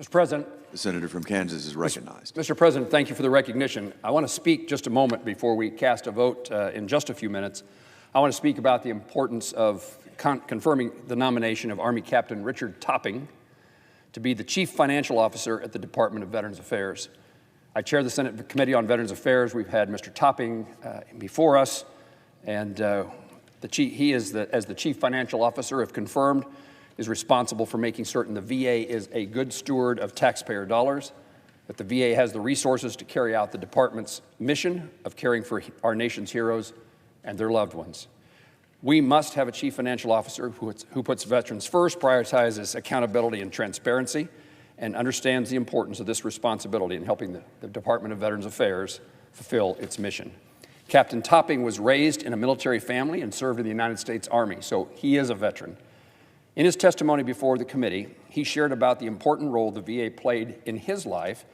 Mr. President. The senator from Kansas is recognized. Mr. President, thank you for the recognition. I want to speak just a moment before we cast a vote in just a few minutes. I want to speak about the importance of confirming the nomination of Army Captain Richard Topping to be the Chief Financial Officer at the Department of Veterans Affairs. I chair the Senate Committee on Veterans Affairs. We've had Mr. Topping before us, and he is, as the Chief Financial Officer, if confirmed, is responsible for making certain the VA is a good steward of taxpayer dollars, that the VA has the resources to carry out the department's mission of caring for our nation's heroes and their loved ones. We must have a chief financial officer who puts veterans first, prioritizes accountability and transparency, and understands the importance of this responsibility in helping the Department of Veterans Affairs fulfill its mission. Captain Topping was raised in a military family and served in the United States Army, so he is a veteran. In his testimony before the committee, he shared about the important role the VA played in his life,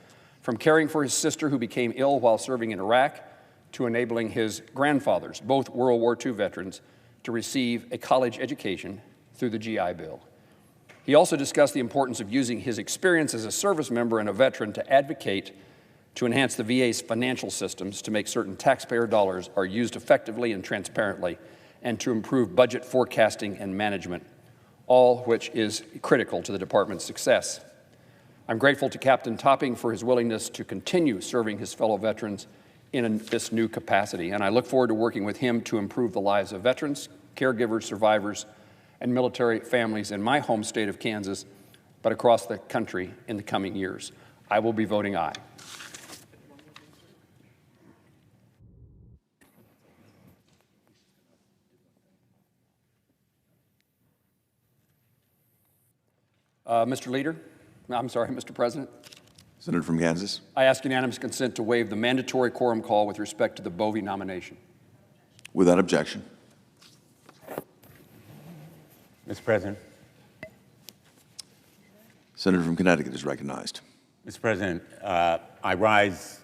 from caring for his sister who became ill while serving in Iraq to enabling his grandfathers, both World War II veterans, to receive a college education through the GI Bill. He also discussed the importance of using his experience as a service member and a veteran to advocate to enhance the VA's financial systems to make certain taxpayer dollars are used effectively and transparently, and to improve budget forecasting and management, all which is critical to the department's success. I'm grateful to Captain Topping for his willingness to continue serving his fellow veterans in this new capacity, and I look forward to working with him to improve the lives of veterans, caregivers, survivors, and military families in my home state of Kansas, but across the country in the coming years. I will be voting aye. Mr. President. Senator from Kansas. I ask unanimous consent to waive the mandatory quorum call with respect to the Bovee nomination. Without objection. Mr. President. Senator from Connecticut is recognized. Mr. President, I rise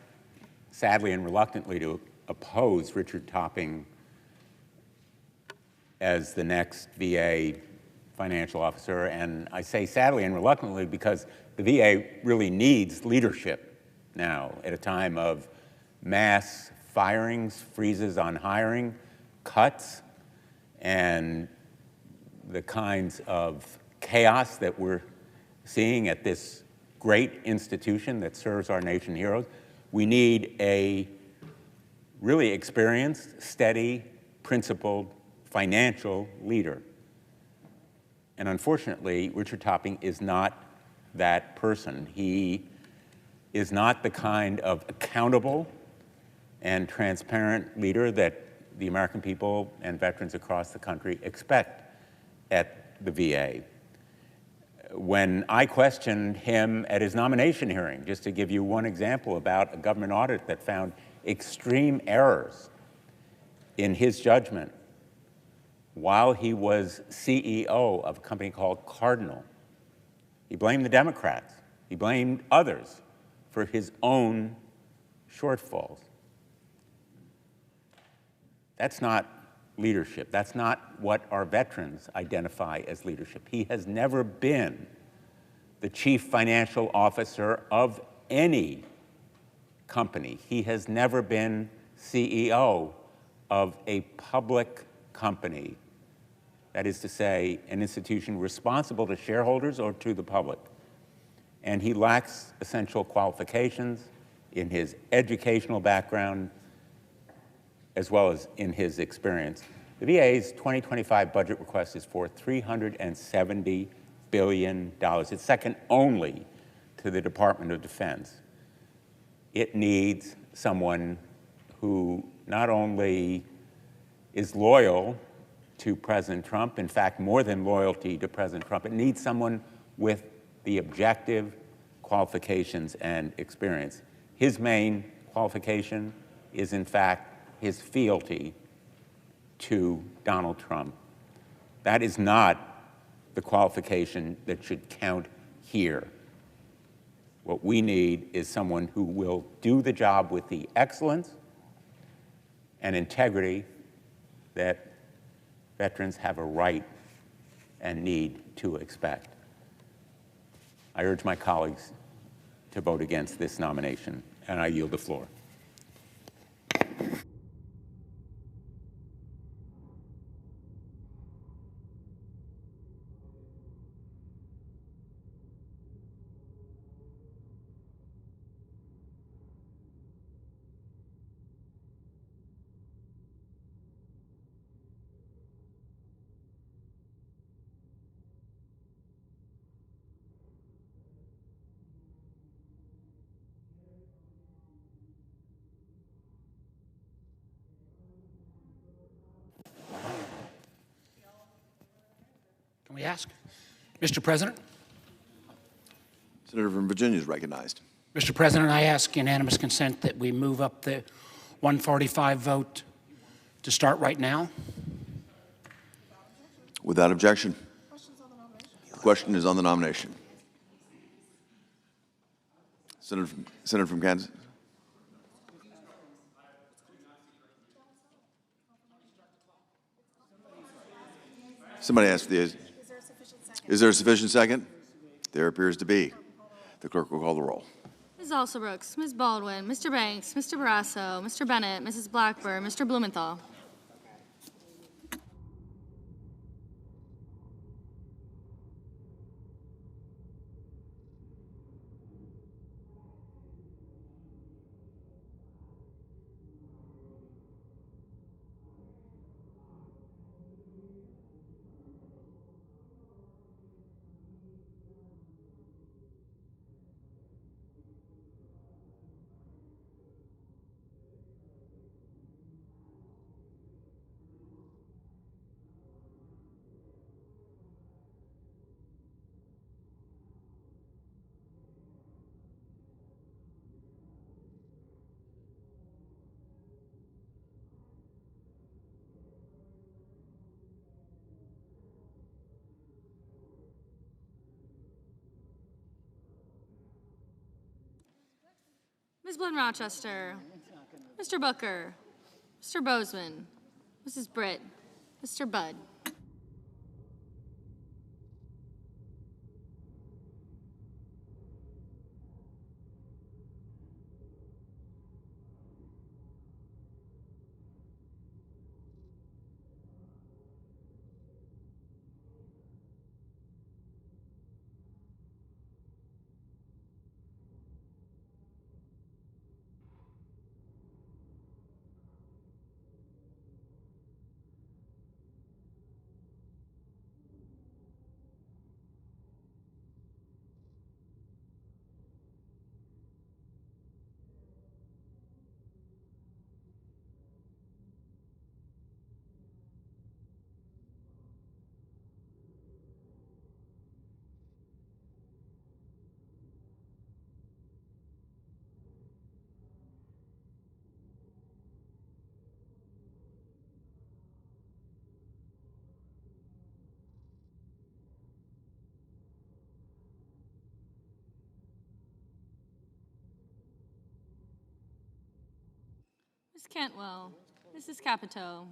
sadly and reluctantly to oppose Richard Topping as the next VA financial officer, and I say sadly and reluctantly because the VA really needs leadership now at a time of mass firings, freezes on hiring, cuts, and the kinds of chaos that we're seeing at this great institution that serves our nation heroes. We need a really experienced, steady, principled, financial leader. And unfortunately, Richard Topping is not that person. He is not the kind of accountable and transparent leader that the American people and veterans across the country expect at the VA. When I questioned him at his nomination hearing, just to give you one example about a government audit that found extreme errors in his judgment while he was CEO of a company called Cardinal, he blamed the Democrats. He blamed others for his own shortfalls. That's not leadership. That's not what our veterans identify as leadership. He has never been the chief financial officer of any company. He has never been CEO of a public company. That is to say, an institution responsible to shareholders or to the public. And he lacks essential qualifications in his educational background as well as in his experience. The VA's 2025 budget request is for $370 billion. It's second only to the Department of Defense. It needs someone who not only is loyal to President Trump, in fact, more than loyalty to President Trump, it needs someone with the objective qualifications and experience. His main qualification is, in fact, his fealty to Donald Trump. That is not the qualification that should count here. What we need is someone who will do the job with the excellence and integrity that veterans have a right and need to expect. I urge my colleagues to vote against this nomination, and I yield the floor. Can we ask? Mr. President? Senator from Virginia is recognized. Mr. President, I ask unanimous consent that we move up the 145 vote to start right now. Without objection. The question is on the nomination. Senator from Kansas. Somebody asked is there a sufficient second? There appears to be. The clerk will call the roll. Ms. Alsobrooks, Ms. Baldwin, Mr. Banks, Mr. Barrasso, Mr. Bennett, Mrs. Blackburn, Mr. Blumenthal. Ms. Glenn Rochester, Mr. Booker, Mr. Bozeman, Mrs. Britt, Mr. Budd. Ms. Cantwell, Mrs. Capito.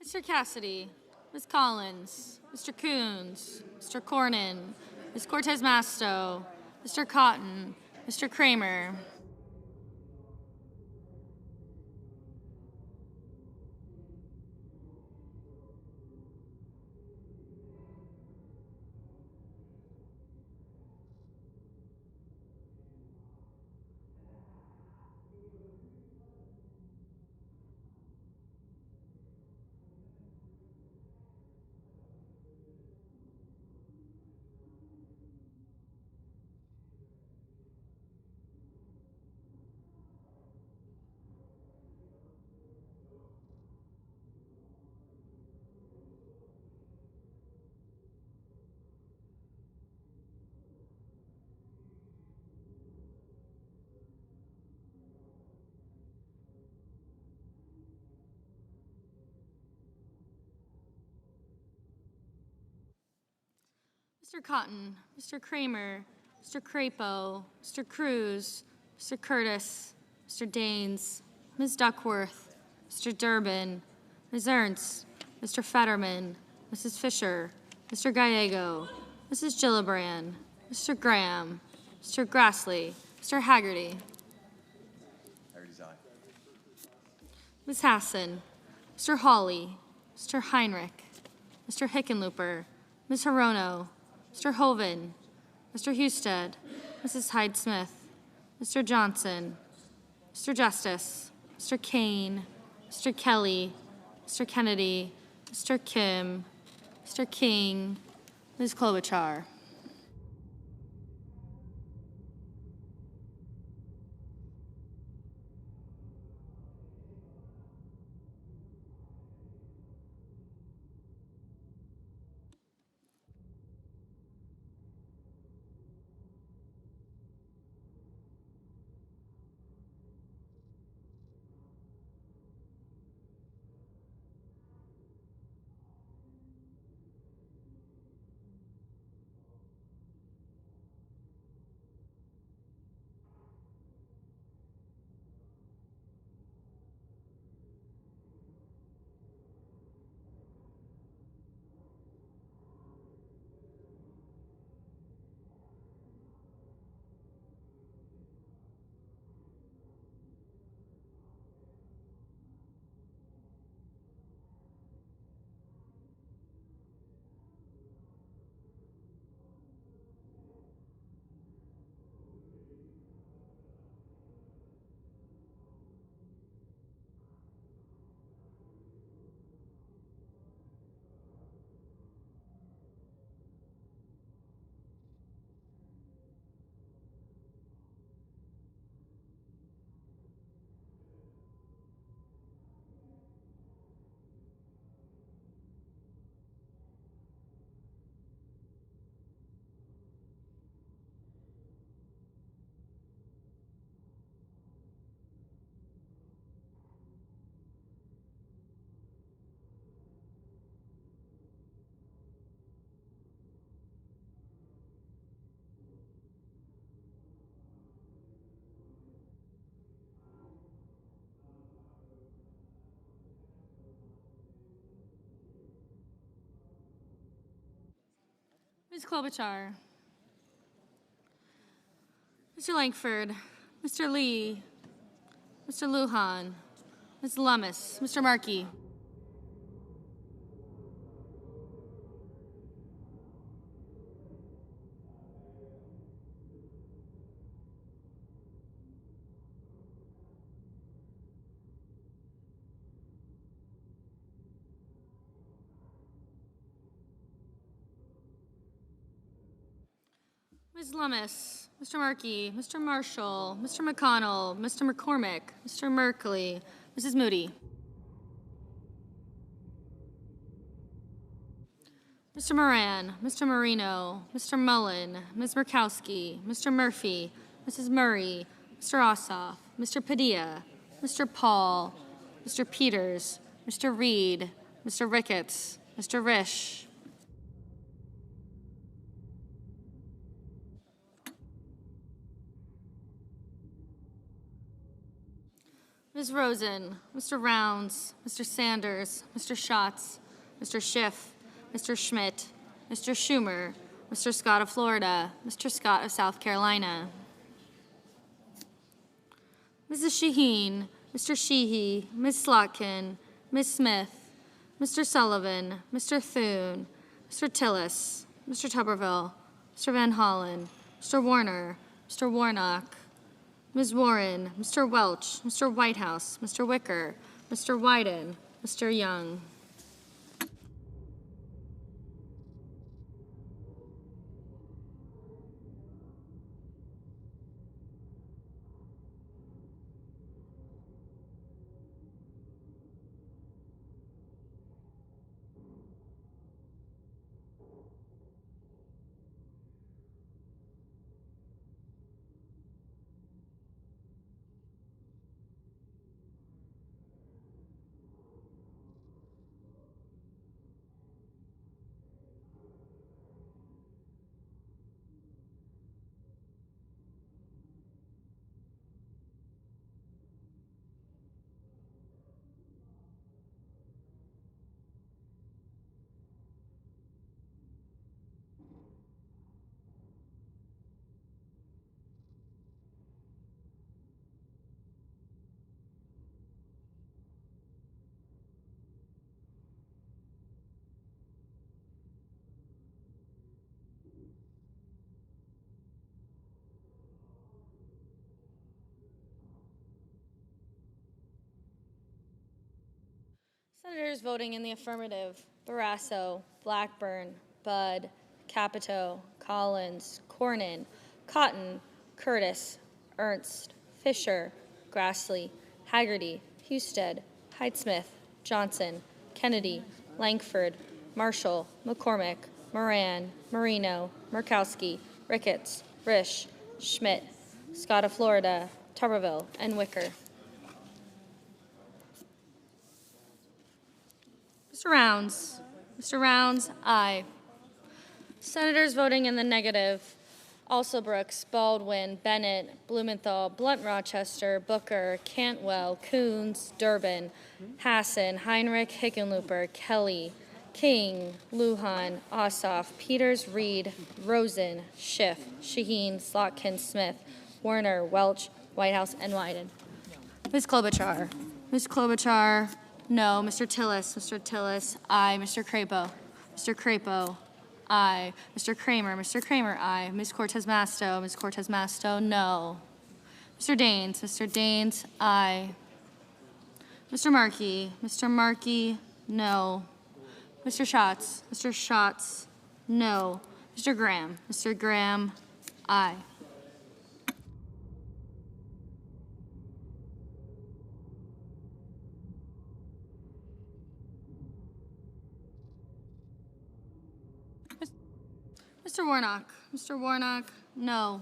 Mr. Cassidy, Ms. Collins, Mr. Coons, Mr. Cornyn, Ms. Cortez Masto, Mr. Cotton, Mr. Kramer. Mr. Cotton, Mr. Kramer, Mr. Crapo, Mr. Cruz, Mr. Curtis, Mr. Daines, Ms. Duckworth, Mr. Durbin, Ms. Ernst, Mr. Fetterman, Mrs. Fisher, Mr. Gallego, Mrs. Gillibrand, Mr. Graham, Mr. Grassley, Mr. Haggerty, Ms. Hassan, Mr. Hawley, Mr. Heinrich, Mr. Hickenlooper, Ms. Hirono, Mr. Hoven, Mr. Husted, Mrs. Hyde-Smith, Mr. Johnson, Mr. Justice, Mr. Kane, Mr. Kelly, Mr. Kennedy, Mr. Kim, Mr. King, Ms. Klobuchar. Ms. Klobuchar, Mr. Langford, Mr. Lee, Mr. Lujan, Ms. Lummis, Mr. Markey. Ms. Lummis, Mr. Markey, Mr. Marshall, Mr. McConnell, Mr. McCormick, Mr. Merkley, Mrs. Moody. Mr. Moran, Mr. Marino, Mr. Mullen, Ms. Murkowski, Mr. Murphy, Mrs. Murray, Mr. Ossoff, Mr. Padilla, Mr. Paul, Mr. Peters, Mr. Reed, Mr. Ricketts, Mr. Risch, Ms. Rosen, Mr. Rounds, Mr. Sanders, Mr. Schatz, Mr. Schiff, Mr. Schmidt, Mr. Schumer, Mr. Scott of Florida, Mr. Scott of South Carolina, Mrs. Shaheen, Mr. Sheehy, Ms. Slotkin, Ms. Smith, Mr. Sullivan, Mr. Thune, Mr. Tillis, Mr. Tuberville, Mr. Van Hollen, Mr. Warner, Mr. Warnock, Ms. Warren, Mr. Welch, Mr. Whitehouse, Mr. Wicker, Mr. Wyden, Mr. Young. Senators voting in the affirmative: Barrasso, Blackburn, Budd, Capito, Collins, Cornyn, Cotton, Curtis, Ernst, Fisher, Grassley, Haggerty, Husted, Heidsmith, Johnson, Kennedy, Langford, Marshall, McCormick, Moran, Marino, Murkowski, Ricketts, Risch, Schmidt, Scott of Florida, Tuberville, and Wicker. Mr. Rounds. Mr. Rounds, aye. Senators voting in the negative: Alsobrooks, Baldwin, Bennett, Blumenthal, Blunt Rochester, Booker, Cantwell, Coons, Durbin, Hassan, Heinrich, Hickenlooper, Kelly, King, Lujan, Ossoff, Peters, Reed, Rosen, Schiff, Shaheen, Slotkin, Smith, Werner, Welch, Whitehouse, and Wyden. Ms. Klobuchar. Ms. Klobuchar, no. Mr. Tillis, aye. Mr. Crapo. Mr. Crapo, aye. Mr. Kramer, aye. Ms. Cortez Masto, no. Mr. Daines, aye. Mr. Markey, no. Mr. Schatz, no. Mr. Graham, aye. Mr. Warnock, no.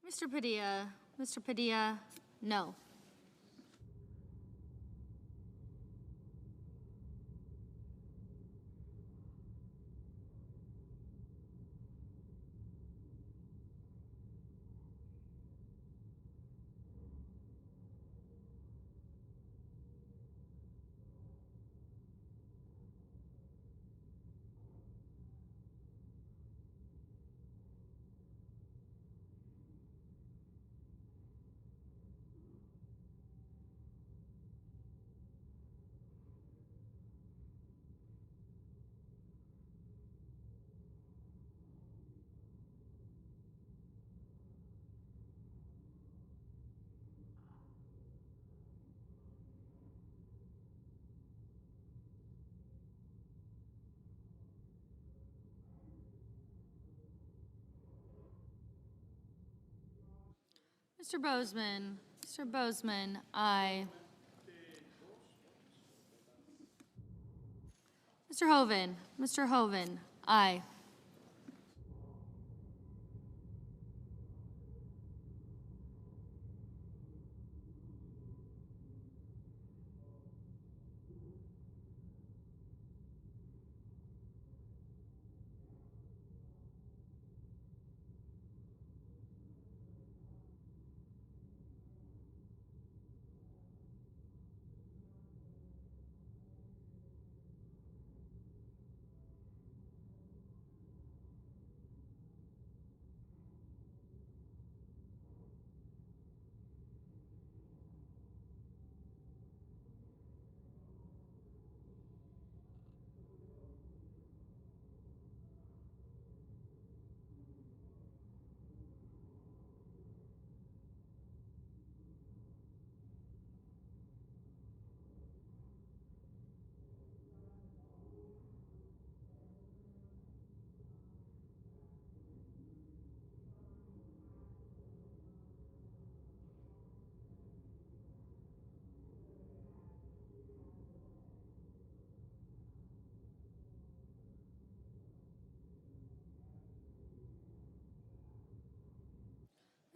Mr. Padilla, no. Mr. Bozeman, aye. Mr. Hoven, aye.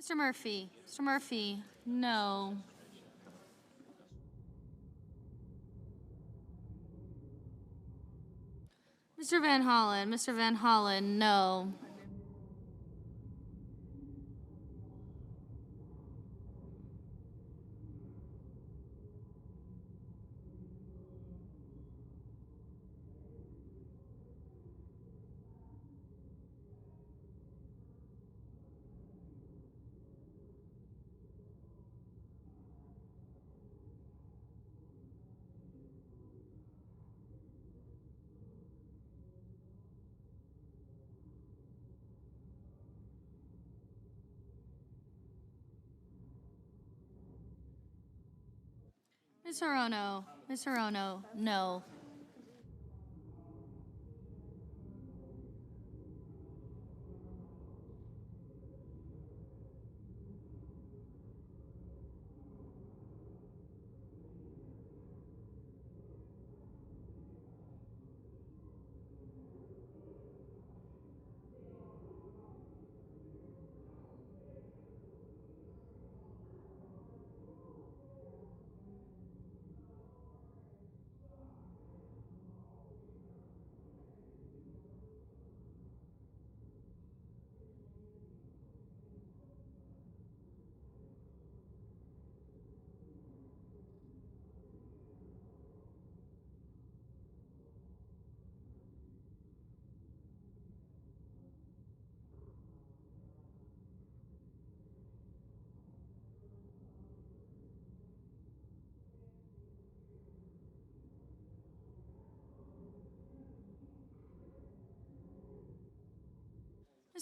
Mr. Murphy, no. Mr. Van Hollen, no. Ms. Hirono. Ms. Hirono, no.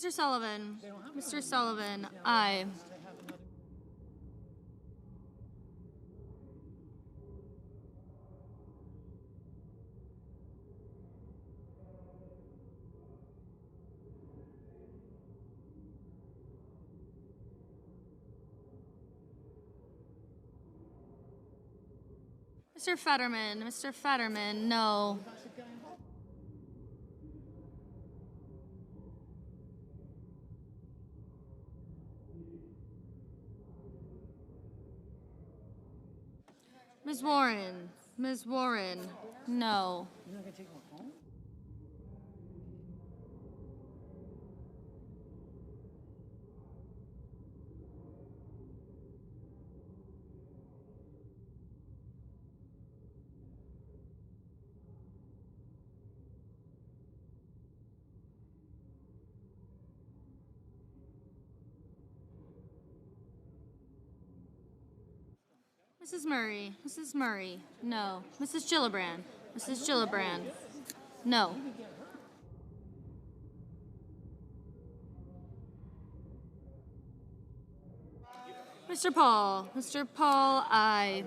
Mr. Sullivan. Mr. Sullivan, aye. Mr. Fetterman. Mr. Fetterman, no. Ms. Warren. Ms. Warren, no. Mrs. Murray. Mrs. Murray, no. Mrs. Gillibrand. Mrs. Gillibrand, no. Mr. Paul. Mr. Paul, aye.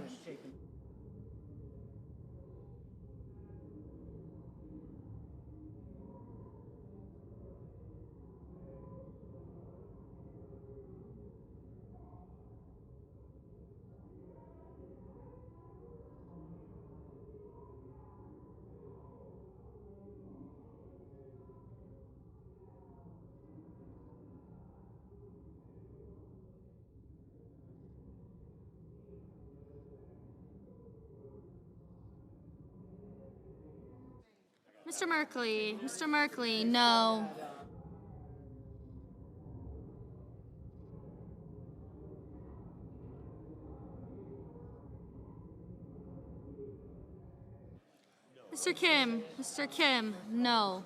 Mr. Merkley. Mr. Merkley, no. Mr. Kim. Mr. Kim, no.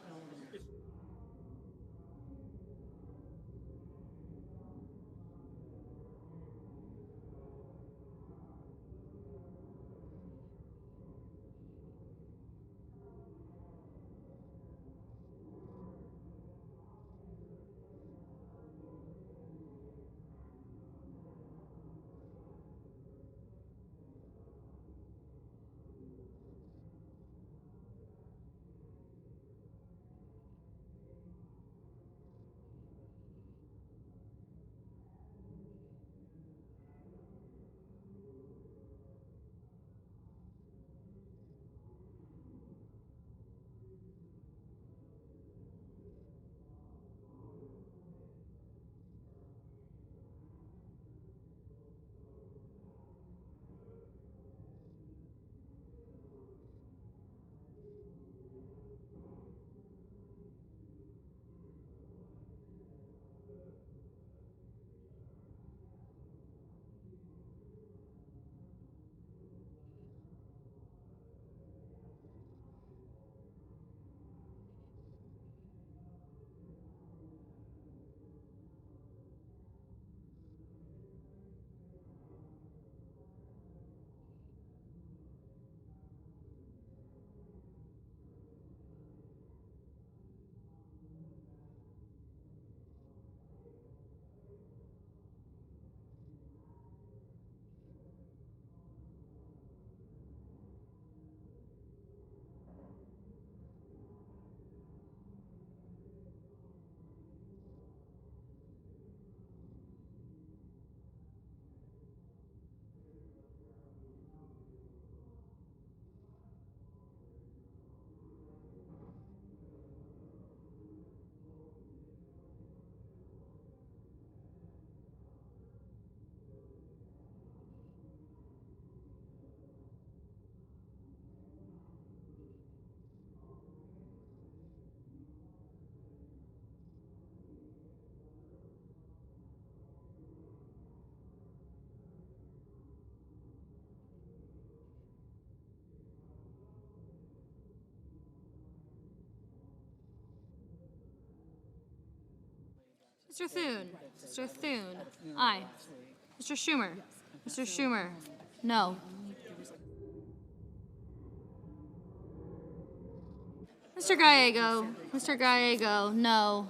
Mr. Thune. Mr. Thune. Aye. Mr. Schumer. Mr. Schumer. No. Mr. Gallego. Mr. Gallego. No.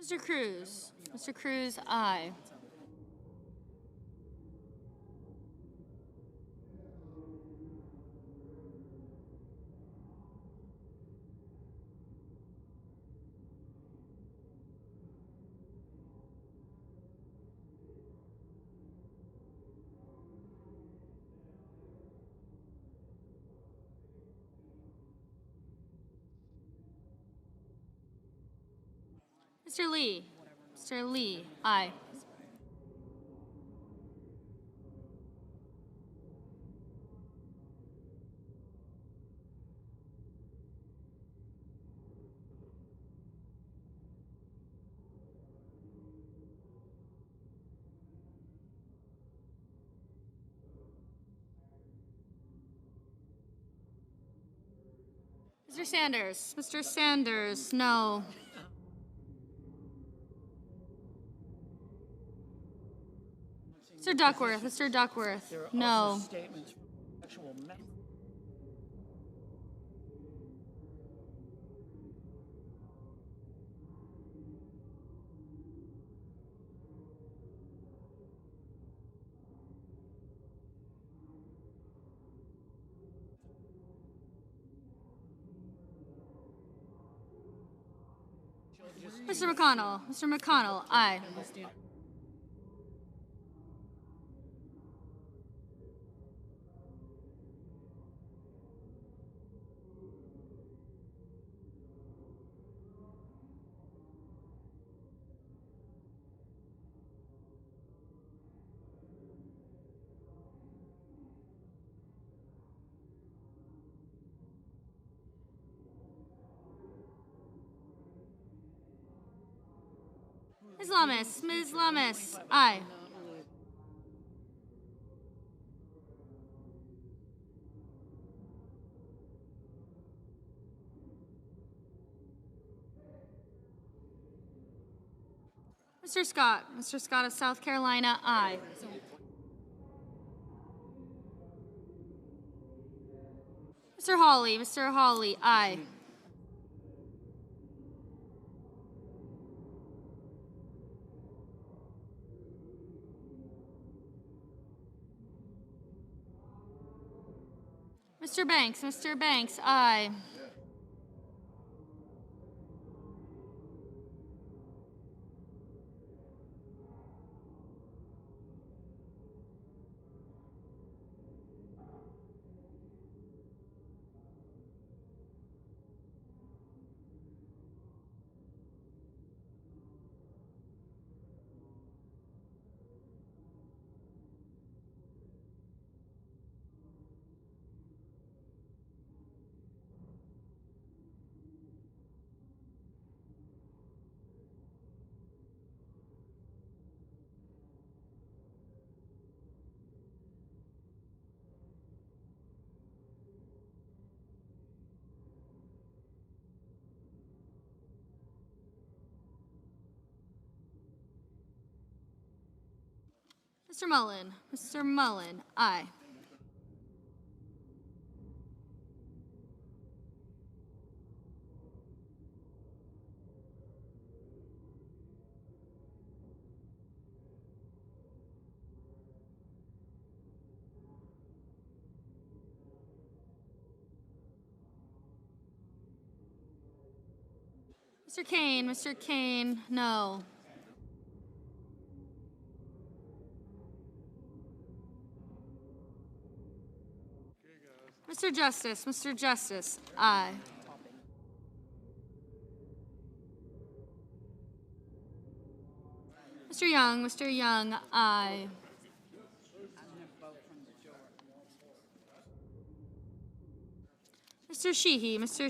Mr. Cruz. Mr. Cruz, aye. Mr. Lee. Mr. Lee, aye. Mr. Sanders. Mr. Sanders, no. Mr. Duckworth. Mr. Duckworth, no. Mr. McConnell. Mr. McConnell, aye. Islamis. Ms. Lamis, aye. Mr. Scott. Mr. Scott of South Carolina, aye. Mr. Hawley. Mr. Hawley, aye. Mr. Banks. Mr. Banks, aye. Mr. Mullen. Mr. Mullen, aye. Mr. Kane. Mr. Kane, no. Mr. Justice, aye. Mr. Young, aye. Mr.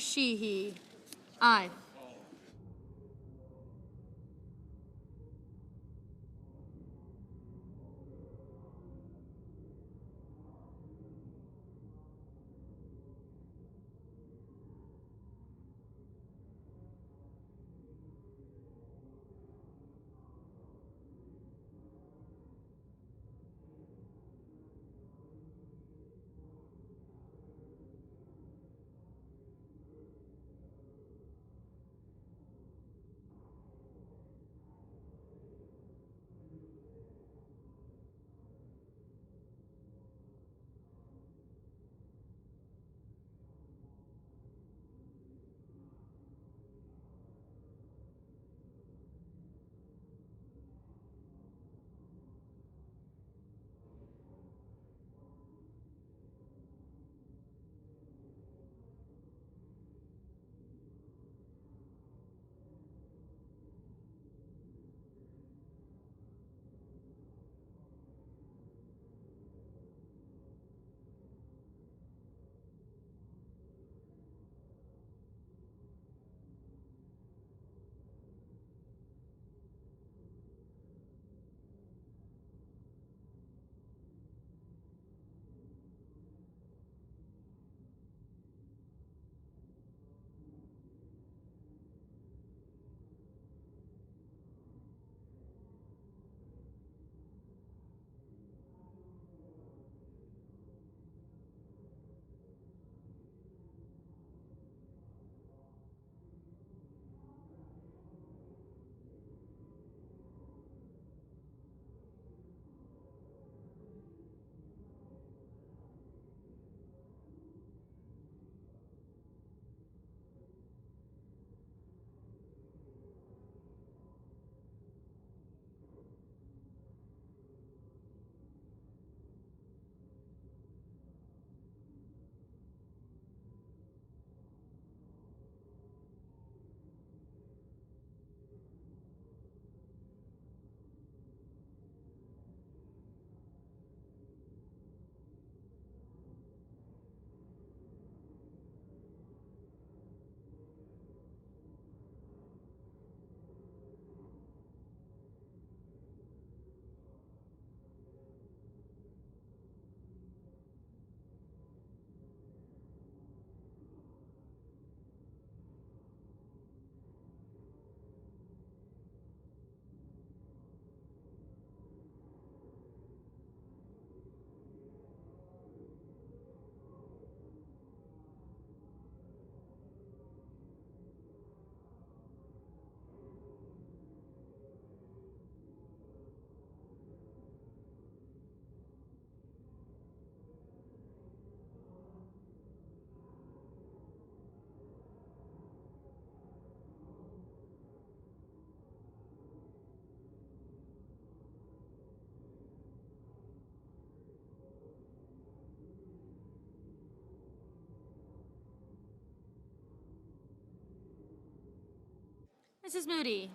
Sheehy, aye.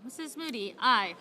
Mrs. Moody, aye.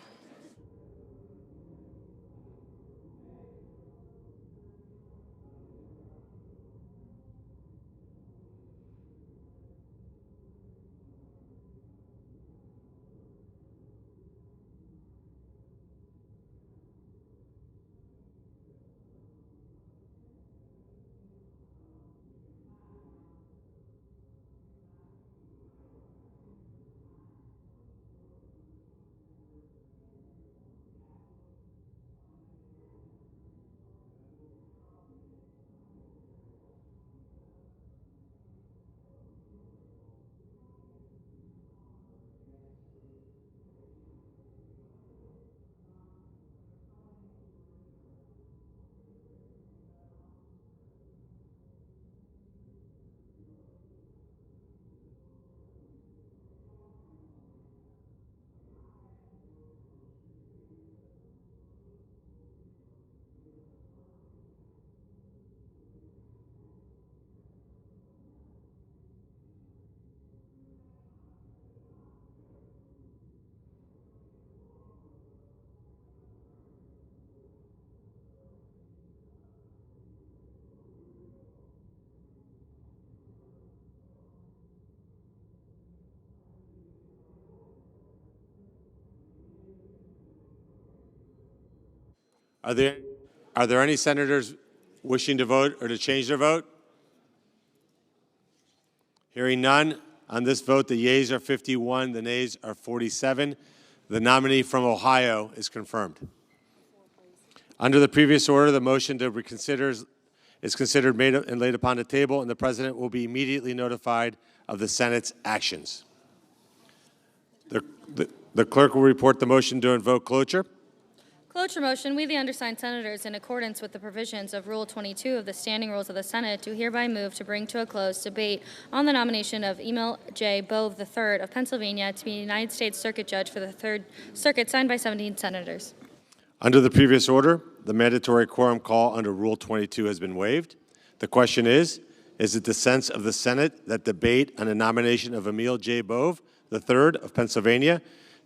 Are there any senators wishing to vote or to change their vote? Hearing none, on this vote, the yeas are 51, the nays are 47. The nominee from Ohio is confirmed. Under the previous order, the motion to reconsider is considered made and laid upon the table, and the President will be immediately notified of the Senate's actions. The clerk will report the motion to invoke cloture. Cloture motion, we the undersigned senators, in accordance with the provisions of Rule 22 of the Standing Rules of the Senate, do hereby move to bring to a close debate on the nomination of Emil J. Bove III of Pennsylvania to be United States Circuit Judge for the Third Circuit, signed by 17 senators. Under the previous order, the mandatory quorum call under Rule 22 has been waived. The question is it the sense of the Senate that debate on the nomination of Emil J. Bove III of Pennsylvania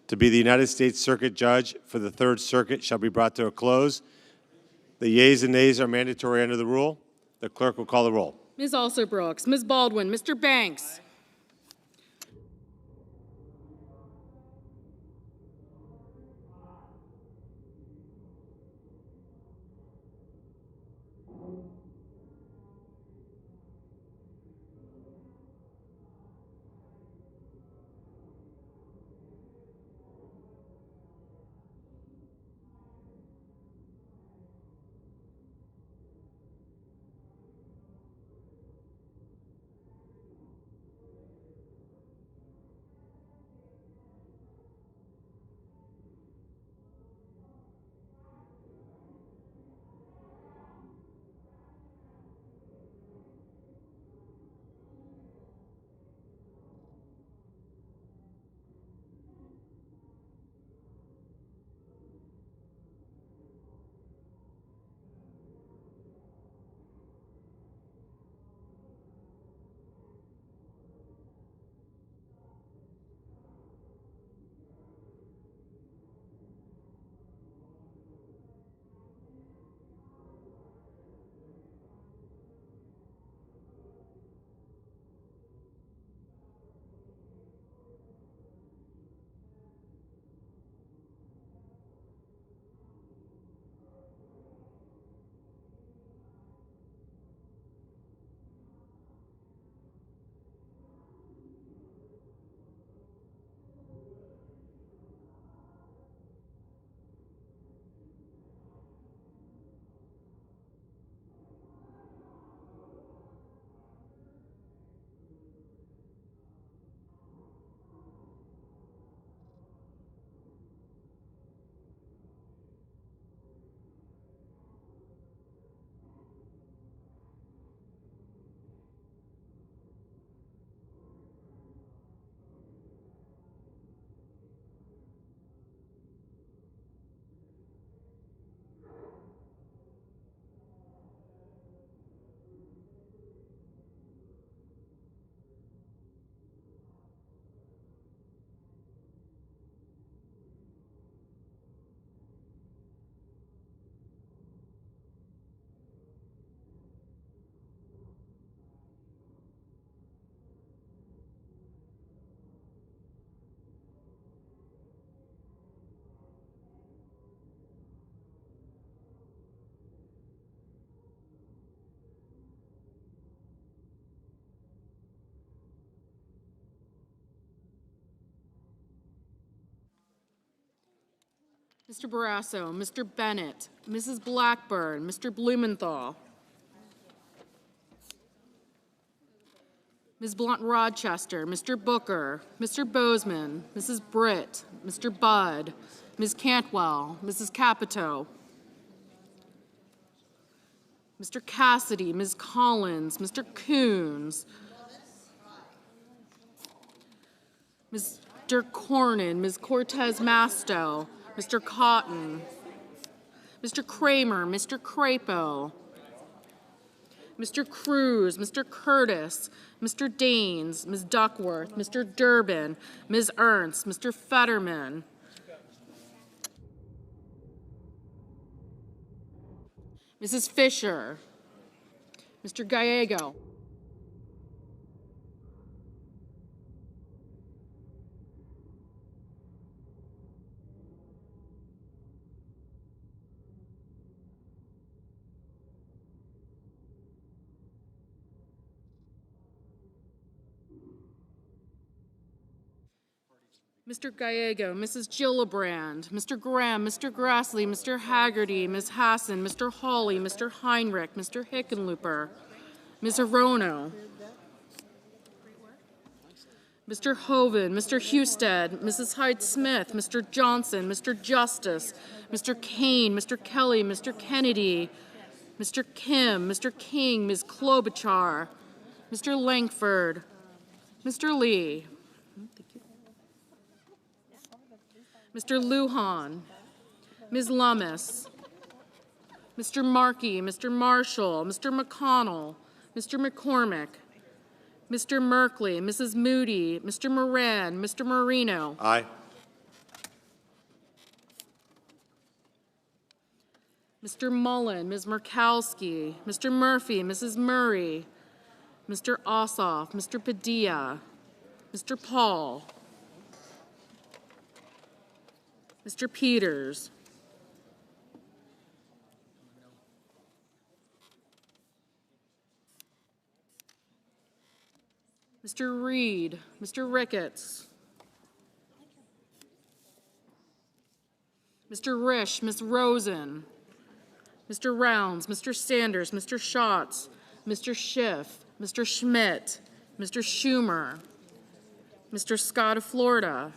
to be the United States Circuit Judge for the Third Circuit shall be brought to a close? The yeas and nays are mandatory under the rule. The clerk will call the roll. Ms. Alsobrooks, Ms. Baldwin, Mr. Banks, Mr. Barrasso, Mr. Bennett, Mrs. Blackburn, Mr. Blumenthal, Ms. Blunt-Rochester, Mr. Booker, Mr. Bozeman, Mrs. Britt, Mr. Budd, Ms. Cantwell, Mrs. Capito, Mr. Cassidy, Ms. Collins, Mr. Coons, Mr. Cornyn, Ms. Cortez Masto, Mr. Cotton, Mr. Kramer, Mr. Crapo, Mr. Cruz, Mr. Curtis, Mr. Daines, Ms. Duckworth, Mr. Durbin, Ms. Ernst, Mr. Fetterman, Mrs. Fisher, Mr. Gallego, Mr. Gallego, Mrs. Gillibrand, Mr. Graham, Mr. Grassley, Mr. Haggerty, Ms. Hassan, Mr. Hawley, Mr. Heinrich, Mr. Hickenlooper, Ms. Arono, Mr. Hoven, Mr. Husted, Mrs. Hyde-Smith, Mr. Johnson, Mr. Justice, Mr. Kane, Mr. Kelly, Mr. Kennedy, Mr. Kim, Mr. King, Ms. Klobuchar, Mr. Langford, Mr. Lee, Mr. Lujan, Ms. Lummis, Mr. Markey, Mr. Marshall, Mr. McConnell, Mr. McCormick, Mr. Merkley, Mrs. Moody, Mr. Moran, Mr. Marino. Aye. Mr. Mullen, Ms. Murkowski, Mr. Murphy, Mrs. Murray, Mr. Ossoff, Mr. Padilla, Mr. Paul, Mr. Peters, Mr. Reed, Mr. Ricketts, Mr. Risch, Ms. Rosen, Mr. Rounds, Mr. Sanders, Mr. Schatz, Mr. Schiff, Mr. Schmidt, Mr. Schumer, Mr. Scott of Florida,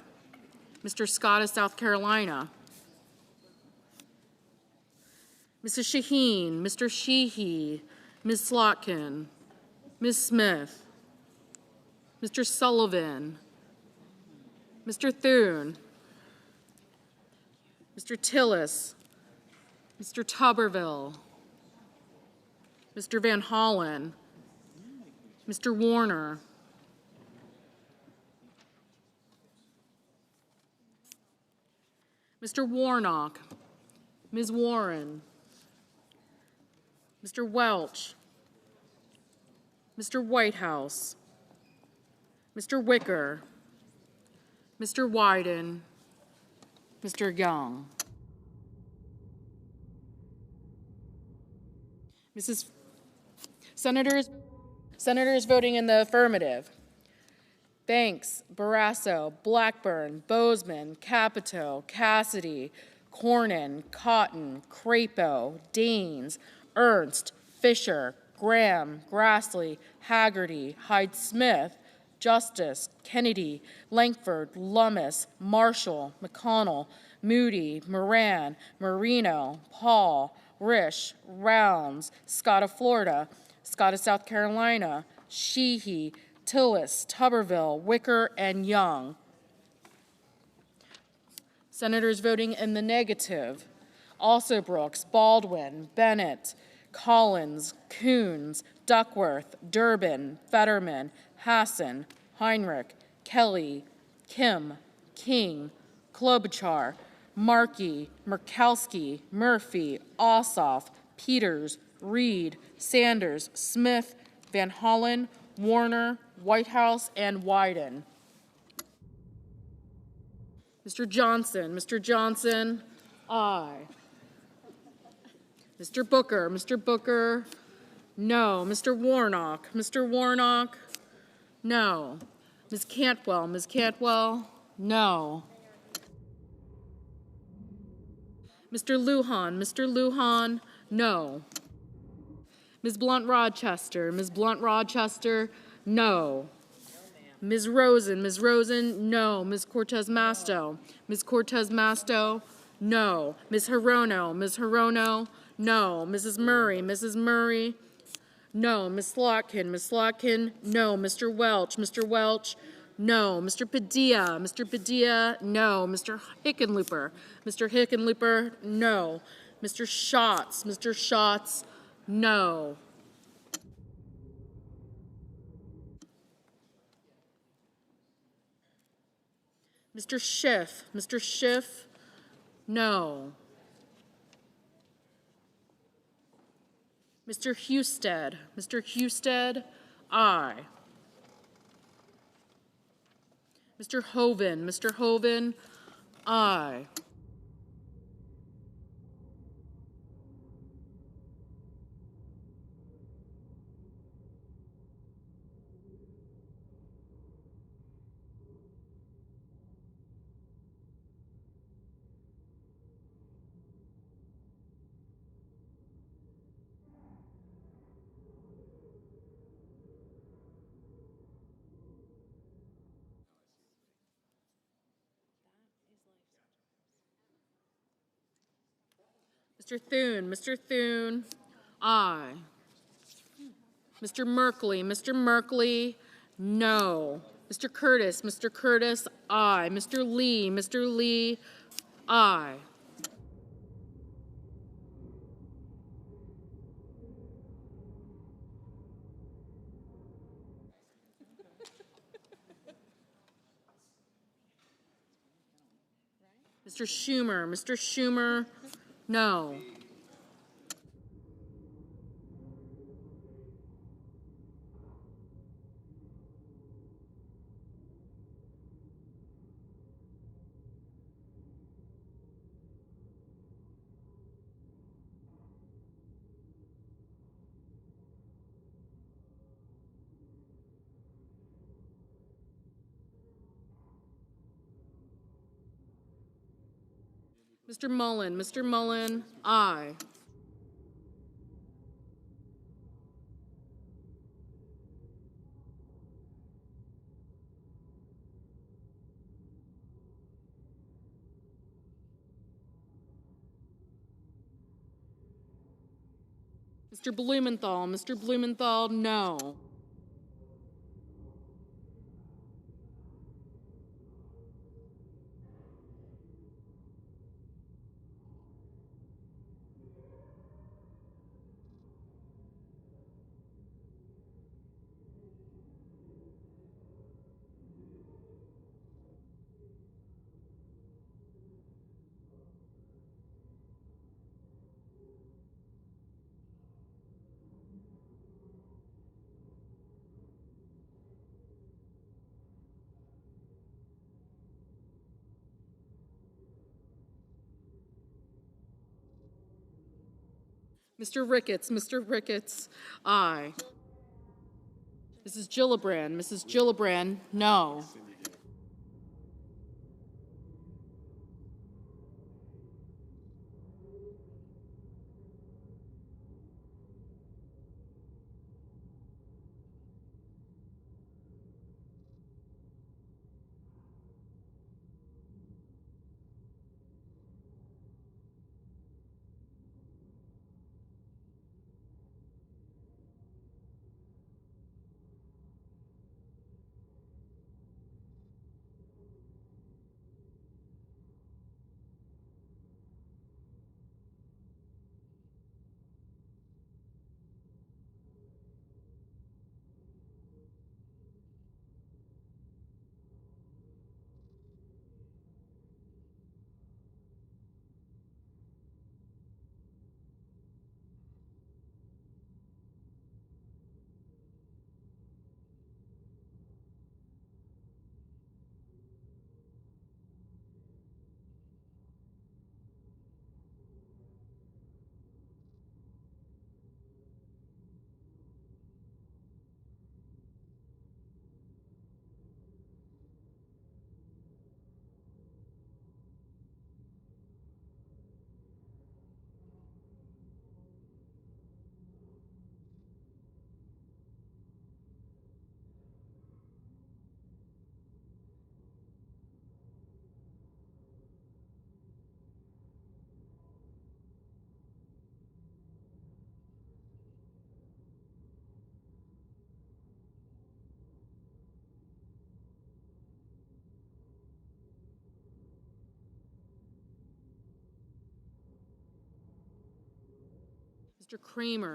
Mr. Scott of South Carolina, Mrs. Shaheen, Mr. Sheehy, Ms. Slotkin, Ms. Smith, Mr. Sullivan, Mr. Thune, Mr. Tillis, Mr. Tuberville, Mr. Van Hollen, Mr. Warner, Mr. Warnock, Ms. Warren, Mr. Welch, Mr. Whitehouse, Mr. Wicker, Mr. Wyden, Mr. Young. Senators voting in the affirmative: Banks, Barrasso, Blackburn, Bozeman, Capito, Cassidy, Cornyn, Cotton, Crapo, Daines, Ernst, Fisher, Graham, Grassley, Haggerty, Hyde-Smith, Justice, Kennedy, Langford, Lummis, Marshall, McConnell, Moody, Moran, Marino, Paul, Risch, Rounds, Scott of Florida, Scott of South Carolina, Sheehy, Tillis, Tuberville, Wicker, and Young. Senators voting in the negative: Alsobrooks, Baldwin, Bennett, Collins, Coons, Duckworth, Durbin, Fetterman, Hassan, Heinrich, Kelly, Kim, King, Klobuchar, Markey, Murkowski, Murphy, Ossoff, Peters, Reed, Sanders, Smith, Van Hollen, Warner, Whitehouse, and Wyden. Mr. Johnson, aye. Mr. Booker, no. Mr. Warnock, no. Ms. Cantwell, no. Mr. Lujan, no. Ms. Blunt-Rochester, no. Ms. Rosen, no. Ms. Cortez Masto, no. Ms. Hirono, no. Mrs. Murray, no. Ms. Slotkin, no. Mr. Welch, no. Mr. Padilla, no. Mr. Hickenlooper, no. Mr. Schatz, no. Mr. Schiff, no. Mr. Husted, aye. Mr. Hoven, aye. Mr. Thune, aye. Mr. Merkley, no. Mr. Curtis, aye. Mr. Lee, aye. Mr. Schumer, no. Mr. Mullen, aye. Mr. Blumenthal, no. Mr. Ricketts, aye. Mrs. Gillibrand, no.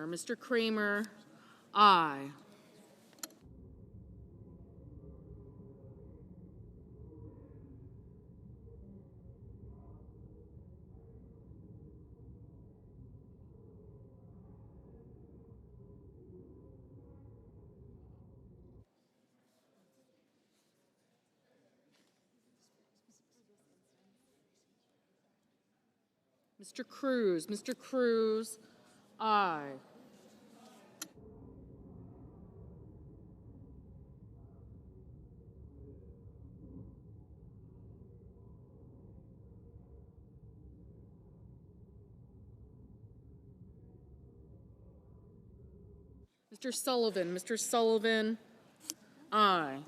Mr. Kramer, aye. Mr. Cruz, aye. Mr. Sullivan, aye.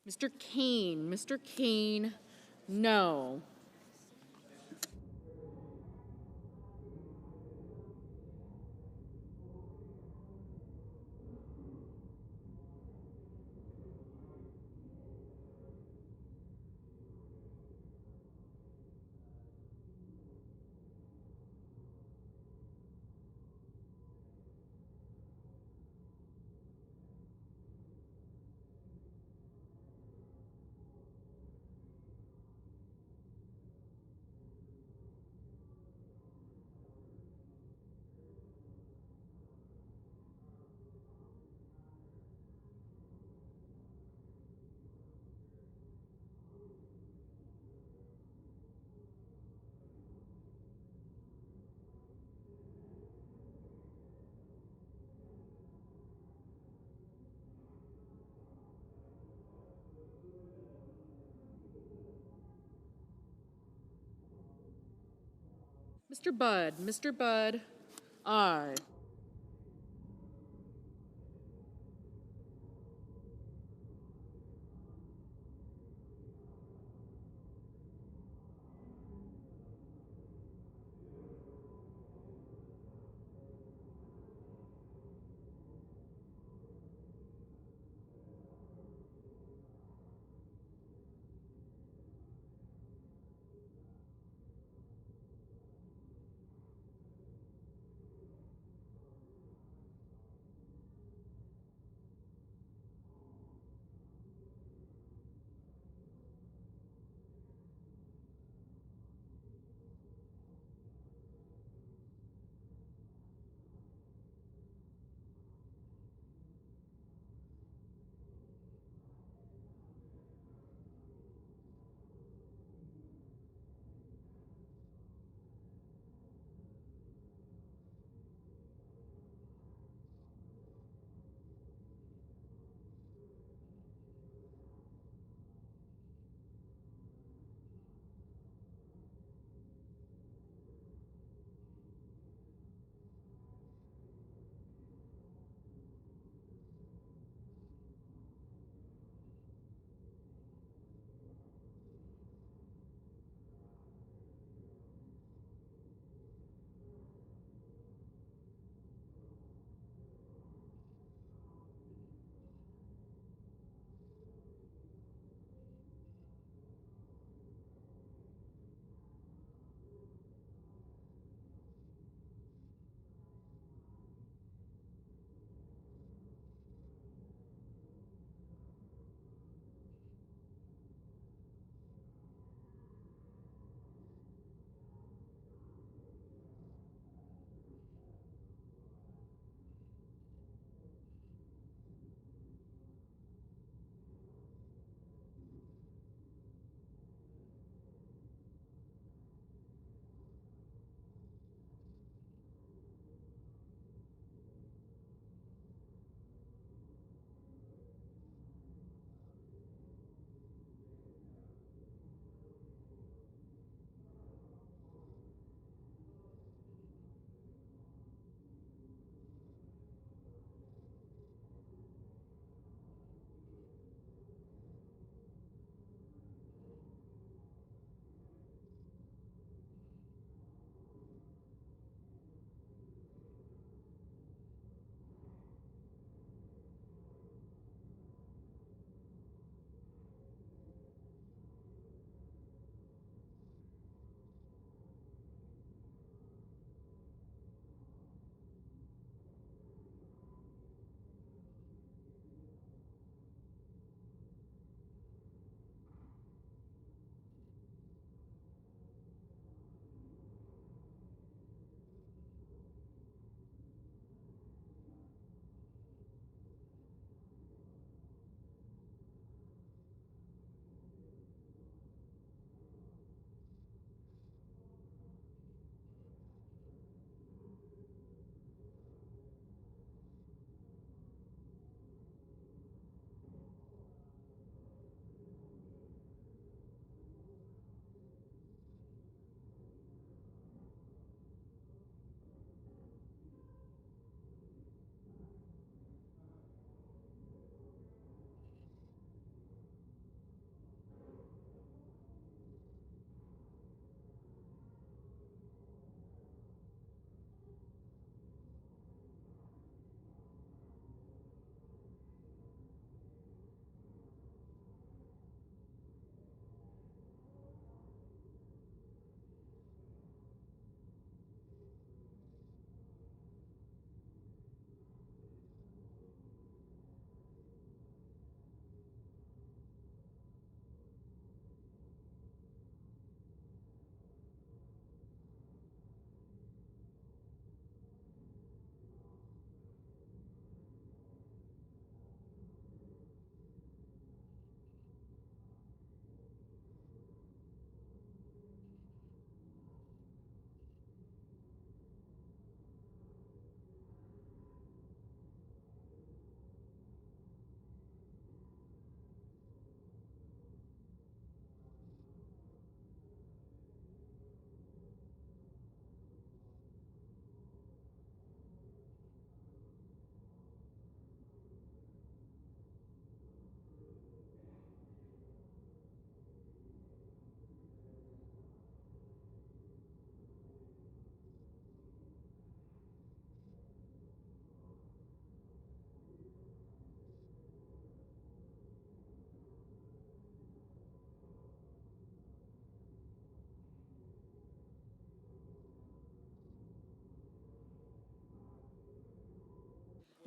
Mr. Kane. Mr. Kane, no. Mr. Budd, aye.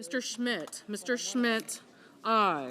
Mr. Schmidt. Mr. Schmidt, aye.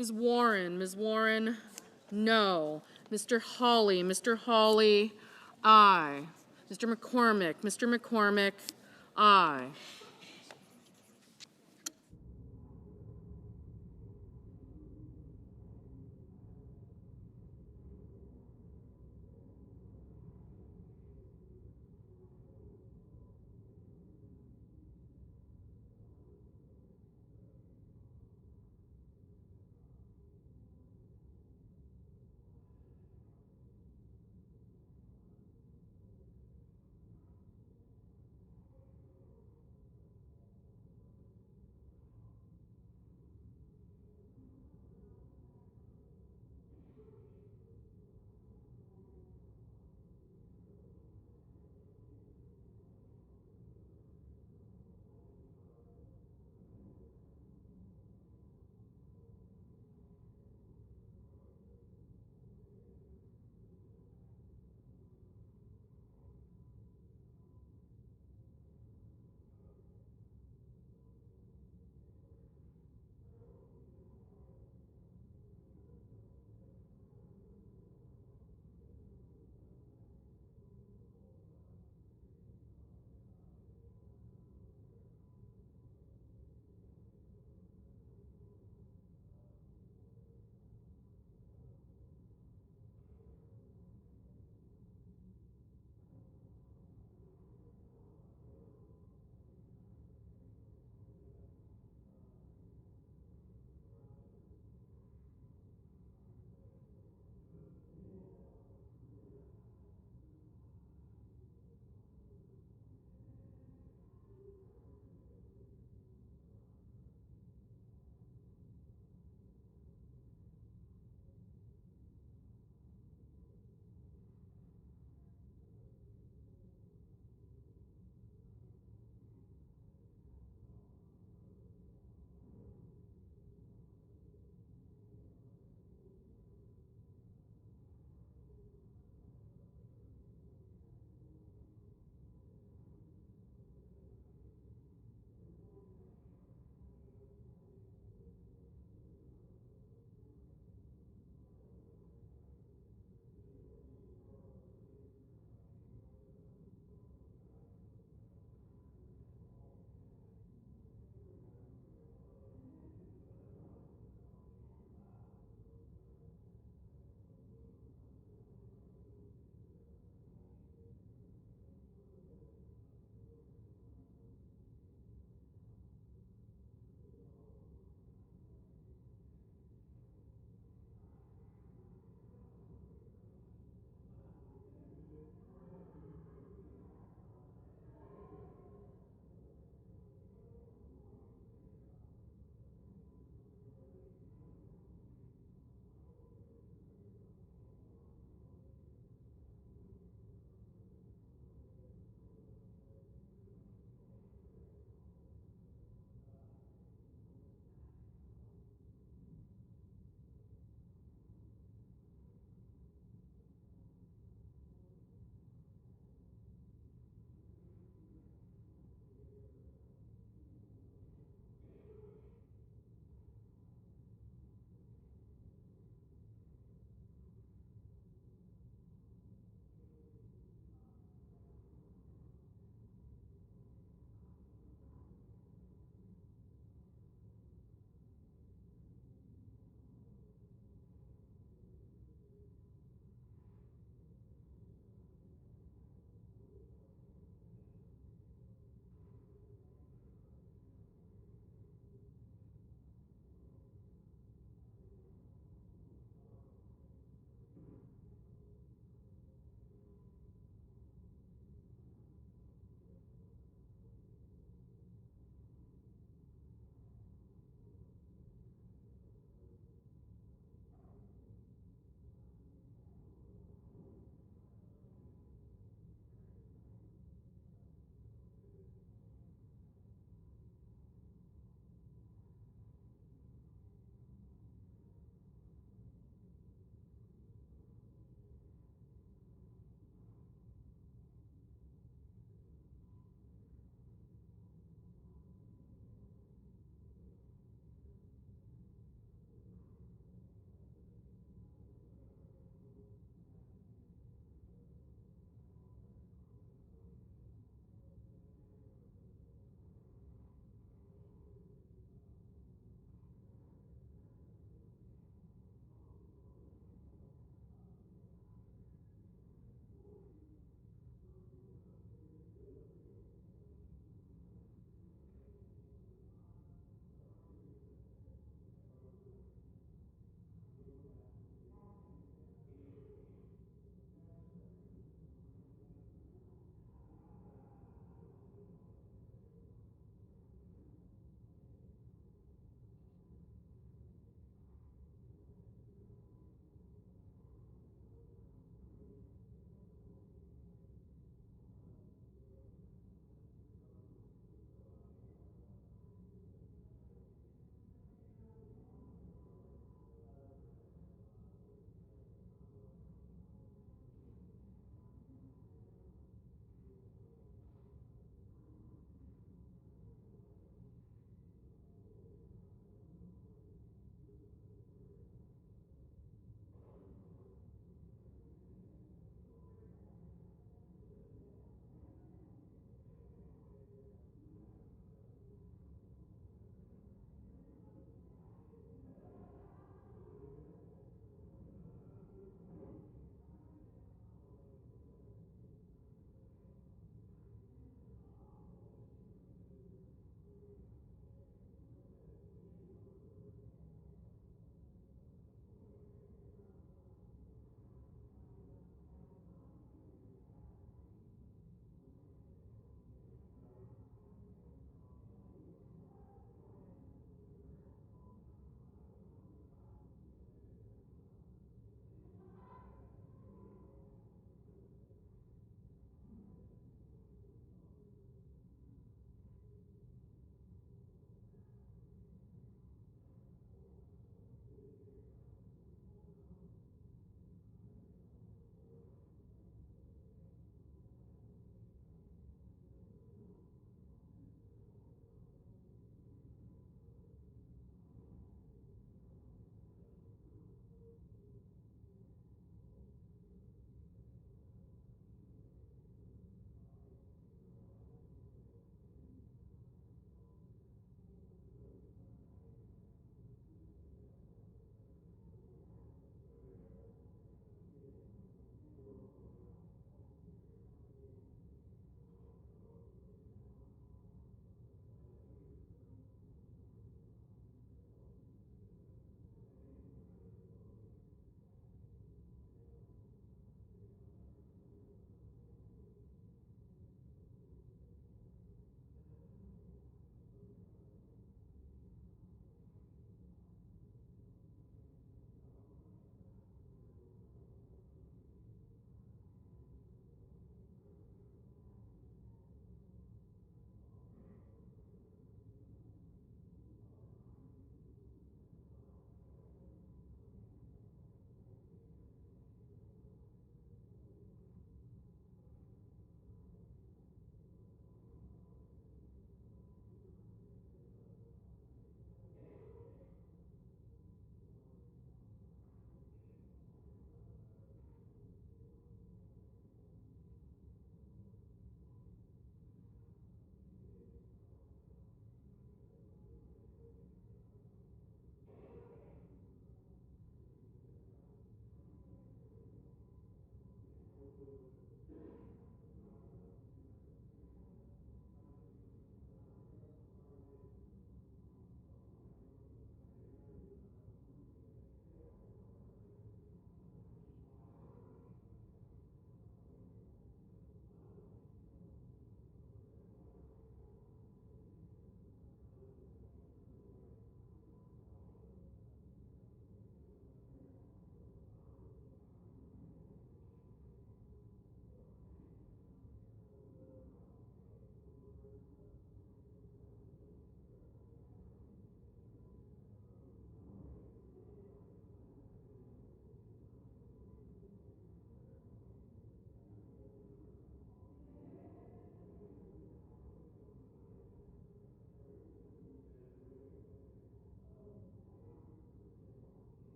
Ms. Warren, no. Mr. Hawley, aye. Mr. McCormick, aye.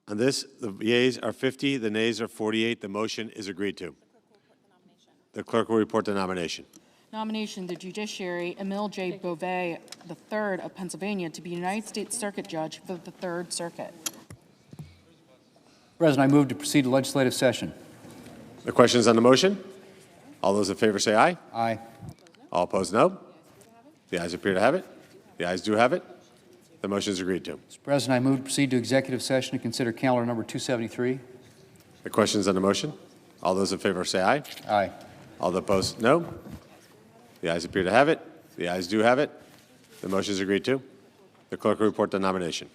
On this, the yeas are 50, the nays are 48. The motion is agreed to. The clerk will report the nomination. Nomination, the Judiciary, Emil J. Beauvais III of Pennsylvania, to be United States Circuit Judge for the Third Circuit. President, I move to proceed to legislative session. The questions on the motion? All those in favor say aye. Aye. All opposed, no. The ayes appear to have it. The ayes do have it. The motion is agreed to. Mr. President, I move to proceed to executive session to consider calendar number 273. The questions on the motion? All those in favor say aye. Aye. All the opposed, no. The ayes appear to have it. The ayes do have it. The motion is agreed to. The clerk will report the nomination.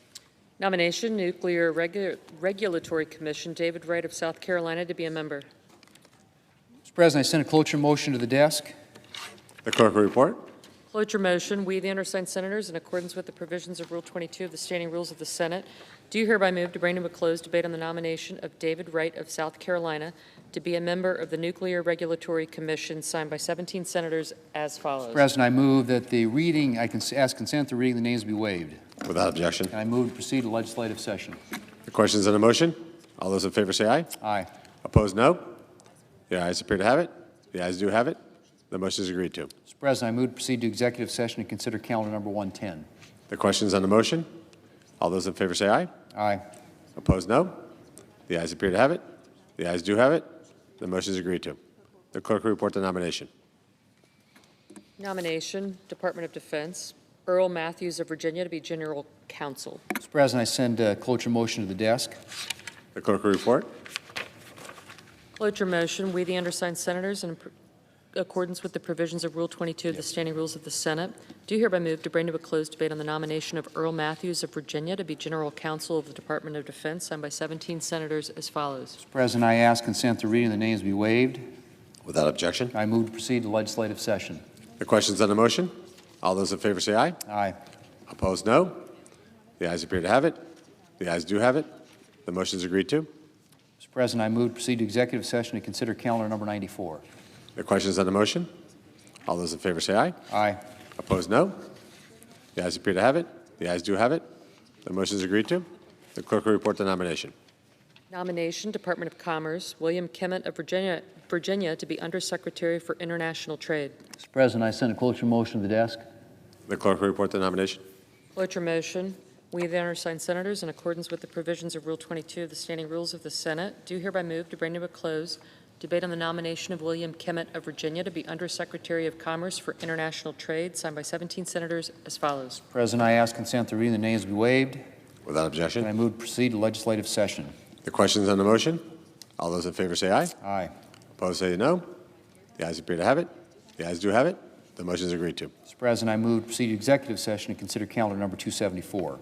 Nomination, Nuclear Regulatory Commission, David Wright of South Carolina to be a member. Mr. President, I send a cloture motion to the desk. The clerk will report. Cloture motion, we, the undersigned senators, in accordance with the provisions of Rule 22 of the Standing Rules of the Senate, do hereby move to bring to a closed debate on the nomination of David Wright of South Carolina to be a member of the Nuclear Regulatory Commission, signed by 17 senators as follows. Mr. President, I move that the reading, I can ask consent to reading the names be waived. Without objection. And I move to proceed to legislative session. The questions on the motion? All those in favor say aye. Aye. Opposed, no. The ayes appear to have it. The ayes do have it. The motion is agreed to. Mr. President, I move to proceed to executive session to consider calendar number 110. The questions on the motion? All those in favor say aye. Aye. Opposed, no. The ayes appear to have it. The ayes do have it. The motion is agreed to. The clerk will report the nomination. Nomination, Department of Defense, Earl Matthews of Virginia to be General Counsel. Mr. President, I send a cloture motion to the desk. The clerk will report. Cloture motion, we, the undersigned senators, in accordance with the provisions of Rule 22 of the Standing Rules of the Senate, do hereby move to bring to a closed debate on the nomination of Earl Matthews of Virginia to be General Counsel of the Department of Defense, signed by 17 senators as follows. Mr. President, I ask consent to reading the names be waived. Without objection. I move to proceed to legislative session. The questions on the motion? All those in favor say aye. Aye. Opposed, no. The ayes appear to have it. The ayes do have it. The motion is agreed to. Mr. President, I move to proceed to executive session to consider calendar number 94. The questions on the motion? All those in favor say aye. Aye. Opposed, no. The ayes appear to have it. The ayes do have it. The motion is agreed to. The clerk will report the nomination. Nomination, Department of Commerce, William Kimmett of Virginia to be Undersecretary for International Trade. Mr. President, I send a cloture motion to the desk. The clerk will report the nomination. Cloture motion, we, the undersigned senators, in accordance with the provisions of Rule 22 of the Standing Rules of the Senate, do hereby move to bring to a close debate on the nomination of William Kimmett of Virginia to be Undersecretary of Commerce for International Trade, signed by 17 senators as follows. President, I ask consent to reading the names be waived. Without objection. And I move to proceed to legislative session. The questions on the motion? All those in favor say aye. Aye. Opposed say no. The ayes appear to have it. The ayes do have it. The motion is agreed to. Mr. President, I move to proceed to executive session to consider calendar number 274.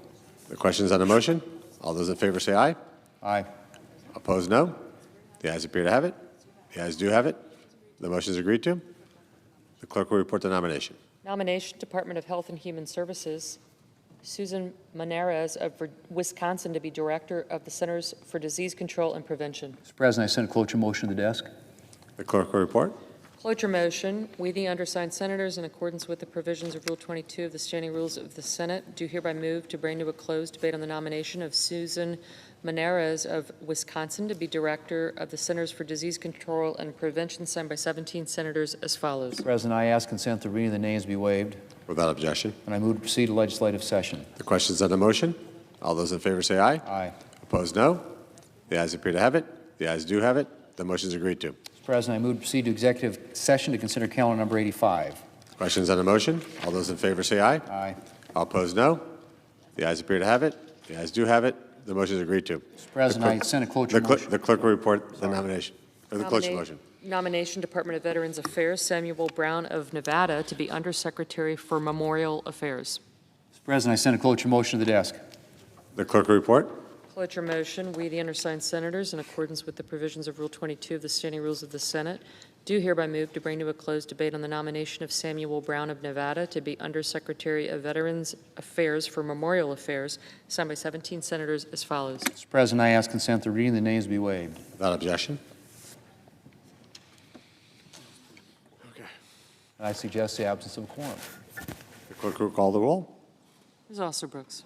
The questions on the motion? All those in favor say aye. Aye. Opposed, no. The ayes appear to have it. The ayes do have it. The motion is agreed to. The clerk will report the nomination. Nomination, Department of Health and Human Services, Susan Maneras of Wisconsin to be Director of the Centers for Disease Control and Prevention. Mr. President, I send a cloture motion to the desk. The clerk will report. Cloture motion, we, the undersigned senators, in accordance with the provisions of Rule 22 of the Standing Rules of the Senate, do hereby move to bring to a closed debate on the nomination of Susan Maneras of Wisconsin to be Director of the Centers for Disease Control and Prevention, signed by 17 senators as follows. Mr. President, I ask consent to reading the names be waived. Without objection. And I move to proceed to legislative session. The questions on the motion? All those in favor say aye. Aye. Opposed, no. The ayes appear to have it. The ayes do have it. The motion is agreed to. Mr. President, I move to proceed to executive session to consider calendar number 85. Questions on the motion? All those in favor say aye. Aye. All opposed, no. The ayes appear to have it. The ayes do have it. The motion is agreed to. Mr. President, I send a cloture motion. The clerk will report the nomination, or the cloture motion. Nomination, Department of Veterans Affairs, Samuel Brown of Nevada to be Undersecretary for Memorial Affairs. Mr. President, I send a cloture motion to the desk. The clerk will report. Cloture motion, we, the undersigned senators, in accordance with the provisions of Rule 22 of the Standing Rules of the Senate, do hereby move to bring to a closed debate on the nomination of Samuel Brown of Nevada to be Undersecretary of Veterans Affairs for Memorial Affairs, signed by 17 senators as follows. Mr. President, I ask consent to reading the names be waived. Without objection. And I suggest the absence of a quorum. The clerk will call the roll. Ms. Alsterbrooks.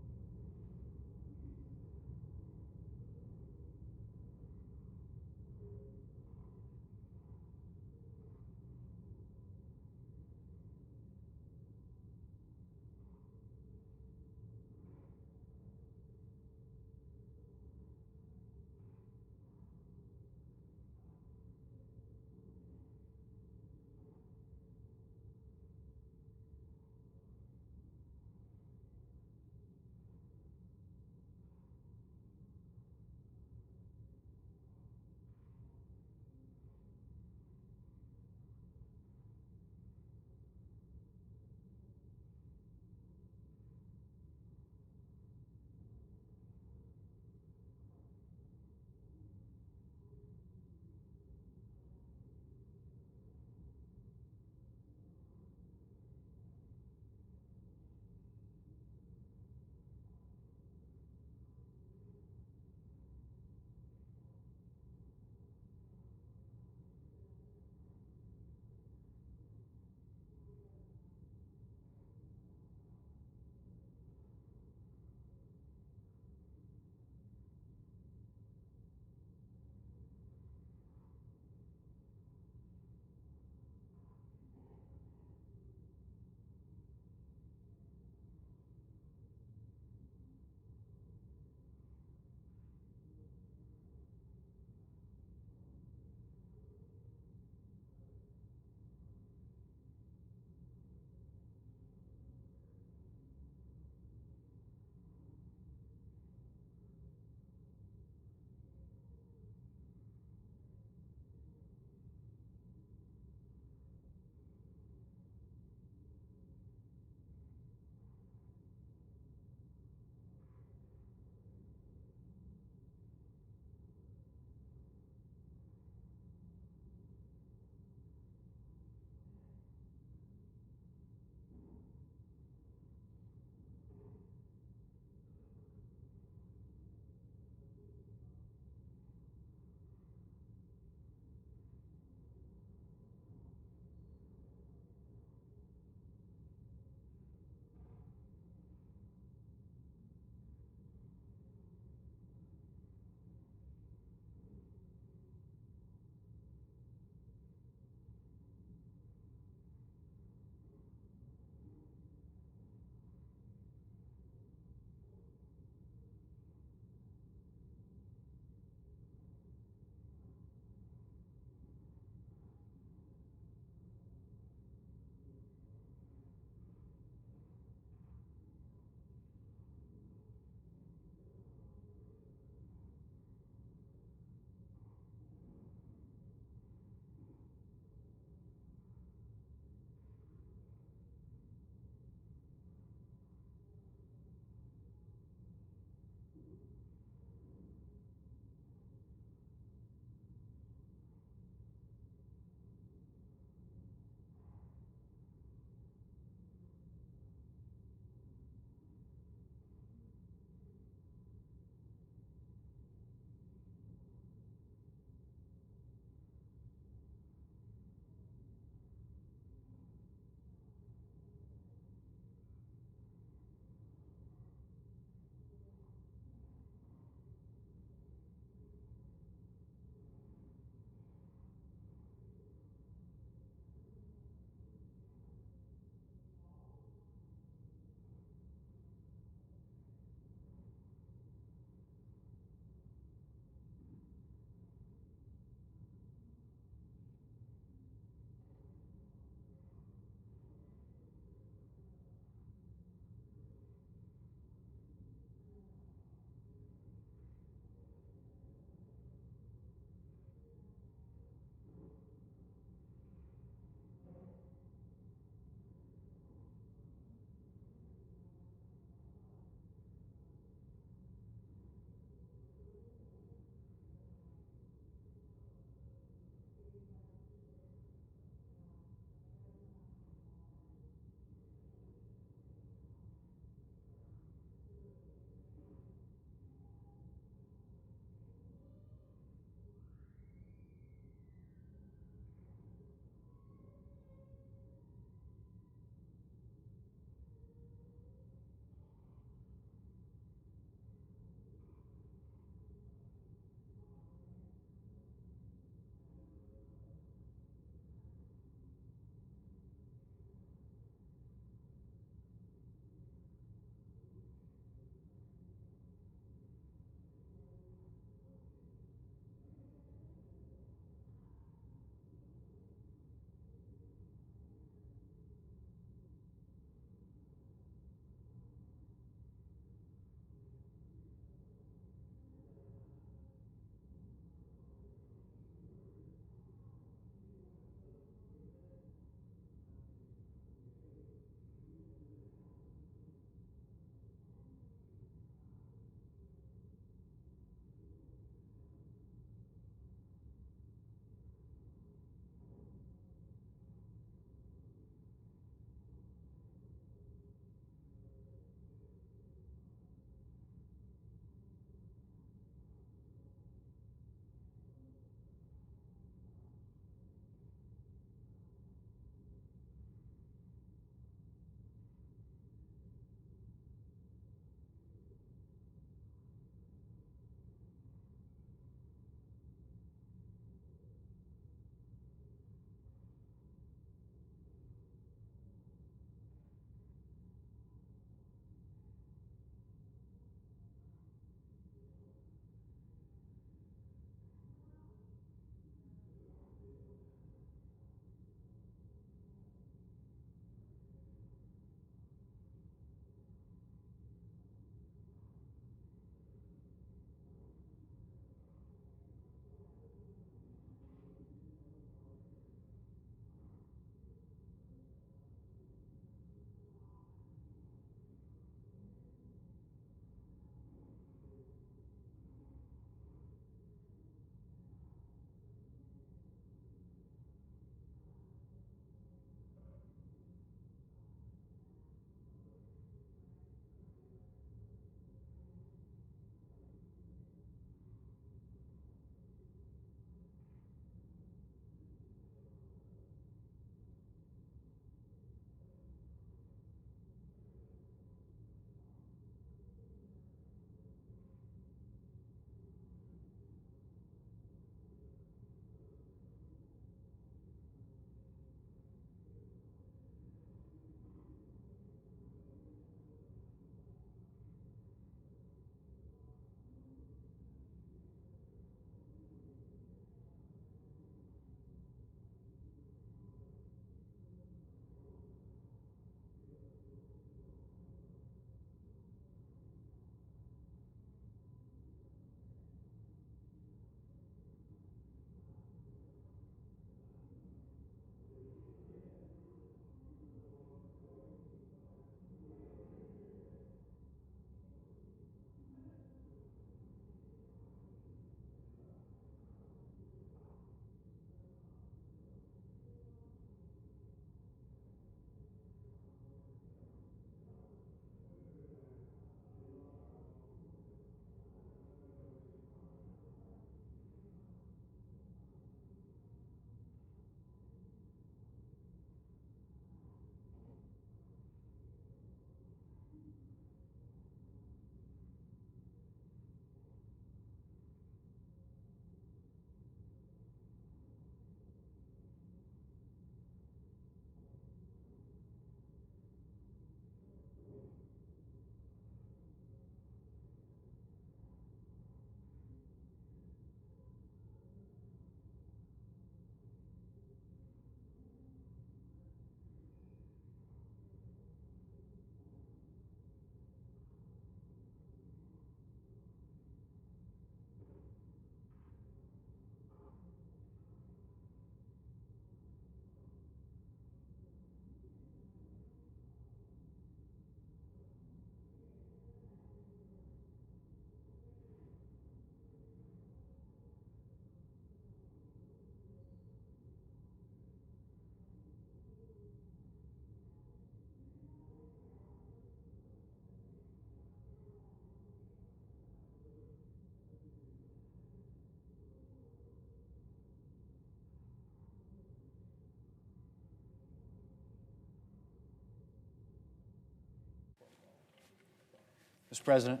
Mr. President.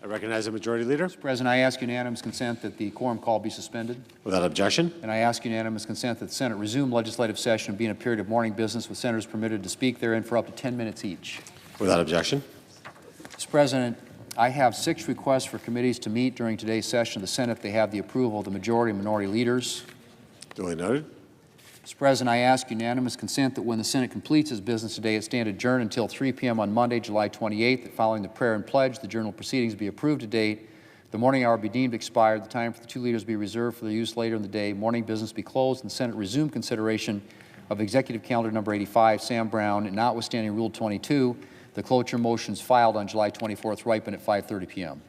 I recognize the Majority Leader. Mr. President, I ask unanimous consent that the quorum call be suspended. Without objection. And I ask unanimous consent that the Senate resume legislative session and be in a period of morning business with senators permitted to speak therein for up to 10 minutes each. Without objection. Mr. President, I have 6 requests for committees to meet during today's session of the Senate if they have the approval of the majority and minority leaders. Duly noted. Mr. President, I ask unanimous consent that when the Senate completes its business today, it stand adjourned until 3 p.m. on Monday, July 28th, that following the prayer and pledge, the journal proceedings be approved to date, the morning hour be deemed expired, the time for the 2 leaders be reserved for their use later in the day, morning business be closed, and the Senate resume consideration of Executive Calendar Number 85, Sam Brown, and notwithstanding Rule 22, the cloture motions filed on July 24th ripen at 5:30 p.m.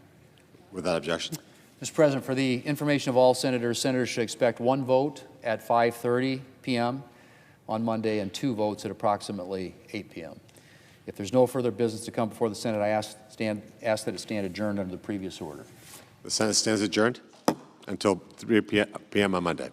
Without objection. Mr. President, for the information of all senators, senators should expect 1 vote at 5:30 p.m. on Monday and 2 votes at approximately 8 p.m. If there's no further business to come before the Senate, I ask that it stand adjourned under the previous order. The Senate stands adjourned until 3 p.m. on Monday.